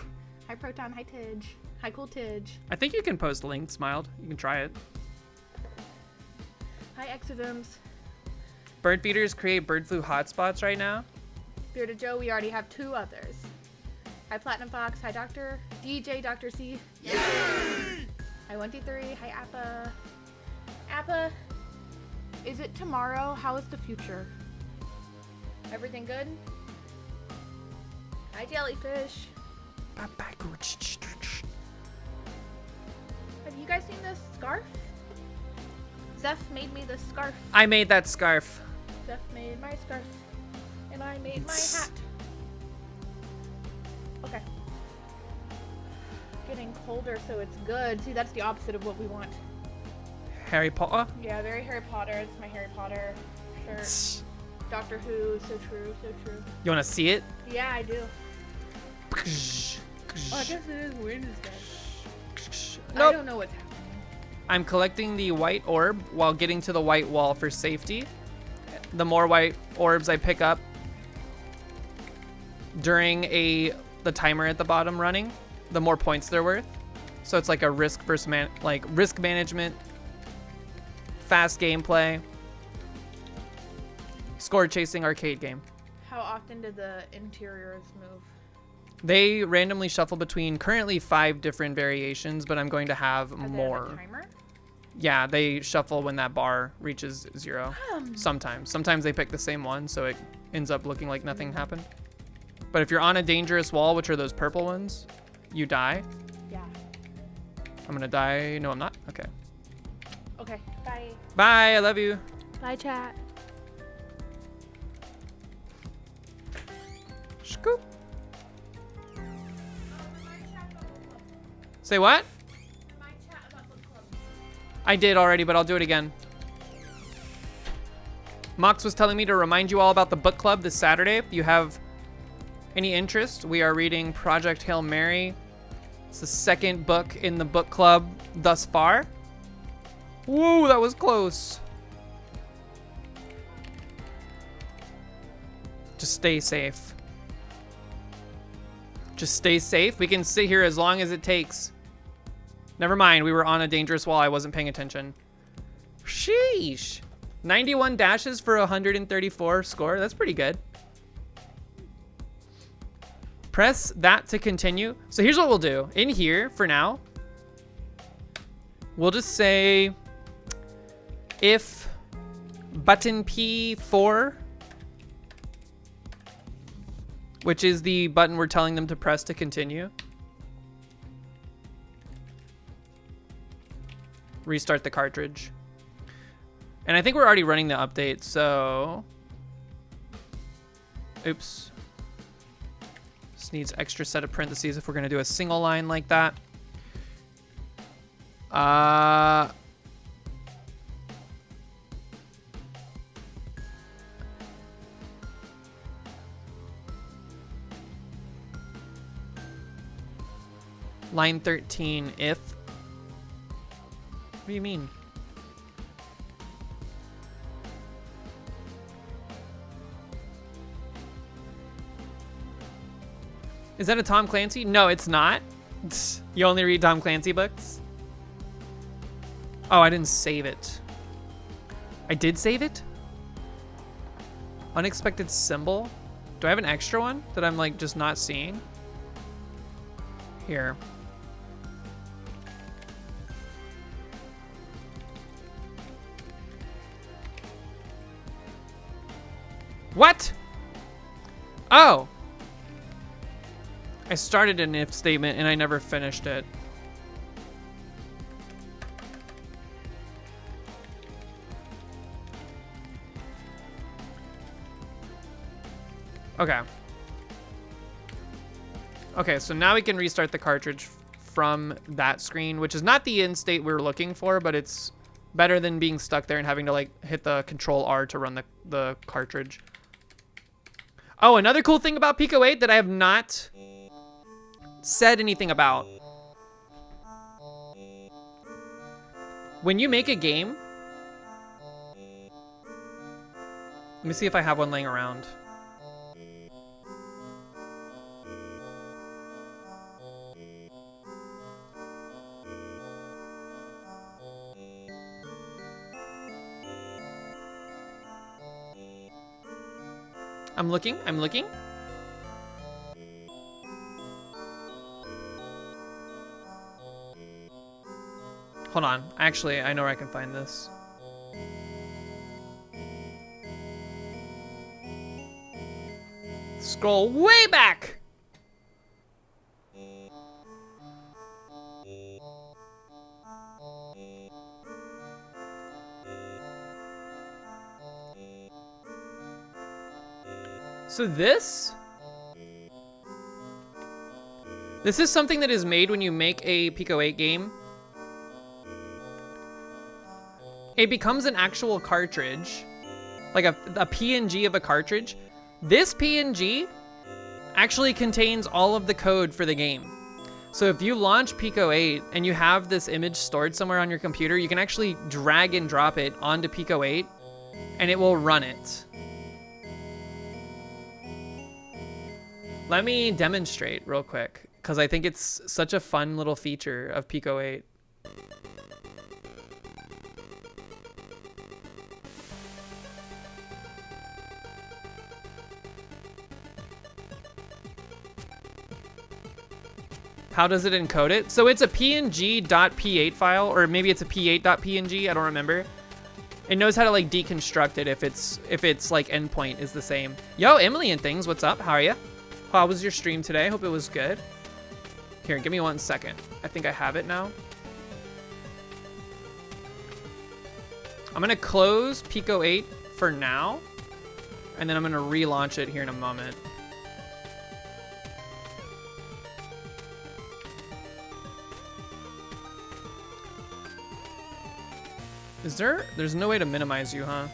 S2: Hi, Proton. Hi, Tidge. Hi, Cool Tidge.
S1: I think you can post links, Mild. You can try it.
S2: Hi, Exovims.
S1: Bird feeders create bird flu hotspots right now.
S2: Bearded Joe, we already have 2 others. Hi, Platinum Fox. Hi, Doctor. DJ, Dr. C. Yay! Hi, 123. Hi, Appa. Appa, is it tomorrow? How is the future? Everything good? Hi, Jellyfish. Have you guys seen this scarf? Zeph made me this scarf.
S1: I made that scarf.
S2: Zeph made my scarf. And I made my hat. Okay. Getting colder, so it's good. See, that's the opposite of what we want.
S1: Harry Potter.
S2: Yeah, very Harry Potter. It's my Harry Potter shirt. Doctor Who, so true, so true.
S1: You want to see it?
S2: Yeah, I do. Oh, I guess it is wind is good.
S1: Nope.
S2: I don't know what's happening.
S1: I'm collecting the white orb while getting to the white wall for safety. The more white orbs I pick up during the timer at the bottom running, the more points they're worth. So it's like a risk risk management, fast gameplay, score chasing arcade game.
S2: How often do the interiors move?
S1: They randomly shuffle between currently 5 different variations, but I'm going to have
S2: Do they have
S1: more.
S2: a timer?
S1: Yeah, they shuffle when that bar reaches 0. Sometimes. Sometimes they pick the same one, so it ends up looking like nothing happened. But if you're on a dangerous wall, which are those purple ones, you die.
S2: Yeah.
S1: I'm gonna die. No, I'm not. Okay.
S2: Okay. Bye.
S1: Bye. I love you.
S2: Bye, chat.
S1: Scoop. Say what? I did already, but I'll do it again. Mox was telling me to remind you all about the book club this Saturday. If you have any interest, we are reading Project Hail Mary. It's the 2nd book in the book club thus far. Whoa, that was close. Just stay safe. Just stay safe. We can sit here as long as it takes. Never mind, we were on a dangerous wall. I wasn't paying attention. Sheesh. 91 dashes for 134 score. That's pretty good. Press that to continue. So here's what we'll do. In here, for now, we'll just say if button P4, which is the button we're telling them to press to continue. Restart the cartridge. And I think we're already running the update, so... Oops. This needs extra set of parentheses if we're going to do a single line like that. Line 13, if... What do you mean? Is that a Tom Clancy? No, it's not. You only read Tom Clancy books? Oh, I didn't save it. I did save it? Unexpected symbol? Do I have an extra one that I'm like just not seeing? Here. What? Oh. I started an if statement and I never finished it. Okay. Okay, so now we can restart the cartridge from that screen, which is not the end state we're looking for, but it's better than being stuck there and having to like hit the Control R to run the cartridge. Oh, another cool thing about Pico-8 that I have not said anything about. When you make a game, let me see if I have one laying around. I'm looking. Hold on. Actually, I know where I can find this. Scroll way back! So this is something that is made when you make a Pico-8 game. It becomes an actual cartridge, like a PNG of a cartridge. This PNG actually contains all of the code for the game. So if you launch Pico-8 and you have this image stored somewhere on your computer, you can actually drag and drop it onto Pico-8 and it will run it. Let me demonstrate real quick because I think it's such a fun little feature of Pico-8. How does it encode it? So it's a png.p8 file, or maybe it's a p8.png, I don't remember. It knows how to like deconstruct it if it's like endpoint is the same. Yo, Emily and things, what's up? How are you? How was your stream today? Hope it was good. Here, give me 1 second. I think I have it now. I'm gonna close Pico-8 for now, and then I'm gonna relaunch it here in a moment. There's no way to minimize you, huh?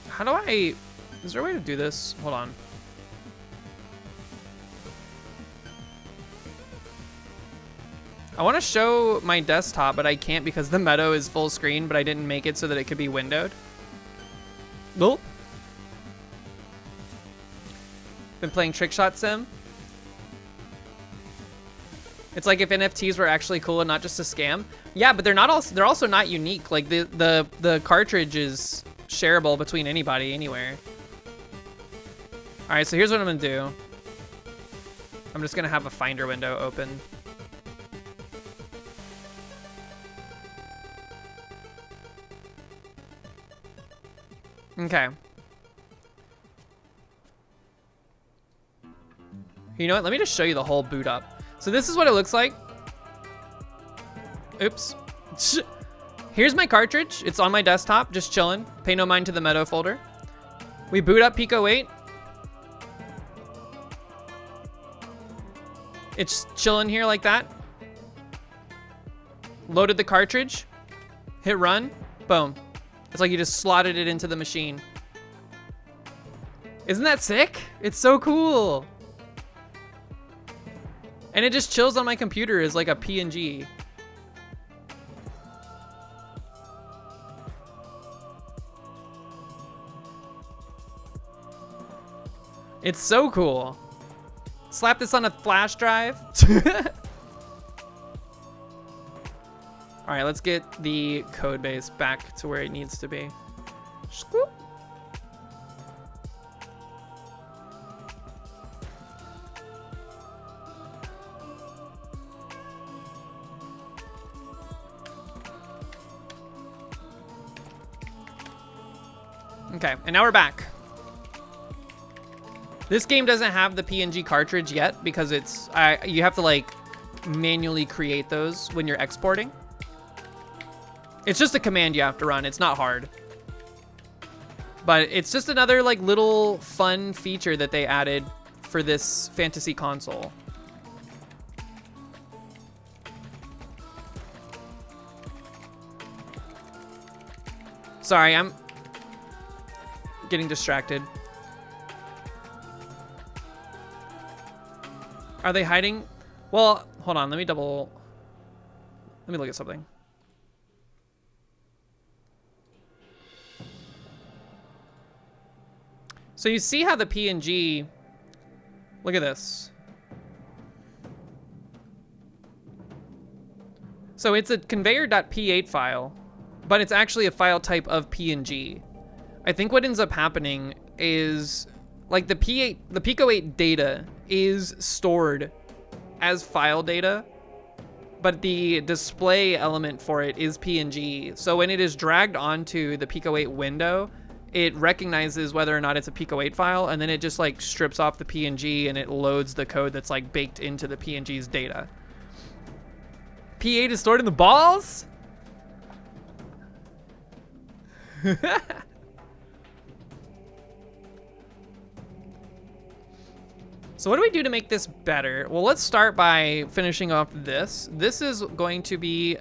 S1: How do I, is there a way to do this? Hold on. I want to show my desktop, but I can't because the Meadow is full screen, but I didn't make it so that it could be windowed. Nope. Been playing Trick Shot Sim. It's like if NFTs were actually cool and not just a scam. Yeah, but they're also not unique. Like the cartridge is shareable between anybody anywhere. All right, so here's what I'm gonna do. I'm just gonna have a Finder window open. Okay. You know what? Let me just show you the whole boot up. So this is what it looks like. Oops. Here's my cartridge. It's on my desktop, just chilling. Pay no mind to the Meadow folder. We boot up Pico-8. It's chilling here like that. Loaded the cartridge. Hit run. Boom. It's like you just slotted it into the machine. Isn't that sick? It's so cool. And it just chills on my computer as like a PNG. It's so cool. Slap this on a flash drive. All right, let's get the code base back to where it needs to be. Scoop. Okay, and now we're back. This game doesn't have the PNG cartridge yet because it's you have to like manually create those when you're exporting. It's just a command you have to run. It's not hard. But it's just another like little fun feature that they added for this fantasy console. Sorry, I'm getting distracted. Are they hiding? Well, hold on. Let me look at something. So you see how the PNG, look at this. So it's a conveyor.p8 file, but it's actually a file type of PNG. I think what ends up happening is like the Pico-8 data is stored as file data, but the display element for it is PNG. So when it is dragged onto the Pico-8 window, it recognizes whether or not it's a Pico-8 file, and then it just like strips off the PNG and it loads the code that's like baked into the PNG's data. P8 is stored in the balls? So what do we do to make this better? Well, let's start by finishing off this. This is going to be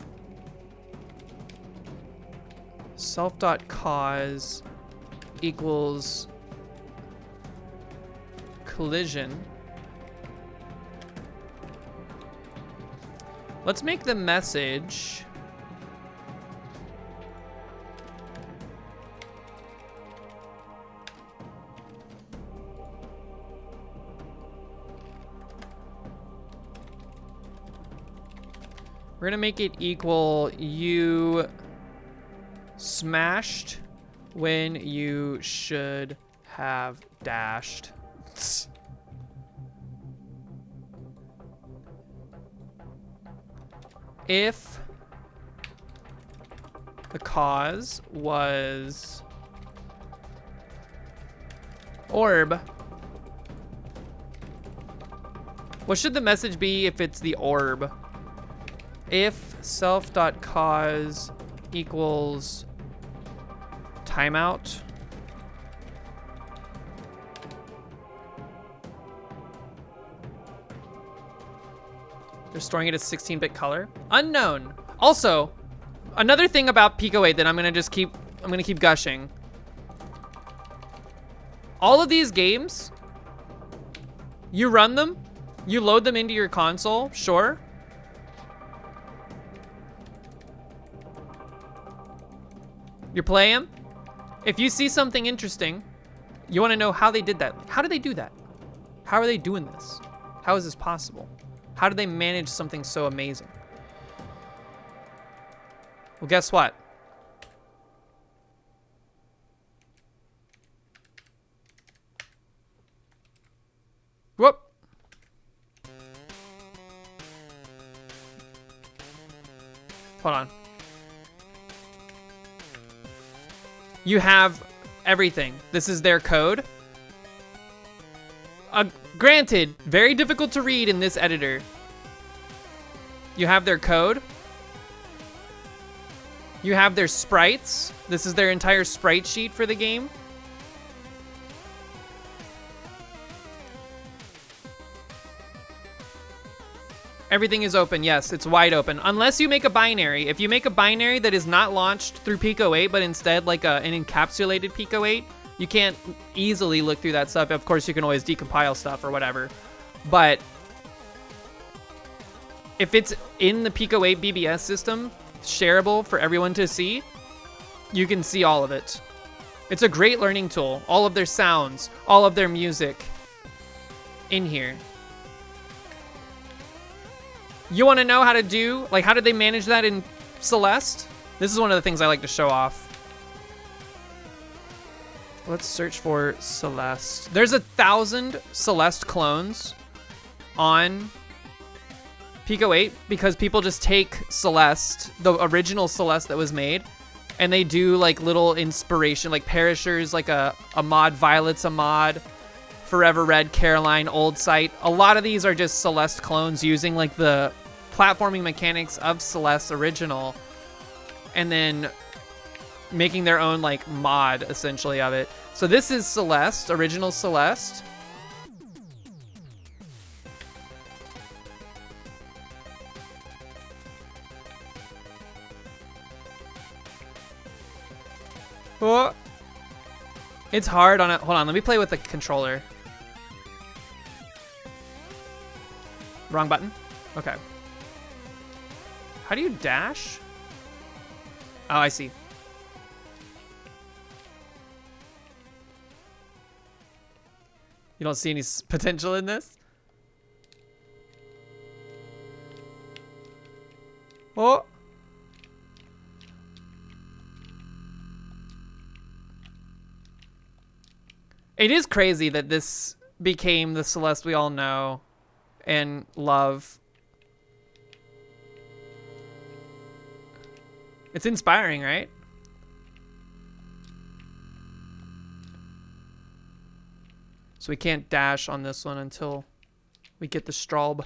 S1: self.cause equals collision. Let's make the message we're gonna make it equal you smashed when you should have dashed. If the cause was orb, what should the message be if it's the orb? If self.cause equals timeout. They're storing it as 16-bit color. Unknown. Also, another thing about Pico-8 that I'm gonna keep gushing. All of these games, you run them, you load them into your console, sure. You're playing. If you see something interesting, you want to know how they did that. How do they do that? How are they doing this? How is this possible? How do they manage something so amazing? Well, guess what? Whoop. Hold on. You have everything. This is their code. Granted, very difficult to read in this editor. You have their code. You have their sprites. This is their entire sprite sheet for the game. Everything is open, yes, it's wide open. Unless you make a binary. If you make a binary that is not launched through Pico-8, but instead like an encapsulated Pico-8, you can't easily look through that stuff. Of course, you can always decompile stuff or whatever. But if it's in the Pico-8 BBS system, shareable for everyone to see, you can see all of it. It's a great learning tool. All of their sounds, all of their music in here. You want to know how to do, like, how did they manage that in Celeste? This is one of the things I like to show off. Let's search for Celeste. There's 1,000 Celeste clones on Pico-8 because people just take Celeste, the original Celeste that was made, and they do like little inspiration, like Perishers, like a mod, Violet's a mod, Forever Red, Caroline, Old Sight. A lot of these are just Celeste clones using like the platforming mechanics of Celeste original, and then making their own like mod essentially of it. So this is Celeste, original Celeste. Oh. It's hard on it. Hold on, let me play with the controller. Wrong button? Okay. How do you dash? Oh, I see. You don't see any potential in this? Oh. It is crazy that this became the Celeste we all know and love. It's inspiring, right? So we can't dash on this one until we get the Straub.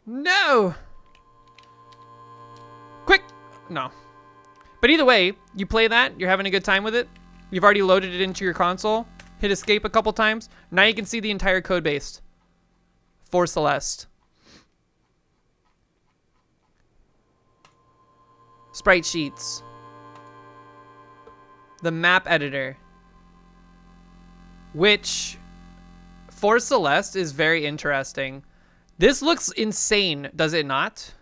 S1: No! Quick! No. But either way, you play that, you're having a good time with it. You've already loaded it into your console. Hit escape a couple times. Now you can see the entire code base for Celeste. Sprite sheets. The map editor. Which, for Celeste, is very interesting. This looks insane, does it not?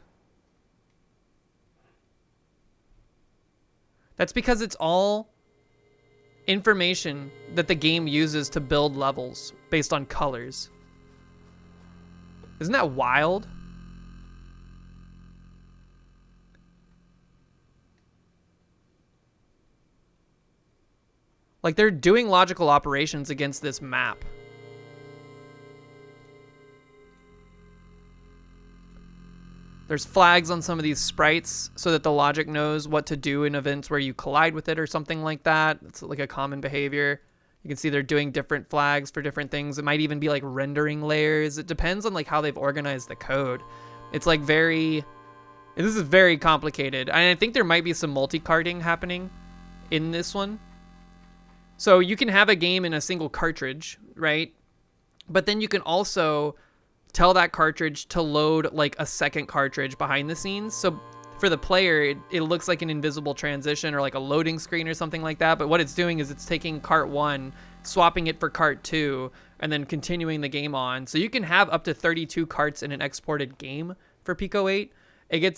S1: That's because it's all information that the game uses to build levels based on colors. Isn't that wild? Like, they're doing logical operations against this map. There's flags on some of these sprites so that the logic knows what to do in events where you collide with it or something like that. It's like a common behavior. You can see they're doing different flags for different things. It might even be like rendering layers. It depends on like how they've organized the code. It's like this is very complicated. And I think there might be some multi-carding happening in this one. So you can have a game in a single cartridge, right? But then you can also tell that cartridge to load like a second cartridge behind the scenes. So for the player, it looks like an invisible transition or like a loading screen or something like that. But what it's doing is it's taking cart 1, swapping it for cart 2, and then continuing the game on. So you can have up to 32 carts in an exported game for Pico-8.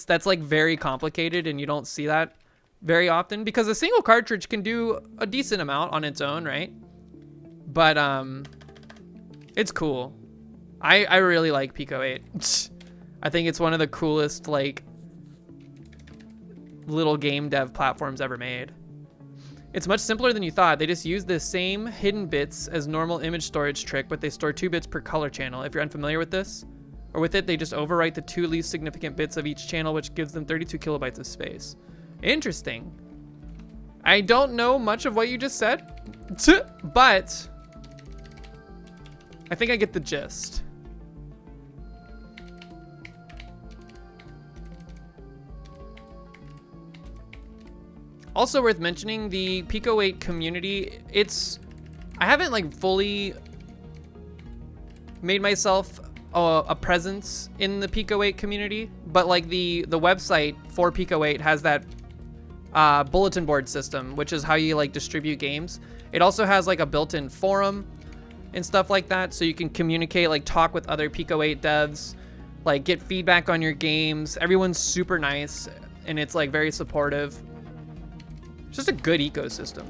S1: That's like very complicated, and you don't see that very often because a single cartridge can do a decent amount on its own, right? But it's cool. I really like Pico-8. I think it's one of the coolest like little game dev platforms ever made. It's much simpler than you thought. They just use the same hidden bits as normal image storage trick, but they store 2 bits per color channel. If you're unfamiliar with this, or with it, they just overwrite the 2 least significant bits of each channel, which gives them 32 kilobytes of space. Interesting. I don't know much of what you just said, but I think I get the gist. Also worth mentioning, the Pico-8 community, I haven't like fully made myself a presence in the Pico-8 community, but like the website for Pico-8 has that bulletin board system, which is how you like distribute games. It also has like a built-in forum and stuff like that, so you can communicate, like talk with other Pico-8 devs, like get feedback on your games. Everyone's super nice, and it's like very supportive. It's just a good ecosystem.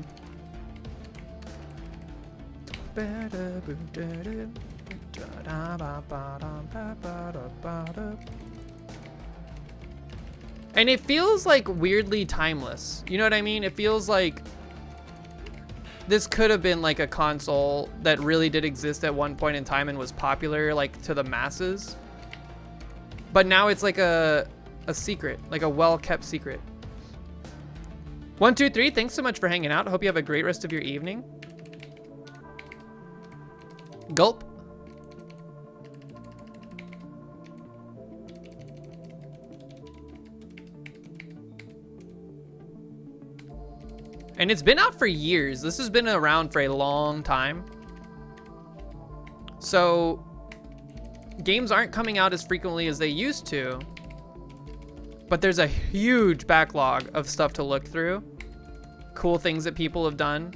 S1: And it feels like weirdly timeless. You know what I mean? It feels like this could have been like a console that really did exist at one point in time and was popular like to the masses. But now it's like a secret, like a well-kept secret. 123, thanks so much for hanging out. I hope you have a great rest of your evening. Gulp. And it's been out for years. This has been around for a long time. So games aren't coming out as frequently as they used to, but there's a huge backlog of stuff to look through. Cool things that people have done.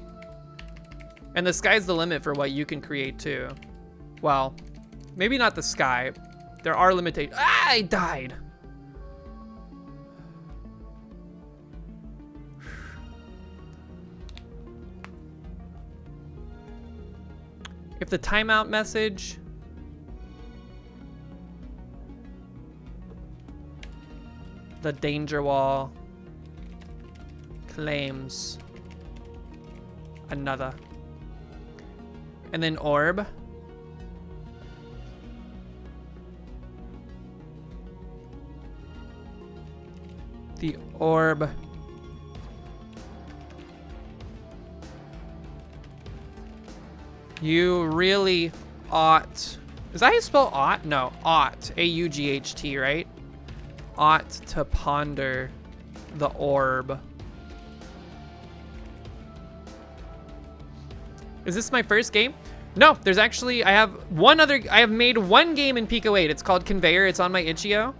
S1: And the sky's the limit for what you can create too. Well, maybe not the sky. There are limitations. Ah, I died. If the timeout message, the danger wall claims another, and then orb, the orb you really ought, is that how you spell ought? No, ought, A-U-G-H-T, right? Ought to ponder the orb. Is this my first game? No, there's actually, I have made one game in Pico-8. It's called Conveyor. It's on my itch.io.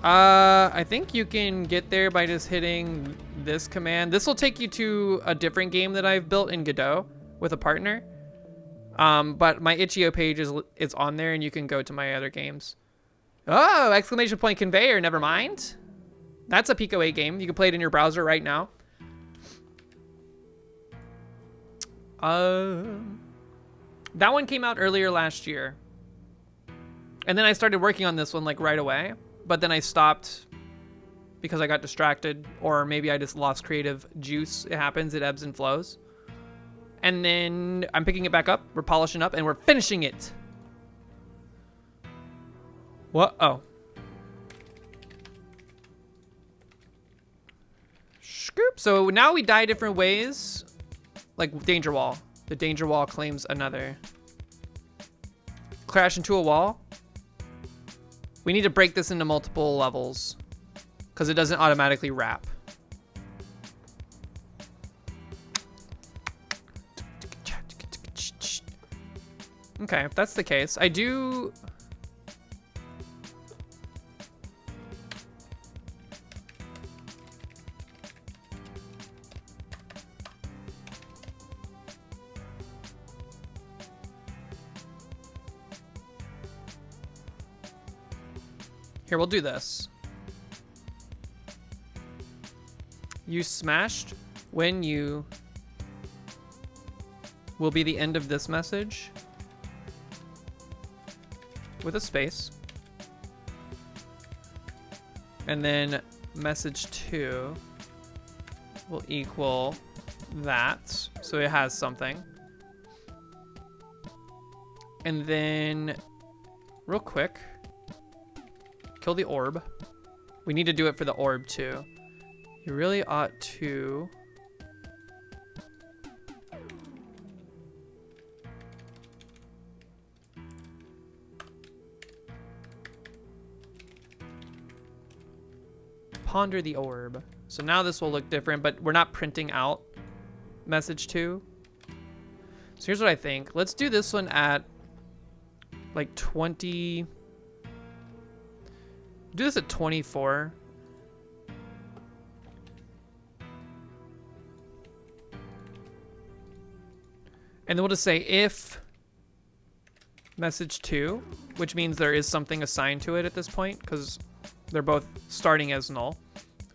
S1: I think you can get there by just hitting this command. This will take you to a different game that I've built in Godot with a partner. But my itch.io page is on there, and you can go to my other games. Oh, exclamation point Conveyor, never mind. That's a Pico-8 game. You can play it in your browser right now. That one came out earlier last year. And then I started working on this one like right away. But then I stopped because I got distracted, or maybe I just lost creative juice. It happens, it ebbs and flows. And then I'm picking it back up, we're polishing up, and we're finishing it. What? Oh. Scoop. So now we die different ways. Like danger wall. The danger wall claims another. Crash into a wall. We need to break this into multiple levels because it doesn't automatically wrap. Okay, if that's the case, I do... Here, we'll do this. You smashed when you will be the end of this message with a space. And then message 2 will equal that. So it has something. And then real quick, kill the orb. We need to do it for the orb too. You really ought to... ponder the orb. So now this will look different, but we're not printing out message 2. So here's what I think. Let's do this one at like 20... do this at 24. And then we'll just say if message 2, which means there is something assigned to it at this point because they're both starting as null,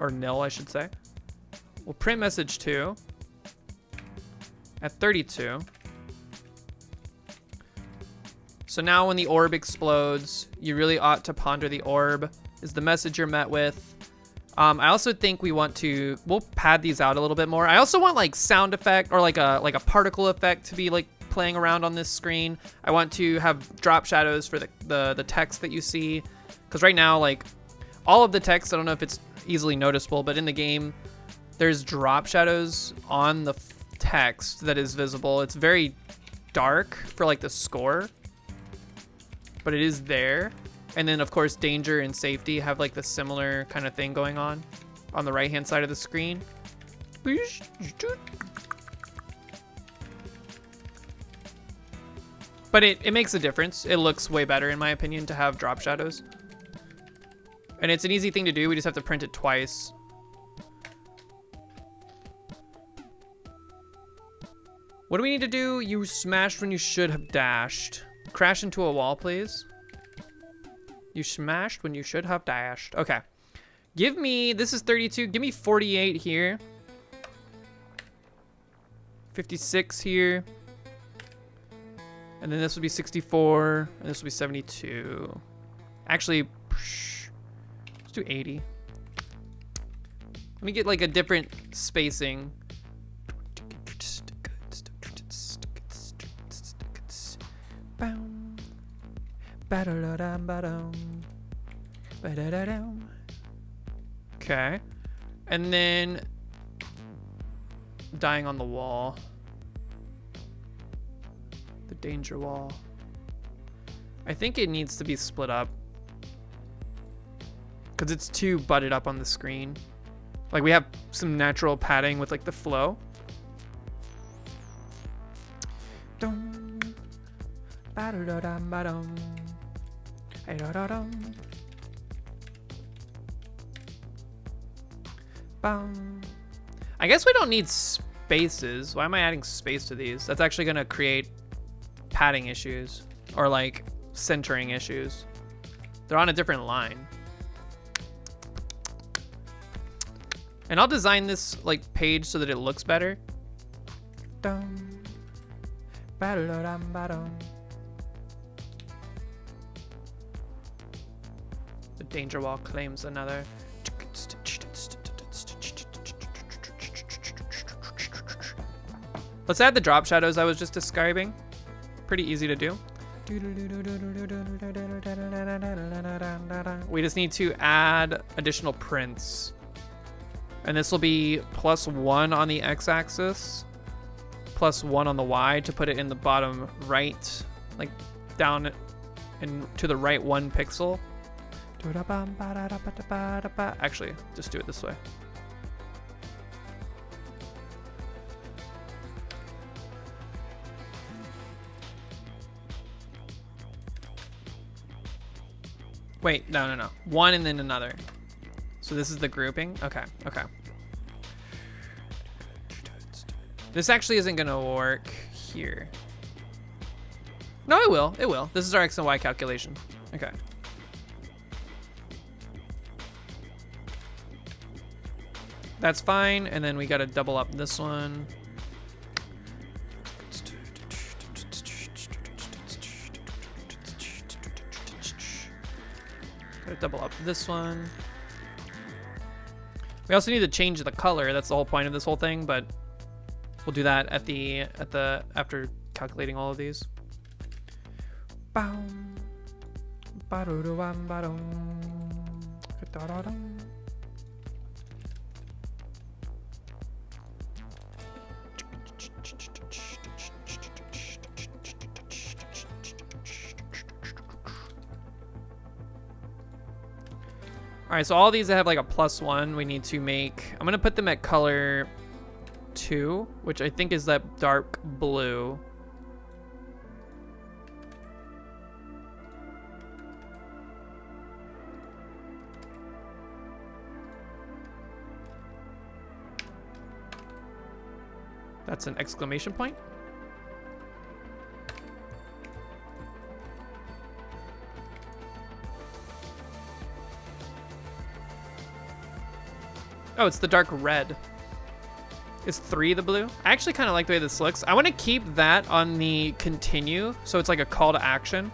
S1: or nil, I should say. We'll print message 2 at 32. So now when the orb explodes, you really ought to ponder the orb is the message you're met with. I also think we'll pad these out a little bit more. I also want like sound effect or like a particle effect to be like playing around on this screen. I want to have drop shadows for the text that you see. Because right now, like all of the text, I don't know if it's easily noticeable, but in the game, there's drop shadows on the text that is visible. It's very dark for like the score, but it is there. And then of course danger and safety have like the similar kind of thing going on the right hand side of the screen. But it makes a difference. It looks way better in my opinion to have drop shadows. And it's an easy thing to do. We just have to print it twice. What do we need to do? You smashed when you should have dashed. Crash into a wall, please. You smashed when you should have dashed. Okay. Give me, this is 32. Give me 48 here. 56 here. And then this will be 64. And this will be 72. Actually, let's do 80. Let me get like a different spacing. Okay. And then dying on the wall. The danger wall. I think it needs to be split up. Because it's too butted up on the screen. Like we have some natural padding with like the flow. Dum. Ba-da-da-dum-ba-dum. Hey-da-da-dum. Bum. I guess we don't need spaces. Why am I adding space to these? That's actually gonna create padding issues or like centering issues. They're on a different line. And I'll design this like page so that it looks better. Dum. Ba-da-da-dum-ba-dum. The danger wall claims another. Let's add the drop shadows I was just describing. Pretty easy to do. We just need to add additional prints. And this will be +1 on the x-axis, +1 on the y to put it in the bottom right, like down and to the right 1 pixel. Actually, just do it this way. Wait, no. 1 and then another. So this is the grouping? Okay. This actually isn't gonna work here. No, it will. This is our X and Y calculation. Okay. That's fine, and then we gotta double up this one. Gotta double up this one. We also need to change the color. That's the whole point of this whole thing, but we'll do that after calculating all of these. Boom. All right, so all these that have like a +1, we need to make, I'm gonna put them at color 2, which I think is that dark blue. That's an exclamation point. Oh, it's the dark red. Is 3 the blue? I actually kind of like the way this looks. I want to keep that on the continue, so it's like a call to action.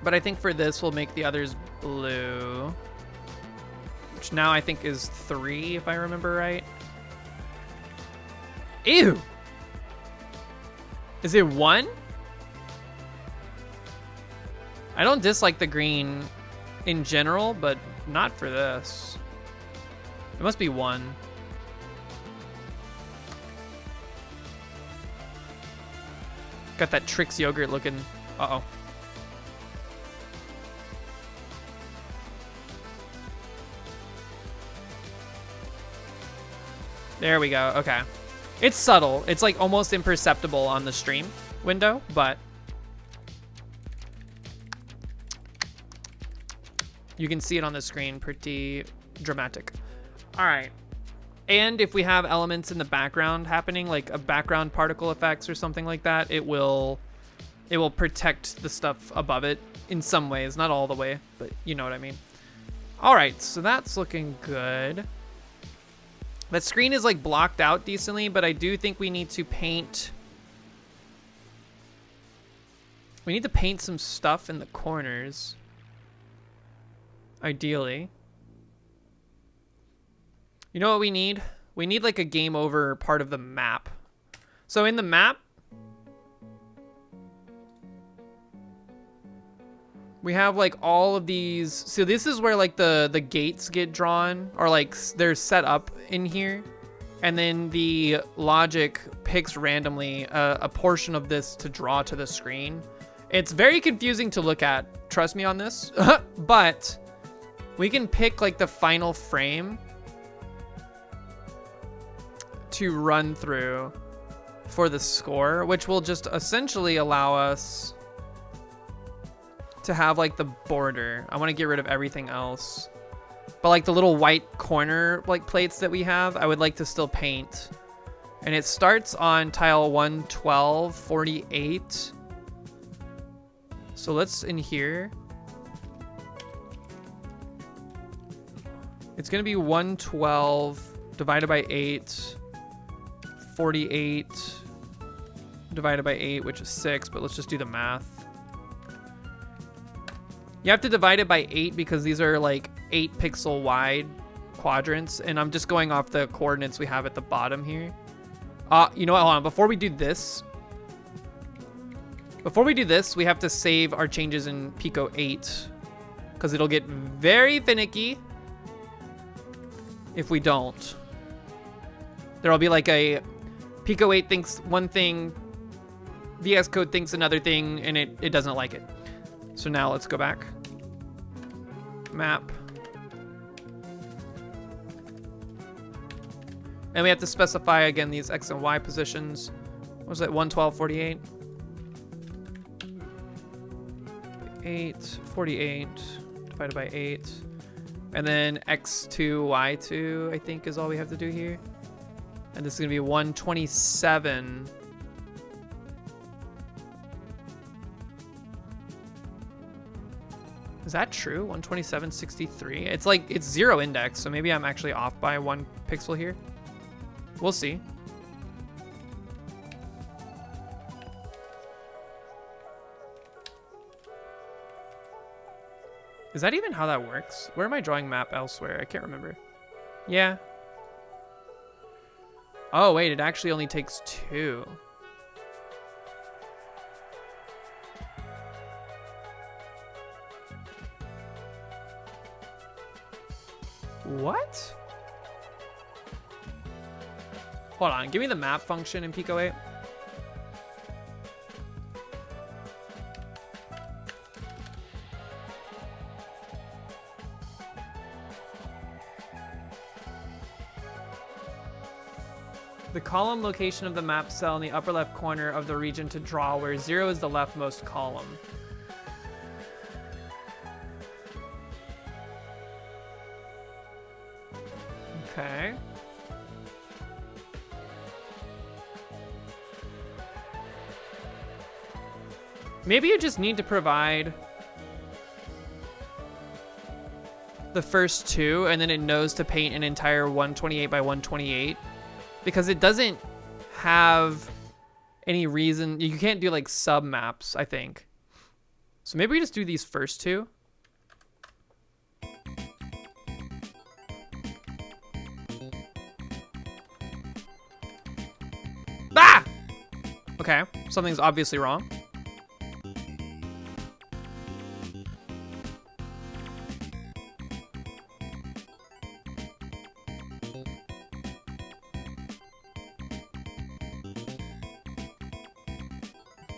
S1: But I think for this, we'll make the others blue. Which now I think is 3, if I remember right. Ew! Is it 1? I don't dislike the green in general, but not for this. It must be 1. Got that Trix yogurt looking. Uh-oh. There we go. Okay. It's subtle. It's like almost imperceptible on the stream window, but you can see it on the screen. Pretty dramatic. All right. And if we have elements in the background happening, like a background particle effects or something like that, it will protect the stuff above it in some ways, not all the way, but you know what I mean. All right, so that's looking good. That screen is like blocked out decently, but I do think we need to paint. We need to paint some stuff in the corners, ideally. You know what we need? We need like a game over part of the map. So in the map, we have like all of these. So this is where like the gates get drawn, or like they're set up in here. And then the logic picks randomly a portion of this to draw to the screen. It's very confusing to look at, trust me on this. But we can pick like the final frame to run through. for the score, which will just essentially allow us to have like the border. I want to get rid of everything else. But like the little white corner like plates that we have, I would like to still paint. And it starts on tile 11248. So let's in here. It's gonna be 112 divided by 8, 48 divided by 8, which is 6, but let's just do the math. You have to divide it by 8 because these are like 8 pixel wide quadrants, and I'm just going off the coordinates we have at the bottom here. You know what, hold on, before we do this, we have to save our changes in Pico-8 because it'll get very finicky if we don't. There'll be like a Pico-8 thinks one thing, VS Code thinks another thing, and it doesn't like it. So now let's go back. Map. And we have to specify again these X and Y positions. What was that, 11248? 48 divided by 8. And then X2, Y2, I think is all we have to do here. And this is gonna be 127. Is that true? 127.63? It's like, it's 0 index, so maybe I'm actually off by 1 pixel here. We'll see. Is that even how that works? Where am I drawing map elsewhere? I can't remember. Yeah. Oh, wait, it actually only takes 2. What? Hold on, give me the map function in Pico-8. The column location of the map cell in the upper left corner of the region to draw, where 0 is the leftmost column. Okay. Maybe you just need to provide the first 2, and then it knows to paint an entire 128 by 128, because it doesn't have any reason. You can't do like sub maps, I think. So maybe we just do these first 2. Ah! Okay, something's obviously wrong.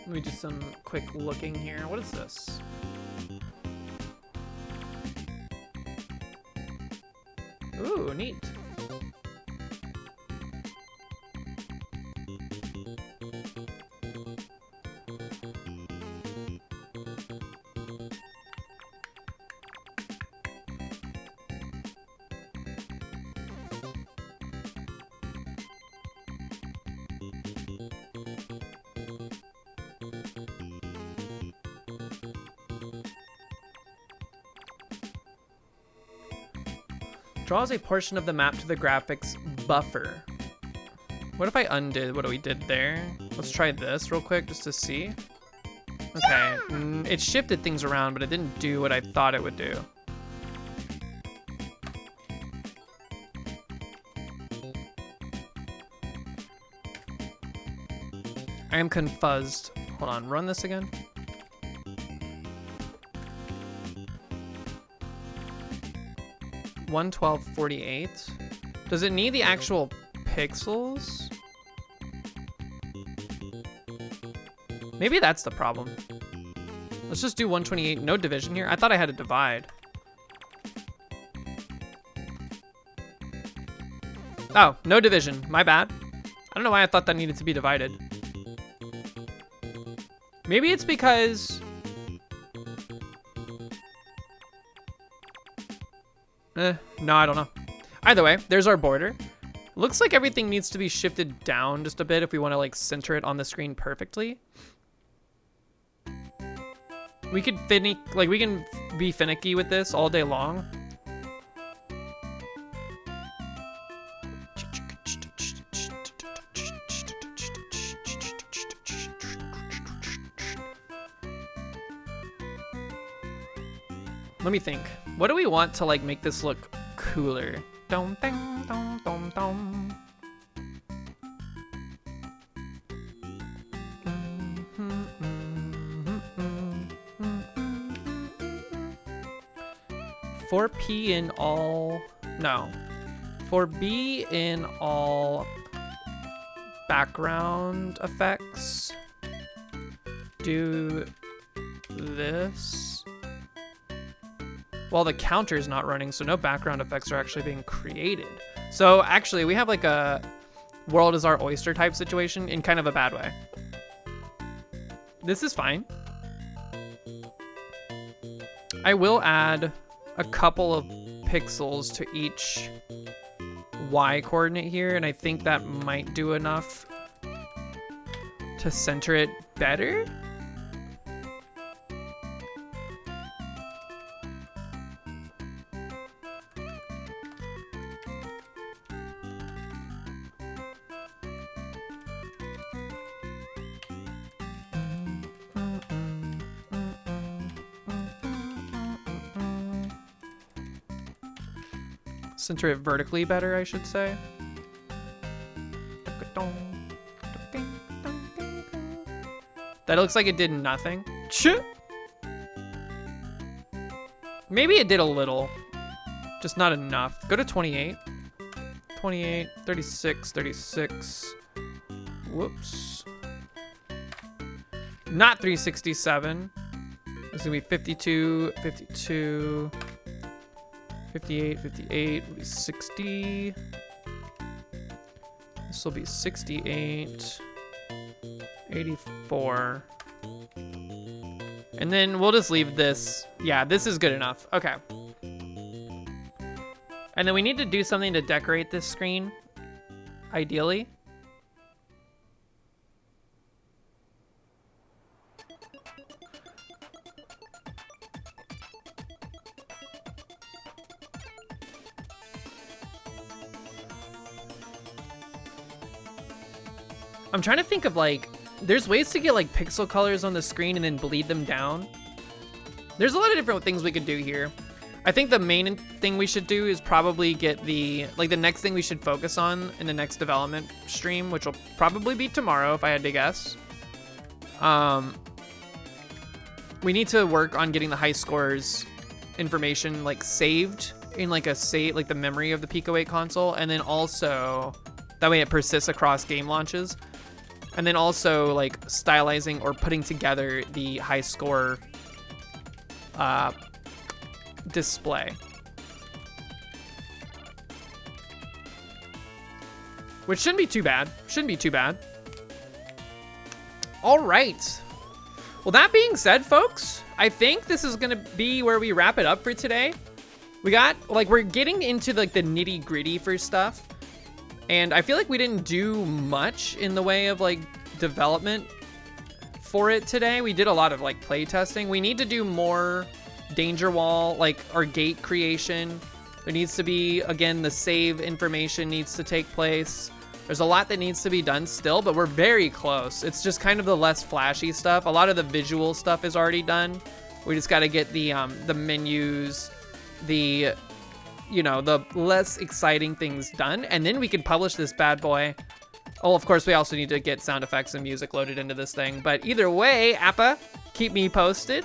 S1: Let me do some quick looking here. What is this? Ooh, neat. Draws a portion of the map to the graphics buffer. What if I undid what we did there? Let's try this real quick just to see. Okay, it shifted things around, but it didn't do what I thought it would do. I am confuzzed. Hold on, run this again. $112.48. Does it need the actual pixels? Maybe that's the problem. Let's just do 128, no division here. I thought I had to divide. Oh, no division, my bad. don't know why I thought that needed to be divided. Maybe it's because... no, I don't know. Either way, there's our border. Looks like everything needs to be shifted down just a bit if we want to like center it on the screen perfectly. We could we can be finicky with this all day long. Let me think. What do we want to like make this look cooler? Dum dum dum dum dum. 4P in all, no. 4B in all background effects. Do this. Well, the counter's not running, so no background effects are actually being created. So actually, we have like a world is our oyster type situation in kind of a bad way. This is fine. I will add a couple of pixels to each Y coordinate here, and I think that might do enough to center it better. Center it vertically better, I should say. That looks like it did nothing. Maybe it did a little, just not enough. Go to 28. 28, 36, 36. Whoops. Not 367. It's gonna be 52, 52. 58, 58 will be 60. This will be 68, 84. And then we'll just leave this. Yeah, this is good enough. Okay. And then we need to do something to decorate this screen, ideally. I'm trying to think of like, there's ways to get like pixel colors on the screen and then bleed them down. There's a lot of different things we could do here. I think the main thing we should do is probably get the next thing we should focus on in the next development stream, which will probably be tomorrow if I had to guess. We need to work on getting the high scores information like saved in like the memory of the Pico-8 console, and then also that way it persists across game launches. And then also like stylizing or putting together the high score display. Which shouldn't be too bad. Shouldn't be too bad. All right. Well, that being said, folks, I think this is gonna be where we wrap it up for today. We're getting into like the nitty gritty for stuff. And I feel like we didn't do much in the way of like development for it today. We did a lot of like play testing. We need to do more danger wall, like our gate creation. There needs to be, again, the save information needs to take place. There's a lot that needs to be done still, but we're very close. It's just kind of the less flashy stuff. A lot of the visual stuff is already done. We just got to get the menus, the less exciting things done, and then we can publish this bad boy. Oh, of course, we also need to get sound effects and music loaded into this thing. But either way, Appa, keep me posted.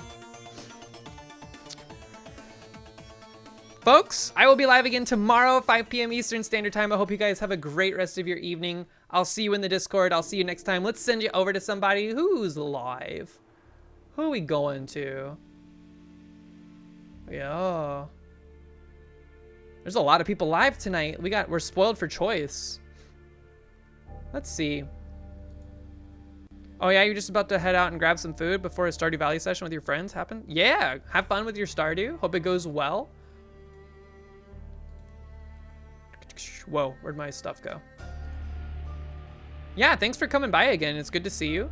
S1: Folks, I will be live again tomorrow, 5 p.m. Eastern Standard Time. I hope you guys have a great rest of your evening. I'll see you in the Discord. I'll see you next time. Let's send you over to somebody who's live. Who are we going to? Yeah. There's a lot of people live tonight. We're spoiled for choice. Let's see. Oh yeah, you're just about to head out and grab some food before a Stardew Valley session with your friends happen? Yeah, have fun with your Stardew. Hope it goes well. Whoa, where'd my stuff go? Yeah, thanks for coming by again. It's good to see you.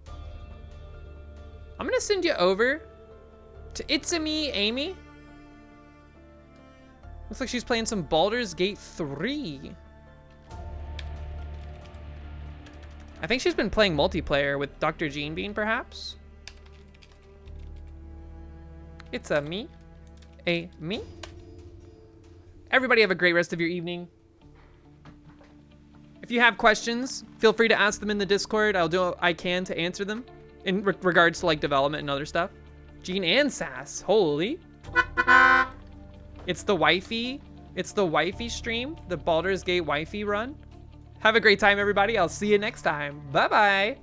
S1: I'm gonna send you over to It's-A-Me Amy. Looks like she's playing some Baldur's Gate 3. I think she's been playing multiplayer with Dr. Gene Bean, perhaps. It's-A-Me Amy. Everybody have a great rest of your evening. If you have questions, feel free to ask them in the Discord. I'll do what I can to answer them in regards to like development and other stuff. Gene and Sass, holy. It's the wifey stream, the Baldur's Gate wifey run. Have a great time, everybody. I'll see you next time. Bye-bye.